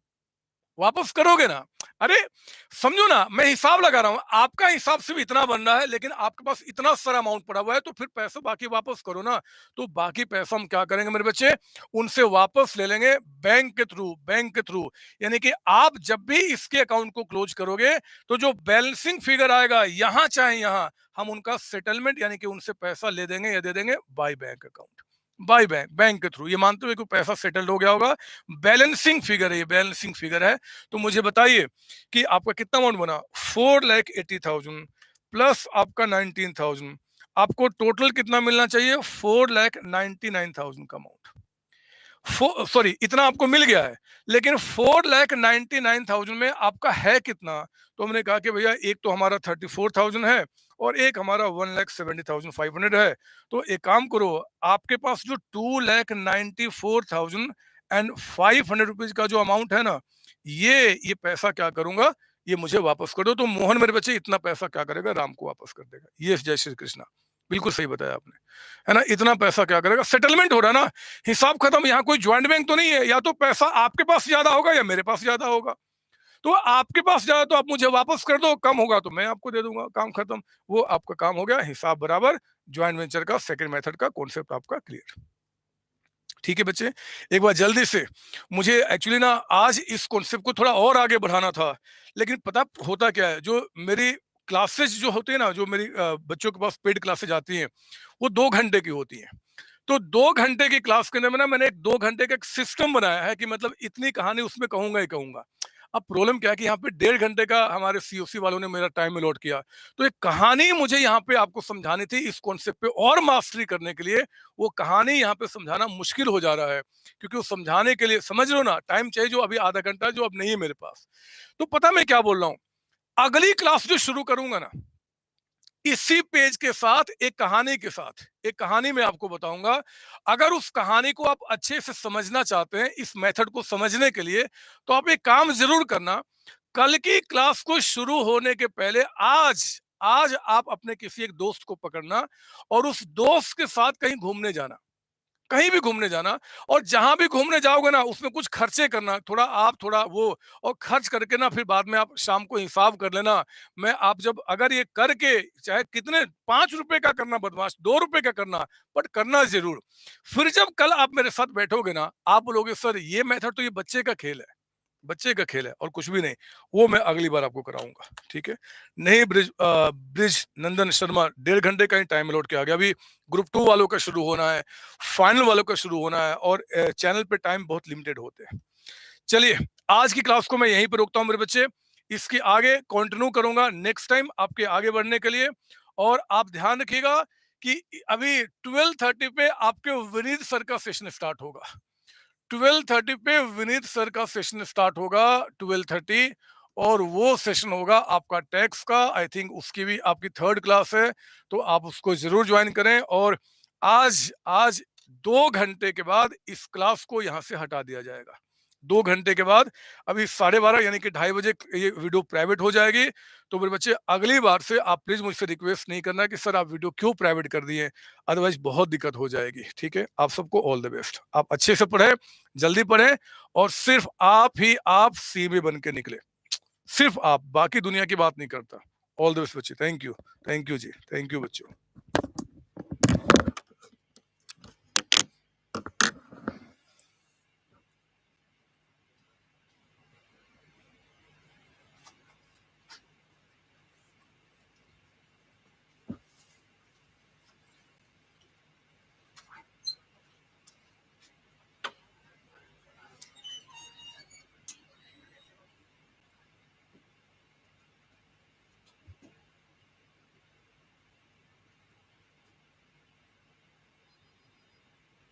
वापस करोगे ना, अरे समझो ना, मैं हिसाब लगा रहा हूं, आपका हिसाब सिर्फ इतना बन रहा है, लेकिन आपके पास इतना सारा अमाउंट पड़ा हुआ है, तो फिर पैसे बाकी वापस करो ना। तो बाकी पैसा हम क्या करेंगे मेरे बच्चे, उनसे वापस ले लेंगे बैंक के थ्रू, बैंक के थ्रू। यानी कि आप जब भी इसके अकाउंट को क्लोज करोगे, तो जो बैलेंसिंग फिगर आएगा यहां चाहे यहां, हम उनका सेटलमेंट यानी कि उनसे पैसा ले देंगे या दे देंगे by bank account, by bank, bank के थ्रू। ये मानते हुए कि पैसा सेटल्ड हो गया होगा, बैलेंसिंग फिगर है, ये बैलेंसिंग फिगर है। तो मुझे बताइए कि आपका कितना अमाउंट बना, 4,80,000 प्लस आपका 19,000, आपको टोटल कितना मिलना चाहिए, 4,99,000 का अमाउंट। सॉरी, इतना आपको मिल गया है, लेकिन 4,99,000 में आपका है कितना। तो हमने कहा कि भैया एक तो हमारा 34,000 है, और एक हमारा 1,70,500 है। तो एक काम करो, आपके पास जो 2,94,500 रुपीज का जो अमाउंट है ना, ये पैसा क्या करूंगा, ये मुझे वापस कर दो। तो मोहन मेरे बच्चे इतना पैसा क्या करेगा, राम को वापस कर देगा। ये जय श्री कृष्णा। बिल्कुल सही बताया आपने, है ना? इतना पैसा क्या करेगा? सेटलमेंट हो रहा है ना, हिसाब खत्म। यहाँ कोई ज्वाइंट बैंक तो नहीं है, या तो पैसा आपके पास ज्यादा होगा या मेरे पास ज्यादा होगा। तो आपके पास ज्यादा तो आप मुझे वापस कर दो, कम होगा तो मैं आपको दे दूंगा, काम खत्म। वो आपका काम हो गया, हिसाब बराबर। ज्वाइंट वेंचर का सेकंड मेथड का कॉन्सेप्ट आपका क्लियर। ठीक है बच्चे, एक बार जल्दी से, मुझे एक्चुअली ना आज इस कॉन्सेप्ट को थोड़ा और आगे बढ़ाना था, लेकिन पता होता क्या है, जो मेरी क्लासेस जो होती है ना, जो मेरी बच्चों के पास पेड क्लासेस आती हैं, वो 2 घंटे की होती हैं। तो 2 घंटे की क्लास के अंदर में ना मैंने एक 2 घंटे का एक सिस्टम बनाया है कि मतलब इतनी कहानी उसमें कहूंगा ही कहूंगा। अब प्रॉब्लम क्या है कि यहाँ पे 1.5 घंटे का हमारे सीओसी वालों ने मेरा टाइम अलॉट किया। तो एक कहानी मुझे यहाँ पे आपको समझानी थी इस कॉन्सेप्ट पे और मास्टरी करने के लिए। वो कहानी यहाँ पे समझाना मुश्किल हो जा रहा है, क्योंकि वो समझाने के लिए समझ लो ना, टाइम चाहिए जो अभी आधा घंटा जो अब नहीं है मेरे पास। तो पता मैं क्या बोल रहा हूँ, अगली क्लास जो शुरू करूंगा ना, इसी पेज के साथ एक कहानी के साथ एक कहानी मैं आपको बताऊंगा। अगर उस कहानी को आप अच्छे से समझना चाहते हैं, इस मेथड को समझने के लिए, तो आप एक काम जरूर करना। कल की क्लास को शुरू होने के पहले आज आज आप अपने किसी एक दोस्त को पकड़ना और उस दोस्त के साथ कहीं घूमने जाना, कहीं भी घूमने जाना। और जहां भी घूमने जाओगे ना, उसमें कुछ खर्चे करना, थोड़ा आप थोड़ा वो, और खर्च करके ना फिर बाद में आप शाम को हिसाब कर लेना। मैं आप जब अगर ये करके, चाहे कितने 5 रुपए का करना बदमाश, 2 रुपए का करना, बट करना जरूर। फिर जब कल आप मेरे साथ बैठोगे ना, आप बोलोगे सर ये मेथड तो ये बच्चे का खेल है, बच्चे का खेल है और कुछ भी नहीं। वो मैं अगली बार आपको कराऊंगा, ठीक है? नहीं ब्रिज नंदन शर्मा, 1.5 घंटे का ही टाइम अलॉट किया गया। अभी ग्रुप 2 वालों का शुरू होना है, फाइनल वालों का शुरू होना है, और चैनल पे टाइम बहुत लिमिटेड होते हैं। चलिए, आज की क्लास को मैं यहीं पर रोकता हूँ मेरे बच्चे। इसके आगे कंटिन्यू करूंगा नेक्स्ट टाइम आपके आगे बढ़ने के लिए। और आप ध्यान रखिएगा कि अभी 12:30 पे आपके विनीत सर का सेशन स्टार्ट होगा। 12:30 पे विनीत सर का सेशन स्टार्ट होगा, 12:30। और वो सेशन होगा आपका टैक्स का। आई थिंक उसकी भी आपकी थर्ड क्लास है, तो आप उसको जरूर ज्वाइन करें। और आज आज 2 घंटे के बाद इस क्लास को यहाँ से हटा दिया जाएगा। 2 घंटे के बाद, अभी 12:30 यानी कि 2:30 बजे ये वीडियो प्राइवेट हो जाएगी। तो मेरे बच्चे, अगली बार से आप प्लीज मुझसे रिक्वेस्ट नहीं करना कि सर आप वीडियो क्यों प्राइवेट कर दिए, अदरवाइज बहुत दिक्कत हो जाएगी। ठीक है, आप सबको ऑल द बेस्ट। आप अच्छे से पढ़े, जल्दी पढ़े, और सिर्फ आप ही आप सीए बन के निकले, सिर्फ आप, बाकी दुनिया की बात नहीं करता। ऑल द बेस्ट बच्चे, thank you, thank you ji, thank you बच्चों।